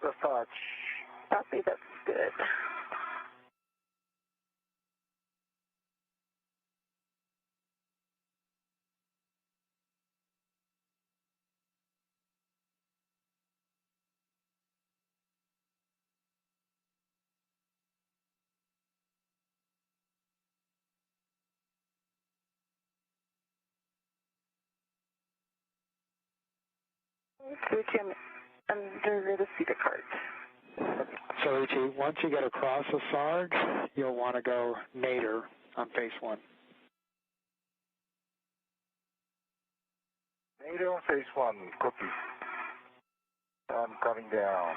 That's the Sarge.
Copy, that's good. Switching, I'm under the Cedar cart.
Soichi, once you get across the Sarge, you'll want to go nadir on phase 1.
Nadir on phase 1, copy. I'm coming down.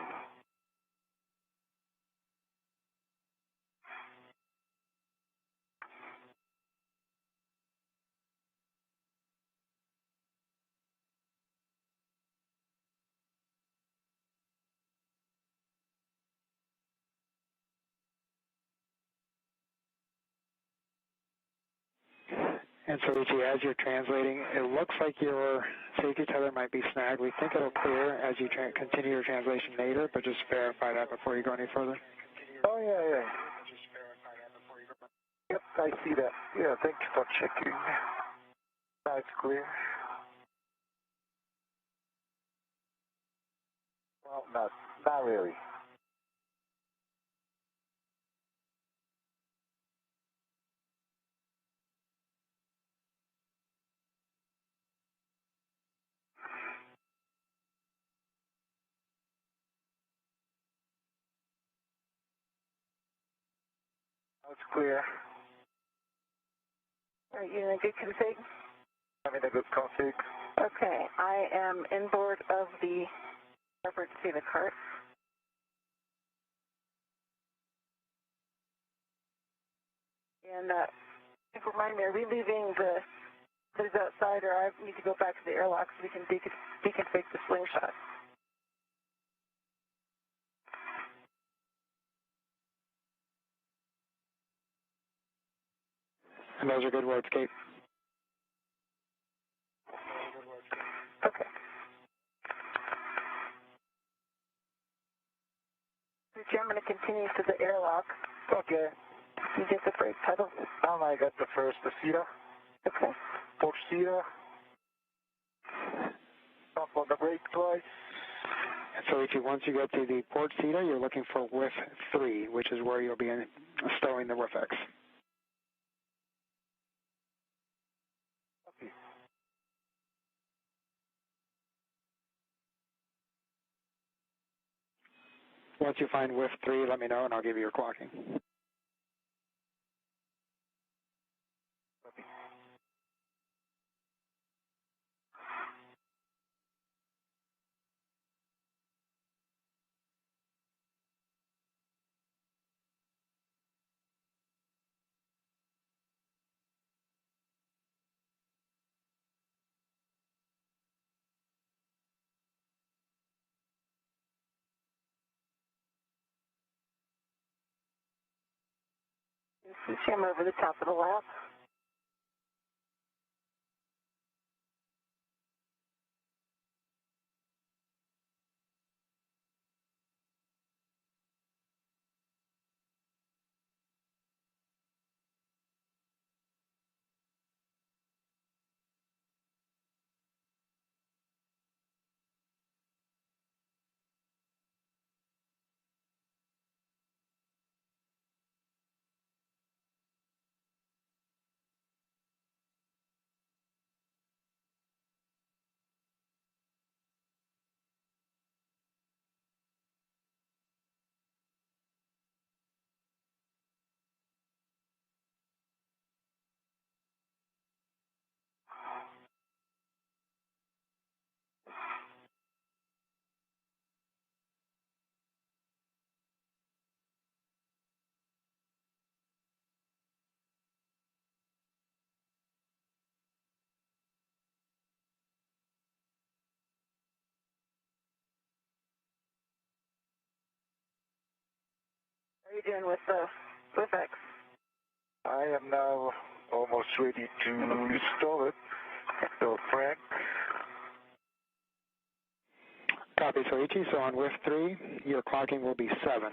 And Soichi, as you're translating, it looks like your safety tether might be snagged. We think it'll clear as you continue your translation nadir, but just verify that before you go any further.
Oh, yeah. Yep, I see that. Yeah, thank you for checking. Now it's clear. Well, not really. Now it's clear.
Are you in a good config?
I'm in a good config.
Okay, I am inboard of the starboard Cedar cart. And remind me, are we leaving the cities outside, or I need to go back to the airlock so we can deconfig the slingshot?
And those are good words, Kate.
Okay. I'm going to continue to the airlock.
Okay.
You get the brake pedal?
Now I got the first seater.
Okay.
Fourth seater. Up on the brake twice.
And Soichi, once you get to the port seater, you're looking for whiff 3, which is where you'll be stowing the WIFX.
Okay.
Once you find whiff 3, let me know and I'll give you your clocking.
Soichi, I'm over the top of the lap. How are you doing with X?
I am now almost ready to install it. So, Frank.
Copy, Soichi. So on WIF 3, your clocking will be 7.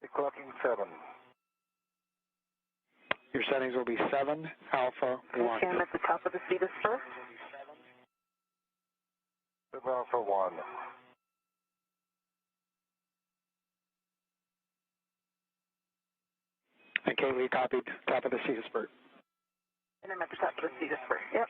The clocking 7.
Your settings will be 7, Alpha 1.
Okay, I'm at the top of the Cetus spur.
7 Alpha 1.
And Kaylee copied top of the Cetus spurt.
And I'm at the top of the Cetus spur. Yep.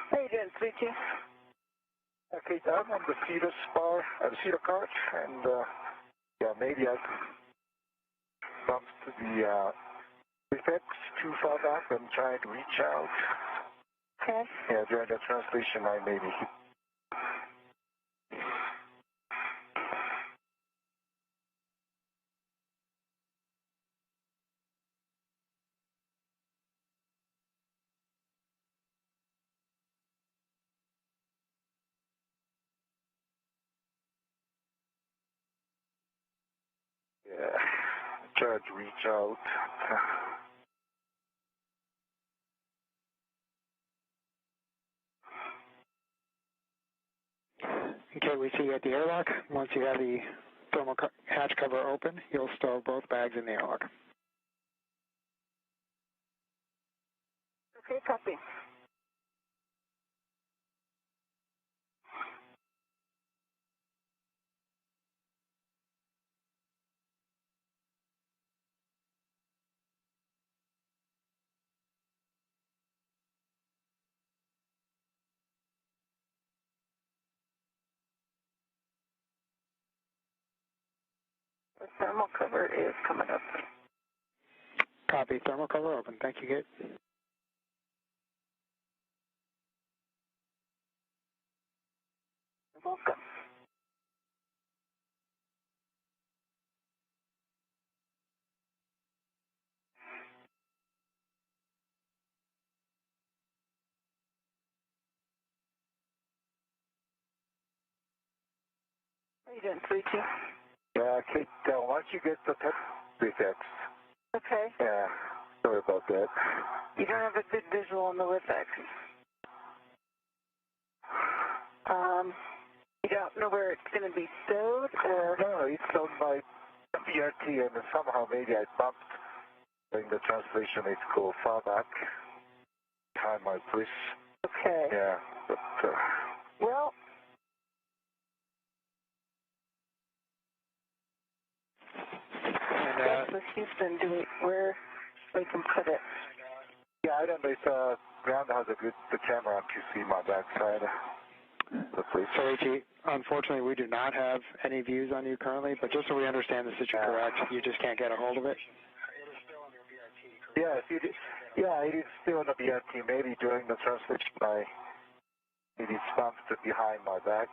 How are you doing, Soichi?
Okay, I'm on the Cetus bar, the Cetus cart, and yeah, maybe I comes to the effects too far back and trying to reach out.
Okay.
Yeah, during the translation I maybe. Yeah, try to reach out.
Okay, we see you at the airlock. Once you have the thermal hatch cover open, you'll stow both bags in the airlock.
Okay, copy. The thermal cover is coming up.
Copy, thermal cover open. Thank you, Kate.
You're welcome. How you doing, Soichi?
Yeah, Kate, once you get the test effects.
Okay.
Yeah, sorry about that.
You don't have a good visual on the WIFX. You don't know where it's going to be stowed, or?
No, it's on my BRT, and somehow maybe I bumped in the translation. It's called far back behind my place.
Okay.
Yeah, but
well, that's with Houston. Where we can put it?
yeah, I don't know if ground has the camera to see my backside.
Soichi, unfortunately, we do not have any views on you currently, but just so we understand the situation correct, you just can't get a hold of it?
Yes, it is still on the BRT. Maybe during the translation, it is bumped behind my back.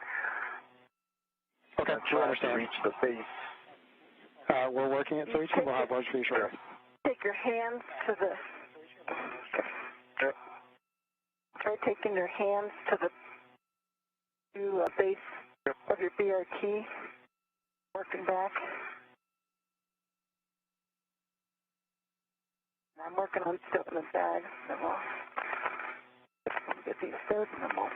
Okay, we understand.
To reach the base.
We're working it, Soichi. We'll have words for you shortly.
Take your hands to the... Try taking your hands to the base of your BRT, working back. I'm working on stowing the bag, then we'll get these stowed, and then we'll...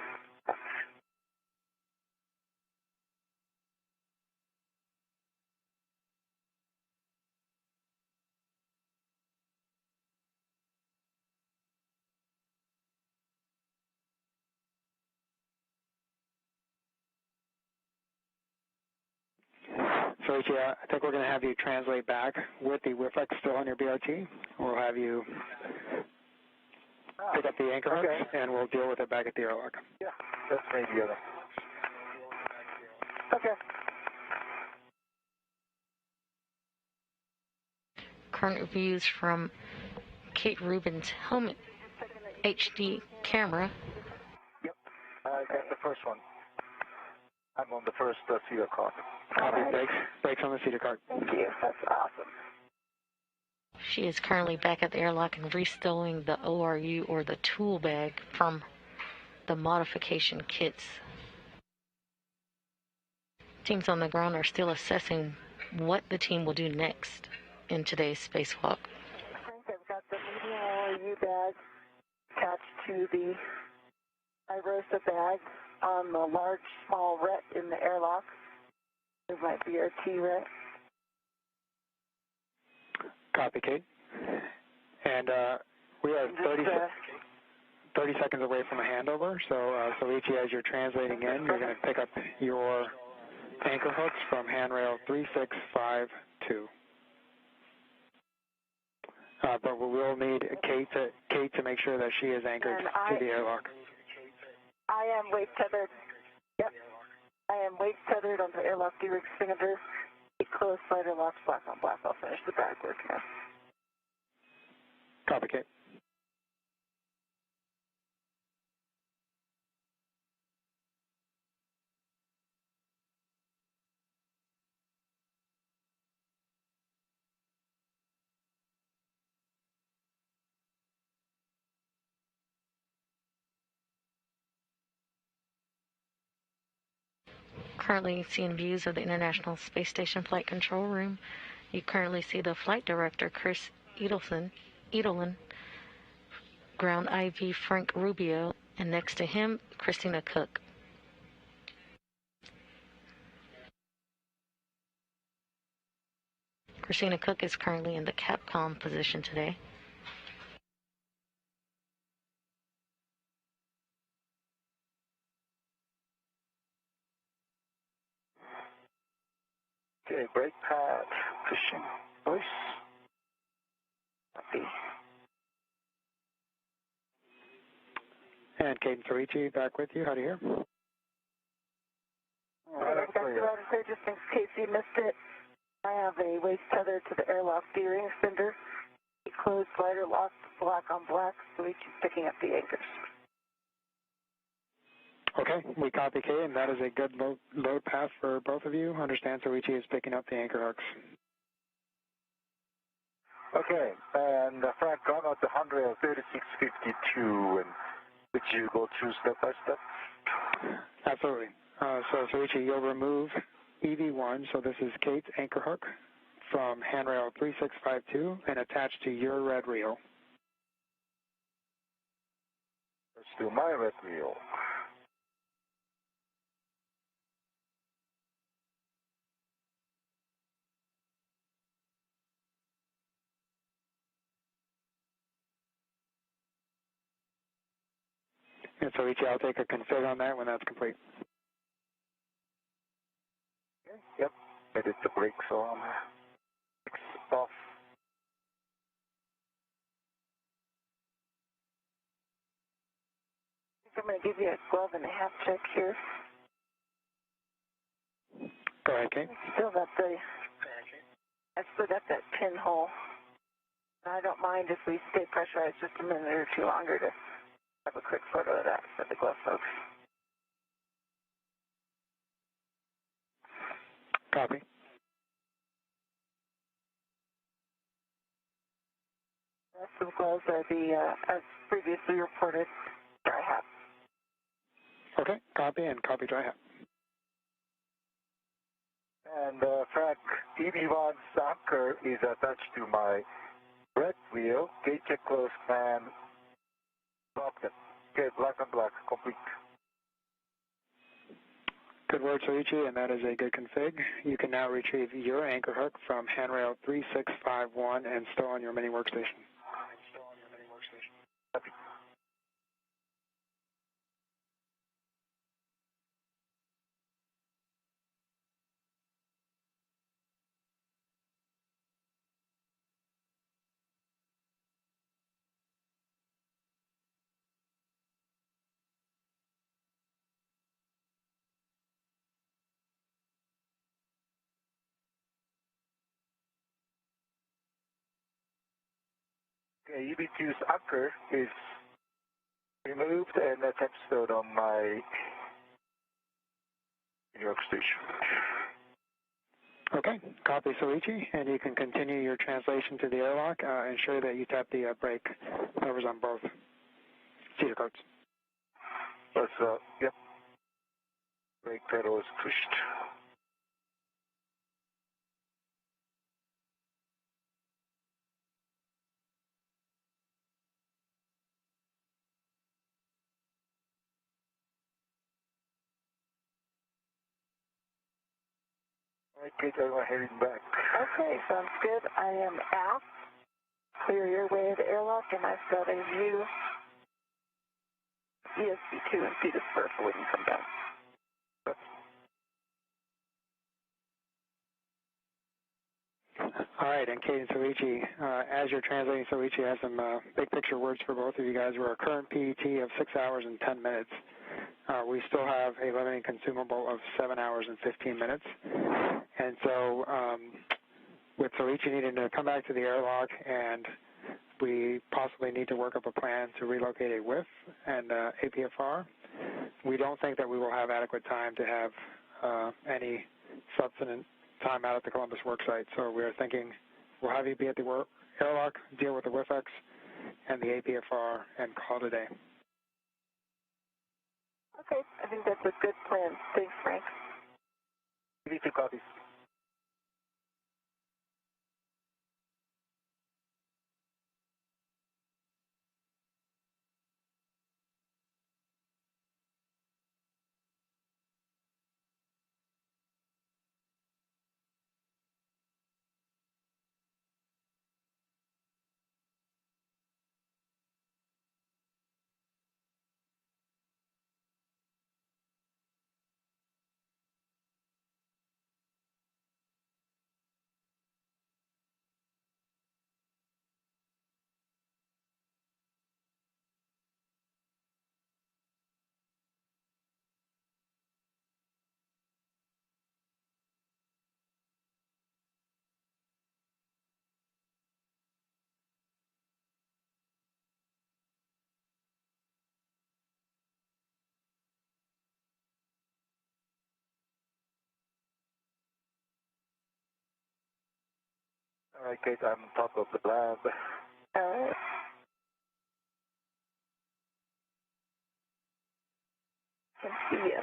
Soichi, I think we're going to have you translate back with the WIFX still on your BRT. We'll have you pick up the anchor hooks, and we'll deal with it back at the airlock.
Yeah, that's maybe other.
Okay.
Current views from Kate Rubins' helmet HD camera.
Yep, I got the first one. I'm on the first cedar cart.
Copy, brakes on the cedar cart.
Thank you, that's awesome.
She is currently back at the airlock and restowing the ORU, or the tool bag, from the modification kits. Teams on the ground are still assessing what the team will do next in today's spacewalk.
Frank, I've got the medium ORU bag attached to the IROSA bag on the large, small ret in the airlock. There's my BRT ret.
Copy, Kate. And we are 30 seconds away from a handover, so Soichi, as you're translating in, you're going to pick up your anchor hooks from handrail 3652. But we will need Kate to make sure that she is anchored to the airlock.
I am weight tethered. Yep. I am weight tethered on the airlock D-rig cylinder. Close slider locks, black on black. I'll finish the bag work now.
Copy, Kate.
Currently seeing views of the International Space Station Flight Control Room. You currently see the Flight Director, Chris Edelin, Ground IV Frank Rubio, and next to him, Christina Cook. Christina Cook is currently in the Capcom position today.
Okay, brake pad, pushing, voice.
Copy.
And Kate and Soichi back with you. How do you hear?
I've got you out of there just in case you missed it. I have a waist tether to the airlock D-ring fender. Closed slider locked, black on black. Soichi's picking up the anchors.
Okay, we copy, Kate, and that is a good load path for both of you. Understand Soichi is picking up the anchor hooks.
Okay, and Frank, I'm at the 3652, and would you go through step by step?
Absolutely. So Soichi, you'll remove EV1, so this is Kate's anchor hook from handrail 3652 and attached to your red reel.
Let's do my red reel.
And so Soichi, I'll take a config on that when that's complete.
Okay. Yep. I did the brakes on. Brakes off.
I'm going to give you a 12 and a half check here.
Go ahead, Kate.
I still got that pinhole. I don't mind if we stay pressurized just a minute or two longer to have a quick photo of that for the glove folks.
Copy.
The rest of the gloves are the, as previously reported, dry hat.
Okay, copy and copy dry hat.
And Frank, EV1's anchor is attached to my red wheel. Gate check close and locked it. Okay, black and black, complete.
Good work, Soichi, and that is a good config. You can now retrieve your anchor hook from handrail 3651 and stow on your mini workstation.
Copy. Okay, EV2's anchor is removed and attached stowed on my workstation.
Okay, copy Soichi, and you can continue your translation to the airlock. Ensure that you tap the brake levers on both seat coats.
That's, yep. Brake pedal is pushed. Alright, Kate, I'm heading back.
Okay, sounds good. I am out. Clear your way to the airlock, and I've got a view ESP2 and see the spur for when you come down.
All right, and Kate and Soichi, as you're translating, Soichi has some big picture words for both of you guys. We're a current PET of 6 hours and 10 minutes. We still have a limiting consumable of 7 hours and 15 minutes. And so with Soichi needing to come back to the airlock, and we possibly need to work up a plan to relocate a WIF and APFR, we don't think that we will have adequate time to have any substantive time out at the Columbus worksite. So we're thinking we'll have you be at the airlock, deal with the WIFX and the APFR, and call it a day.
Okay, I think that's a good plan. Thanks, Frank.
EV2 copies. Alright, Kate, I'm on top of the lab.
All right. Can see you.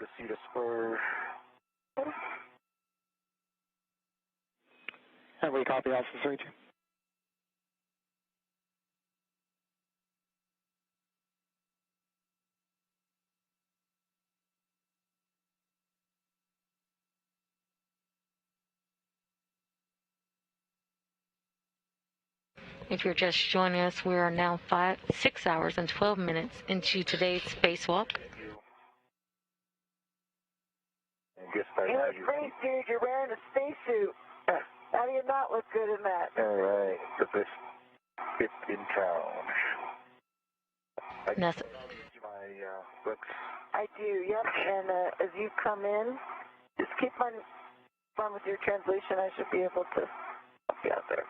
proceed as per.
And we copy also, Soichi.
If you're just joining us, we are now 6 hours and 12 minutes into today's spacewalk.
You look great, dude. You're wearing a spacesuit. How do you not look good in that?
All right, the best fit in town.
That's
My books.
I do, yep. And as you come in, just keep on with your translation. I should be able to help you out there.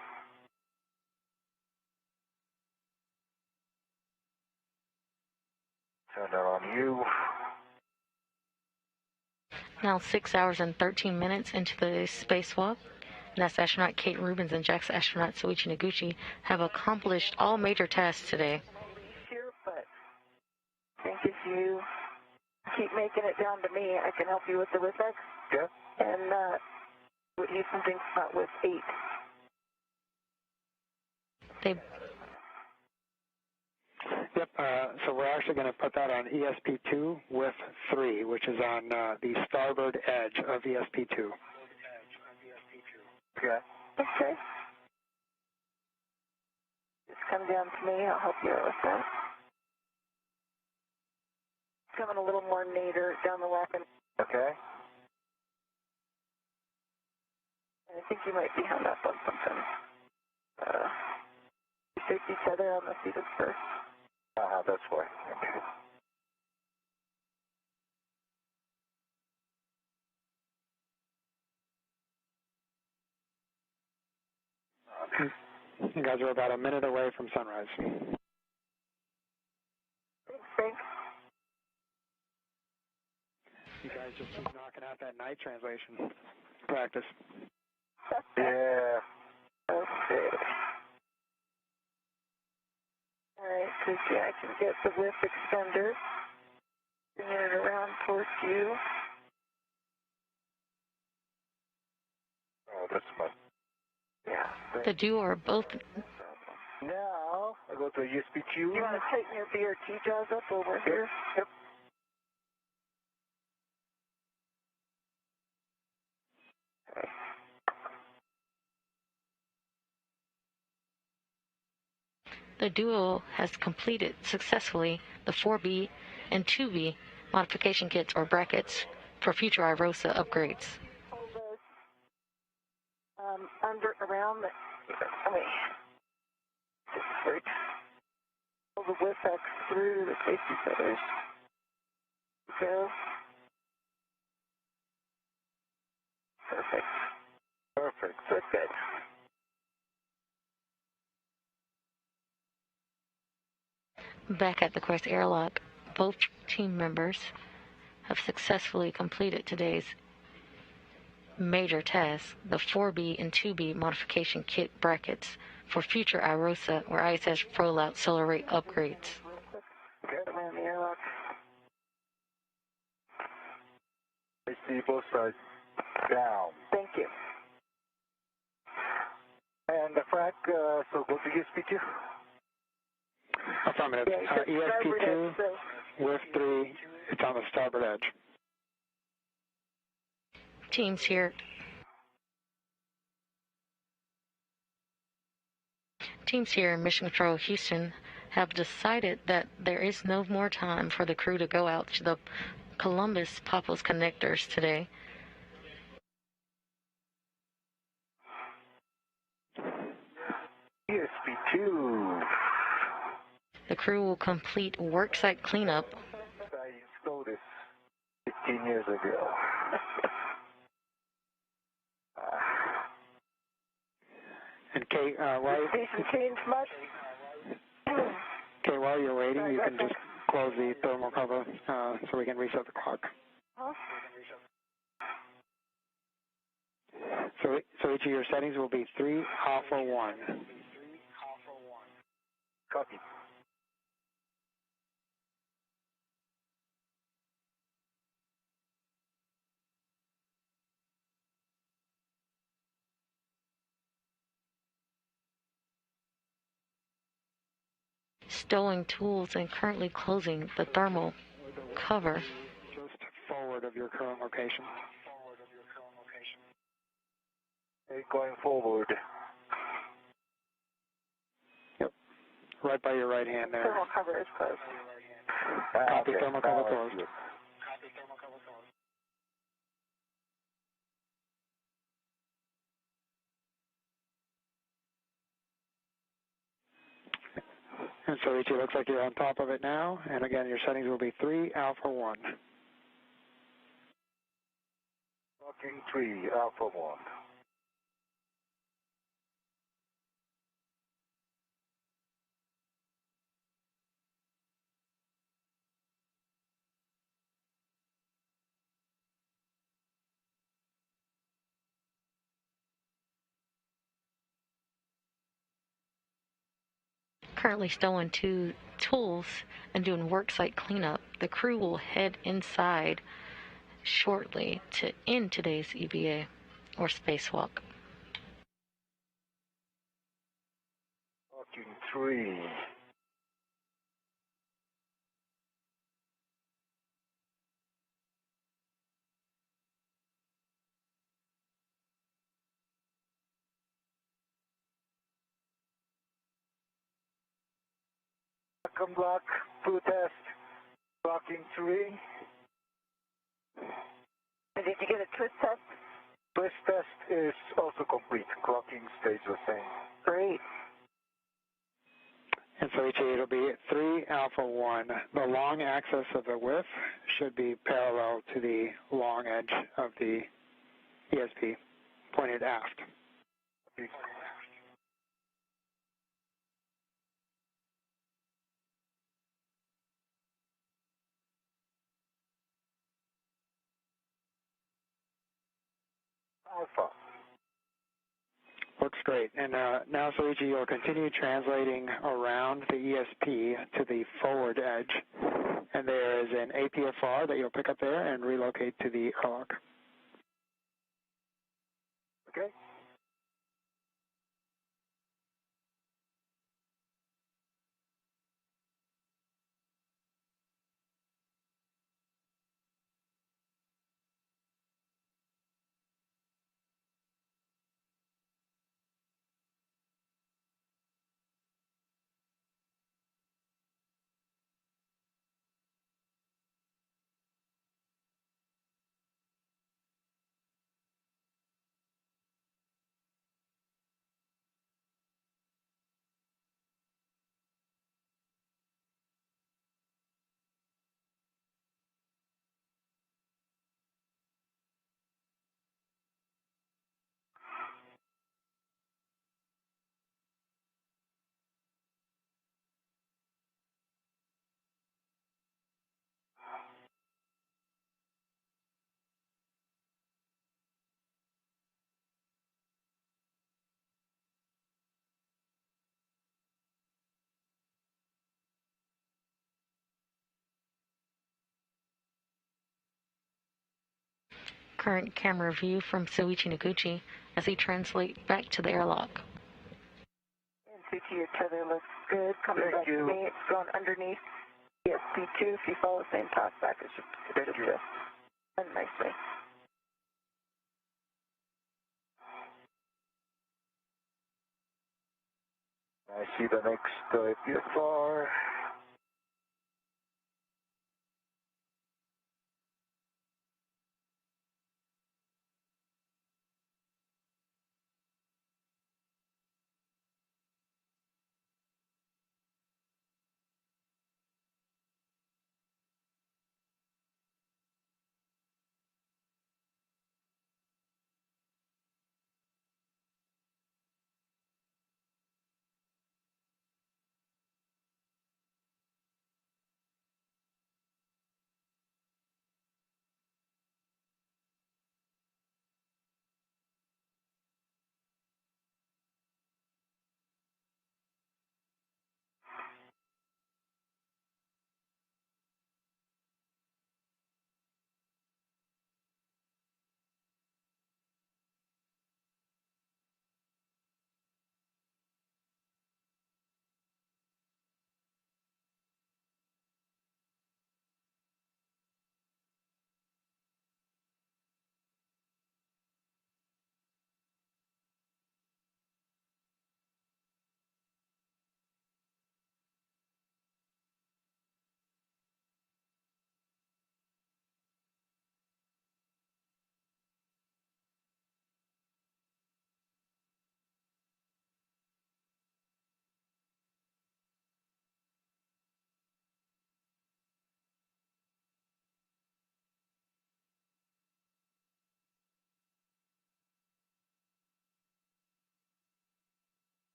Turn that on you.
now 6 hours and 13 minutes into the spacewalk. NASA astronaut Kate Rubins and JAXA astronaut Soichi Noguchi have accomplished all major tasks today.
Sure, but I think if you keep making it down to me, I can help you with the WIFX.
Yeah.
And we need something with 8.
Yep, so we're actually going to put that on ESP2 with 3, which is on the starboard edge of ESP2.
Okay.
Okay. Just come down to me. I'll help you out with that. Coming a little more nadir down the walk.
Okay.
I think you might be hung up on something. Shake each other on the seated first.
That's why. Okay.
You guys are about a minute away from sunrise.
Thanks, Frank.
You guys just keep knocking out that night translation practice.
Yeah.
Okay. Alright, because I can get the whip extender. Bring it around towards you.
Oh, that's fun.
Yeah. Great.
The duo are both.
Now, I go to ESP2.
You want to tighten your BRT jaws up over here?
Yep.
Okay.
The duo has completed successfully the 4B and 2B modification kits or brackets for future IROSA upgrades.
Hold those around the, hold the WIFX through the safety feathers. Go. Perfect.
Perfect.
So it's good.
Back at the course airlock, both team members have successfully completed today's major tasks, the 4B and 2B modification kit brackets for future IROSA or ISS rollout solar array upgrades.
Okay. Around the airlock.
I see both sides down.
Thank you.
And Frank, so go to ESP2.
Affirmative.
Yeah,
ESP2
so
with 3, it's on the starboard edge.
Teams here in Mission Control Houston have decided that there is no more time for the crew to go out to the Columbus Papos connectors today.
ESP2.
The crew will complete worksite cleanup.
I installed this 15 years ago.
And Kate, while
Station change much?
Okay, while you're waiting, you can just close the thermal cover so we can reset the clock.
Huh?
So each of your settings will be 3 alpha 1.
Copy.
stowing tools and currently closing the thermal cover.
Just forward of your current location.
Okay, going forward.
Yep. Right by your right hand there.
Thermal cover is closed.
Copy,
Okay,
thermal cover
now I
closed.
see it.
And so it looks like you're on top of it now. And again, your settings will be 3 Alpha 1.
Clocking 3 Alpha 1.
Currently stowing 2 tools and doing worksite cleanup. The crew will head inside shortly to end today's EVA or spacewalk.
Clocking 3. Second block, crew test. Clocking 3.
And did you get a twist test?
Twist test is also complete. Clocking stays the same.
Great.
And so it'll be 3 Alpha 1. The long axis of the width should be parallel to the long edge of the ESP, pointed aft.
Alpha.
Looks great. And now, Soichi, you'll continue translating around the ESP to the forward edge. And there is an APFR that you'll pick up there and relocate to the airlock.
Okay.
Current camera view from Soichi Noguchi as he translates back to the airlock.
And Suchi, your tether looks good. Coming
Thank
back
you.
to me. It's going underneath ESP2. If you follow the same path back, it should
Thank you.
done nicely.
I see the next APFR.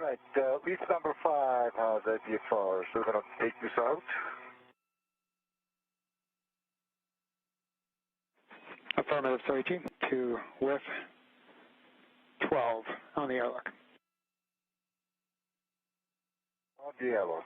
All right, leaf number 5 has IDFR, so we're going to take this out.
Affirmative, Soichi, to with 12 on the airlock.
On the airlock.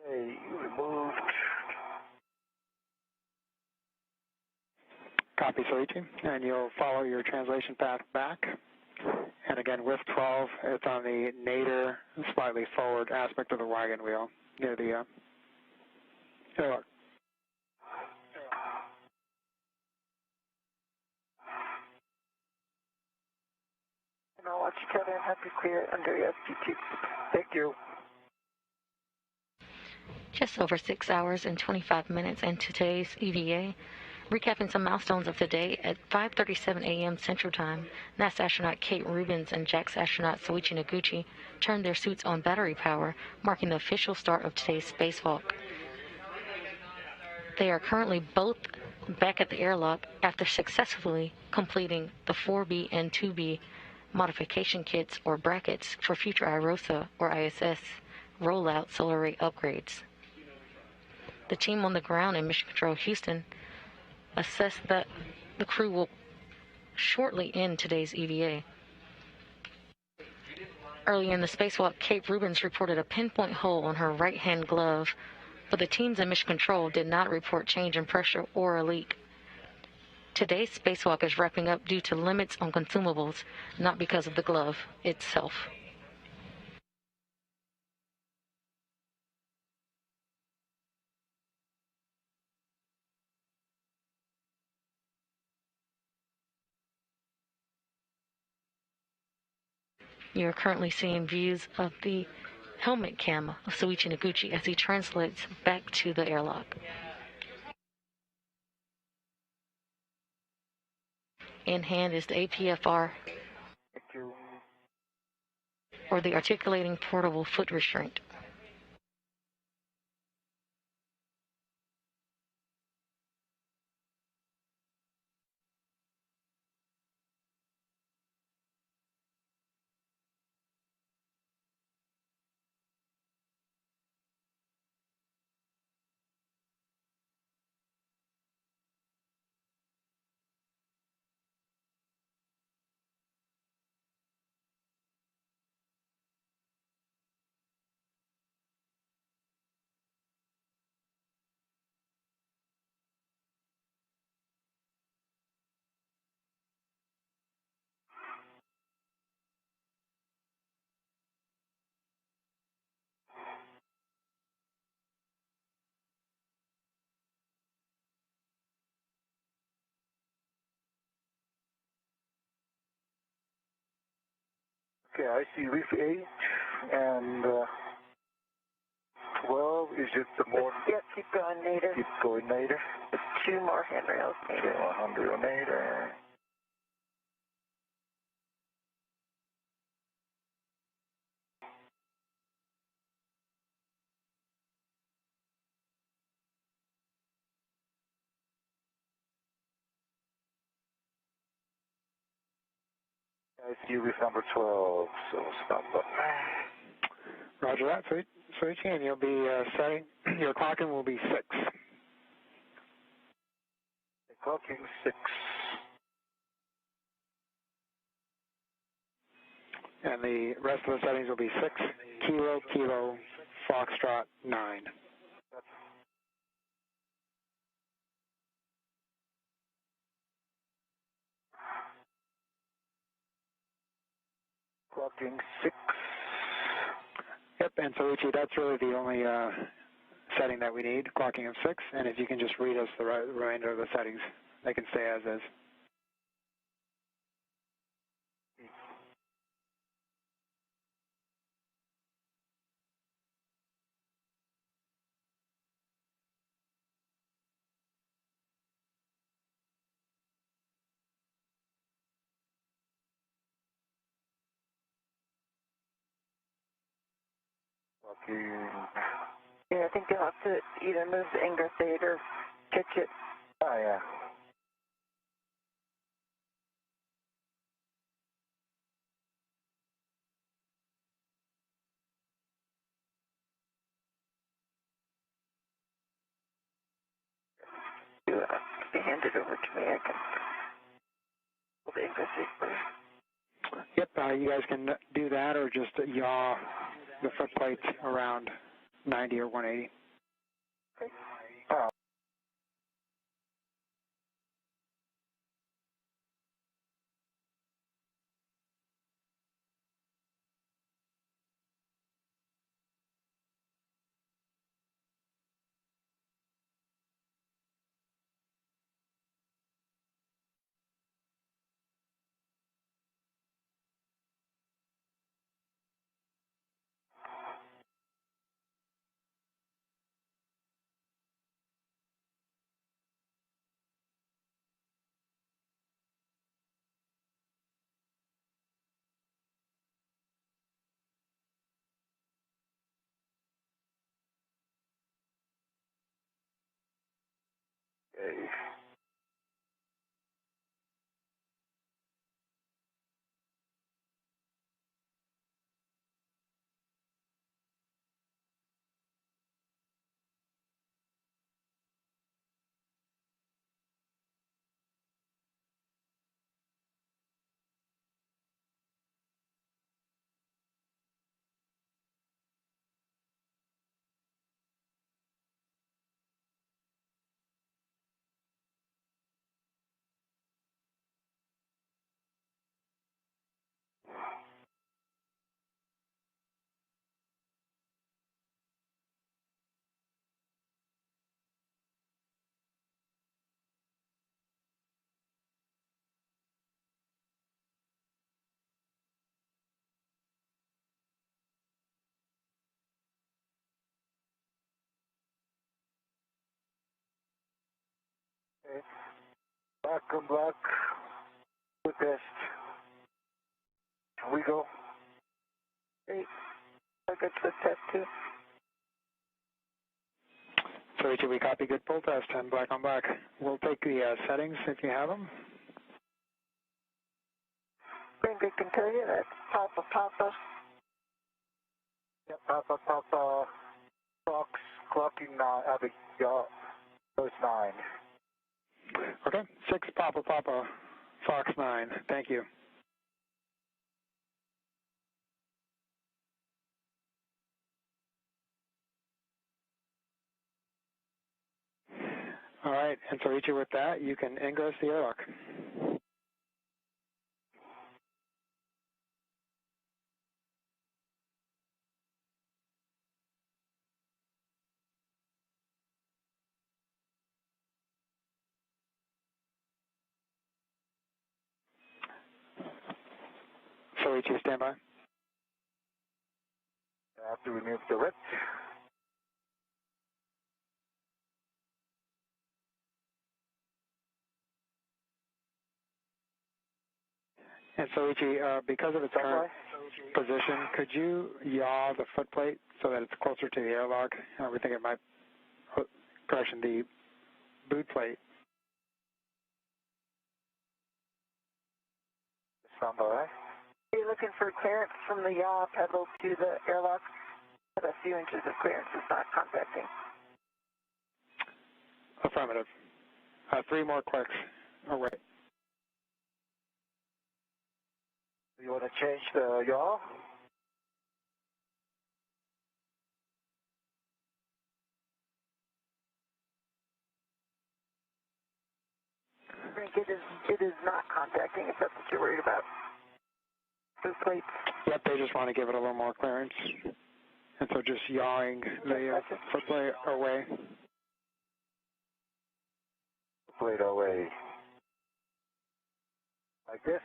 Okay, removed.
Copy, Soichi, and you'll follow your translation path back. And again, with 12, it's on the nadir, slightly forward aspect of the wagon wheel near the airlock.
And I'll watch each other and have you clear under ST2.
Thank you.
Just over 6 hours and 25 minutes into today's EVA. Recapping some milestones of the day, at 5:37 a.m. Central Time, NASA astronaut Kate Rubins and JAXA astronaut Soichi Noguchi turned their suits on battery power, marking the official start of today's spacewalk. They are currently both back at the airlock after successfully completing the 4B and 2B modification kits or brackets for future IROSA or ISS rollout solar array upgrades. The team on the ground in Mission Control Houston assessed that the crew will shortly end today's EVA. Early in the spacewalk, Kate Rubins reported a pinpoint hole on her right-hand glove, but the teams in Mission Control did not report change in pressure or a leak. Today's spacewalk is wrapping up due to limits on consumables, not because of the glove itself. You are currently seeing views of the helmet cam of Soichi Noguchi as he translates back to the airlock. In hand is the APFR,
Thank you.
or the articulating portable foot restraint.
Okay, I see reef 8 and 12 is just the more.
Yeah, keep going, nadir.
Keep going nadir.
2 more handrails, nadir.
100 nadir. I see reef number 12, so stop up.
Roger that, Soichi, and you'll be setting, your clocking will be 6.
Clocking 6.
And the rest of the settings will be 6, Kilo, Kilo, Foxtrot, 9.
Clocking 6.
Yep, and Soichi, that's really the only setting that we need, clocking of 6. And if you can just read us the remainder of the settings, they can stay as is.
Yeah, I think you'll have to either move the Ingress 8 or pitch it.
Oh, yeah.
If you hand it over to me, I can pull the Ingress 8 first.
Yep, you guys can do that or just yaw the footplate around 90 or 180.
Okay.
Oh. Okay. Okay. Back on black. Good test. Can we go?
Great. I'll get to the test too.
Soichi, we copy good pull test and black on black. We'll take the settings if you have them.
Finger can tell you that Papa Papa.
Yep, Papa, Fox, clocking 9, goes 9.
Okay, 6 Papa, Fox 9. Thank you. All right, and Soichi, with that, you can ingress the airlock. Soichi, stand by.
I have to remove the red.
And Soichi, because of its current position, could you yaw the footplate so that it's closer to the airlock? We think it might pressure the boot plate.
Stand by.
Are you looking for clearance from the yaw pedal to the airlock? But a few inches of clearance is not contacting.
Affirmative. 3 more clicks away.
You want to change the yaw?
Frank, it is not contacting if that's what you're worried about. Those plates.
Yep, they just want to give it a little more clearance. And so just yawing the footplate away.
Footplate away. Like this?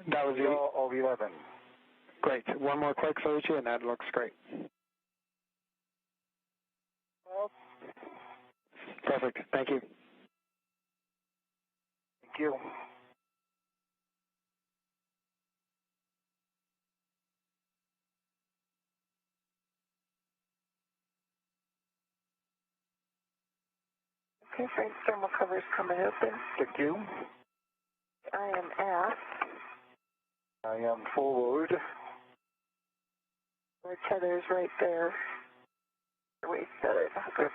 That was
yaw of 11.
Great. 1 more click, Soichi, and that looks great.
Well,
perfect. Thank you.
Thank you.
Okay, Frank, thermal cover is coming open.
Thank you.
I am aft.
I am forward.
The tether is right there. Wait, tether. Go to.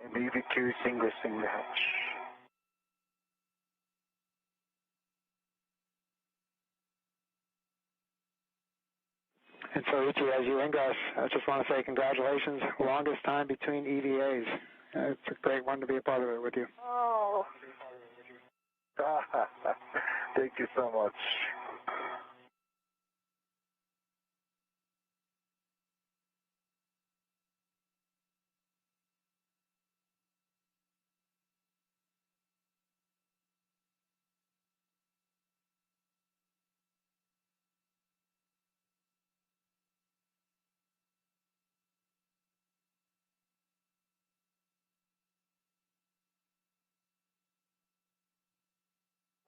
And BB2 single hatch.
And so, Ichi, as you ingress, I just want to say congratulations. Longest time between EVAs. It's a great one to be a part of it with you.
Oh.
Thank you so much.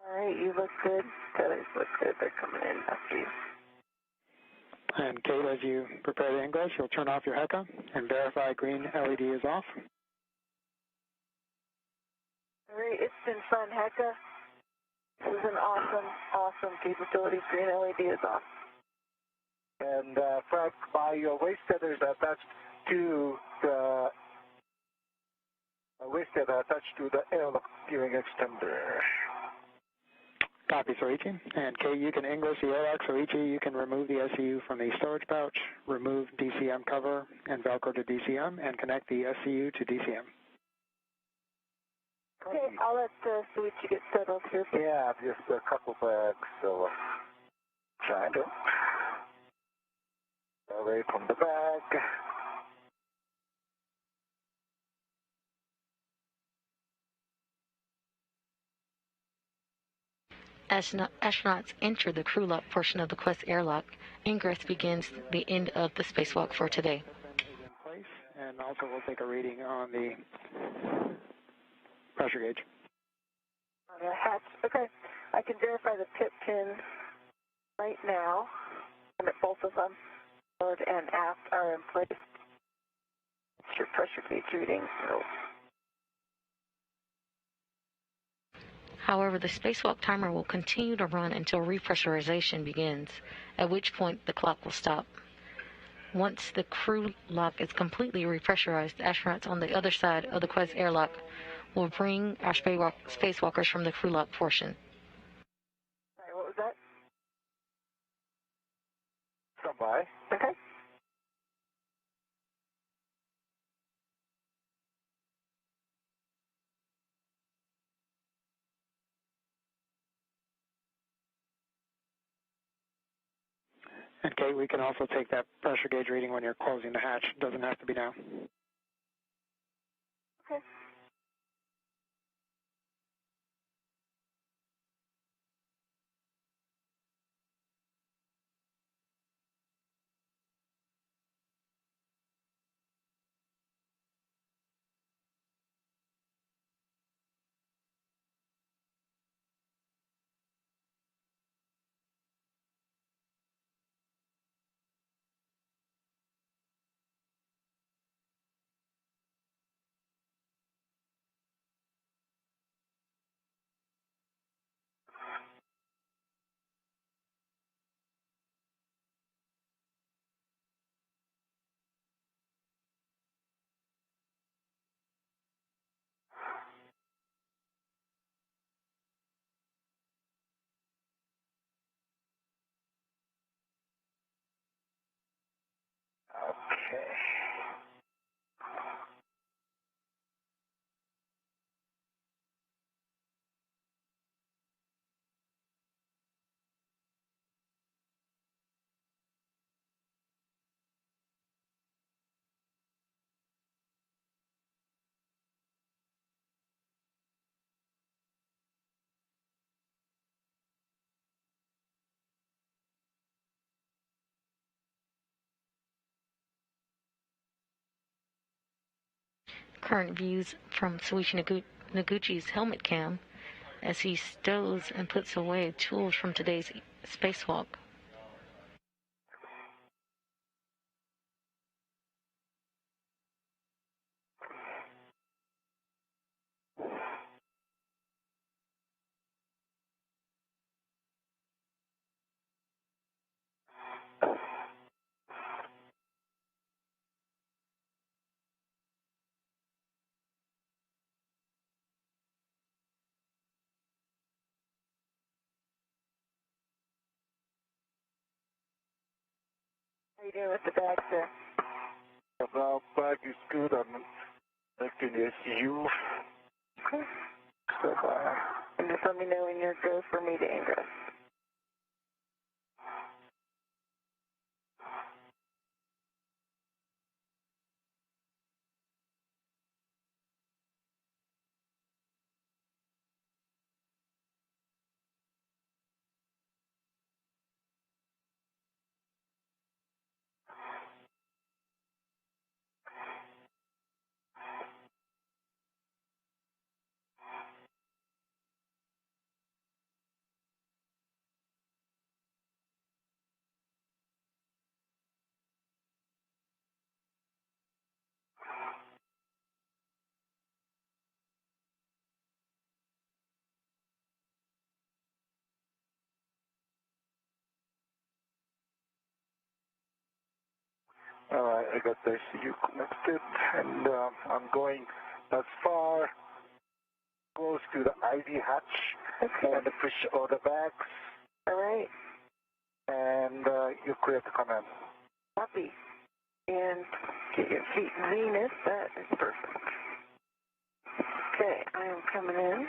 All right, you look good. Tethers look good. They're coming in after you.
And Kate, as you prepare to ingress, you'll turn off your HECA and verify green LED is off.
All right, it's been fun, Hecka. This is an awesome capability. Green LED is off.
And Frank, my waist tether is attached to the airlock gearing extender.
Copy, Soichi. And Kate, you can ingress the airlock. Soichi, you can remove the SCU from the storage pouch, remove DCM cover, and Velcro to DCM, and connect the SCU to DCM.
Okay, I'll let Soichi get settled here.
Yeah, just a couple bags, so trying to away from the bag.
Astronauts enter the crew lock portion of the Quest airlock. Ingress begins the end of the spacewalk for today.
In place, and also we'll take a reading on the pressure gauge.
On the hatch. Okay, I can verify the pit pin right now, and that both of them, forward and aft, are in place. It's your pressure gauge reading. So.
However, the spacewalk timer will continue to run until repressurization begins, at which point the clock will stop. Once the crew lock is completely repressurized, astronauts on the other side of the Quest airlock will bring our spacewalkers from the crew lock portion.
Sorry, what was that?
Come by.
Okay.
And Kate, we can also take that pressure gauge reading when you're closing the hatch. It doesn't have to be now.
Okay.
Current views from Soichi Noguchi's helmet cam as he stows and puts away tools from today's spacewalk.
How you doing with the bag, sir?
The bag is good. I'm making the SCU.
Okay.
So,
And just let me know when you're go for me to ingress.
Alright, I got the SCU connected, and I'm going as far close to the ID hatch,
Okay.
and push all the bags,
All right.
and you clear the command.
Copy. And get your feet in Venus. That is perfect. Okay, I am coming in.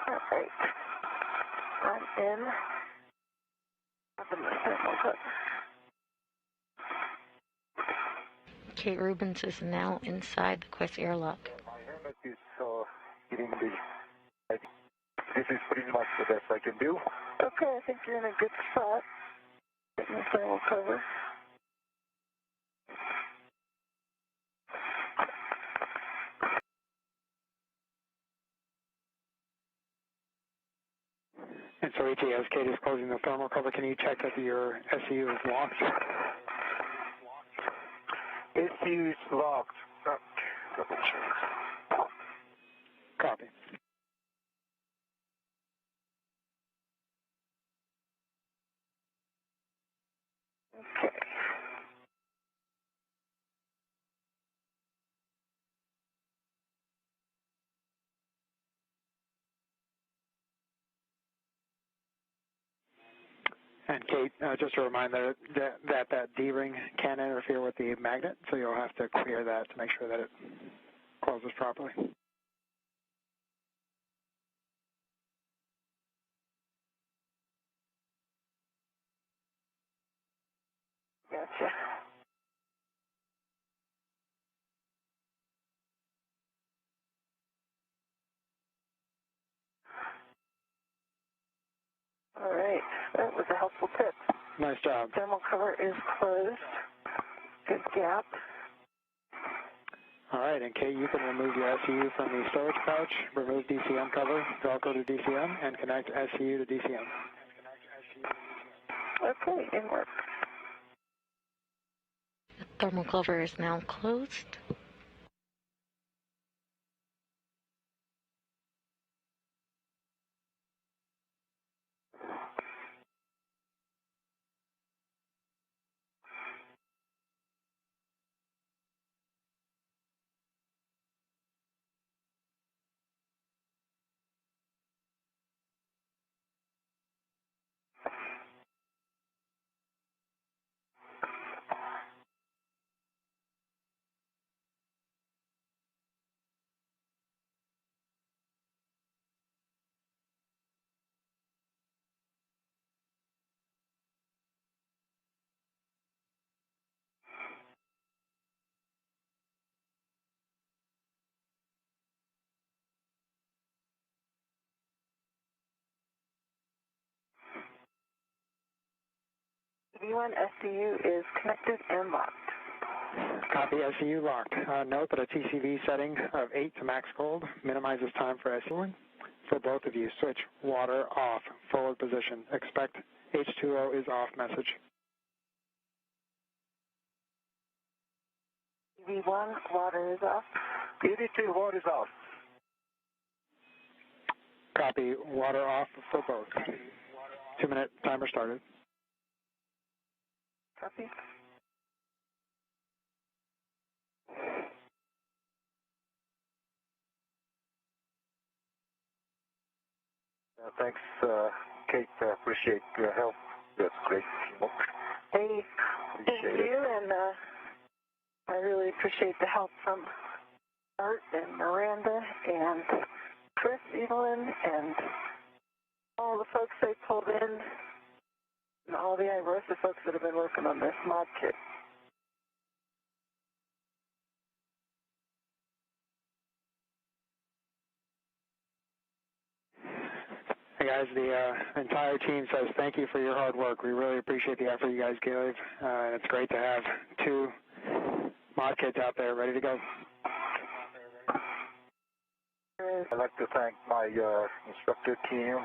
All right. I'm in. Up in the thermal cut.
Kate Rubins is now inside the Quest airlock.
My helmet is hitting the ID. This is pretty much the best I can do.
Okay, I think you're in a good spot. Getting the thermal cover.
And Soichi, as Kate is closing the thermal cover, can you check that your SCU is locked?
SCU is locked. Double check.
Copy.
Okay.
And Kate, just a reminder that D-ring can interfere with the magnet, so you'll have to clear that to make sure that it closes properly.
Gotcha. All right. That was a helpful tip.
Nice job.
Thermal cover is closed. Good gap.
All right, and Kate, you can remove your SCU from the storage pouch, remove DCM cover, Velcro to DCM, and connect SCU to DCM.
Okay, in work.
The thermal cover is now closed.
V1 SCU is connected and locked.
Copy, SCU locked. Note that a TCV setting of 8 to max cold minimizes time for SCU. For both of you, switch water off, forward position. Expect H2O is off message.
V1, water is off.
ED2, water is off.
Copy, water off for both. 2-minute timer started.
Copy.
Thanks, Kate. Appreciate your help. That's great.
Hey, thank you, and I really appreciate the help from Art and Miranda and Chris, Evelyn, and all the folks they pulled in, and all the Irosa folks that have been working on this mod kit.
Hey guys, the entire team says thank you for your hard work. We really appreciate the effort you guys gave. It's great to have 2 mod kits out there ready to go.
I'd like to thank my instructor team,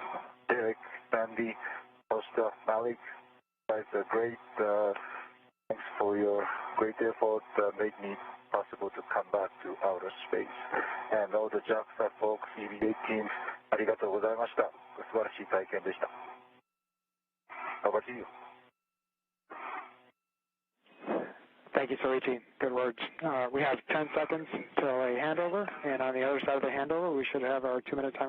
Derek, Sandy, Costa, Malik. You guys are great. Thanks for your great effort. Made me possible to come back to outer space. And all the JAXA folks, EVA teams, ありがとうございました。素晴らしい体験でした。Over to you.
Thank you, Soichi. Good words. We have 10 seconds till a handover, and on the other side of the handover, we should have our 2-minute timer.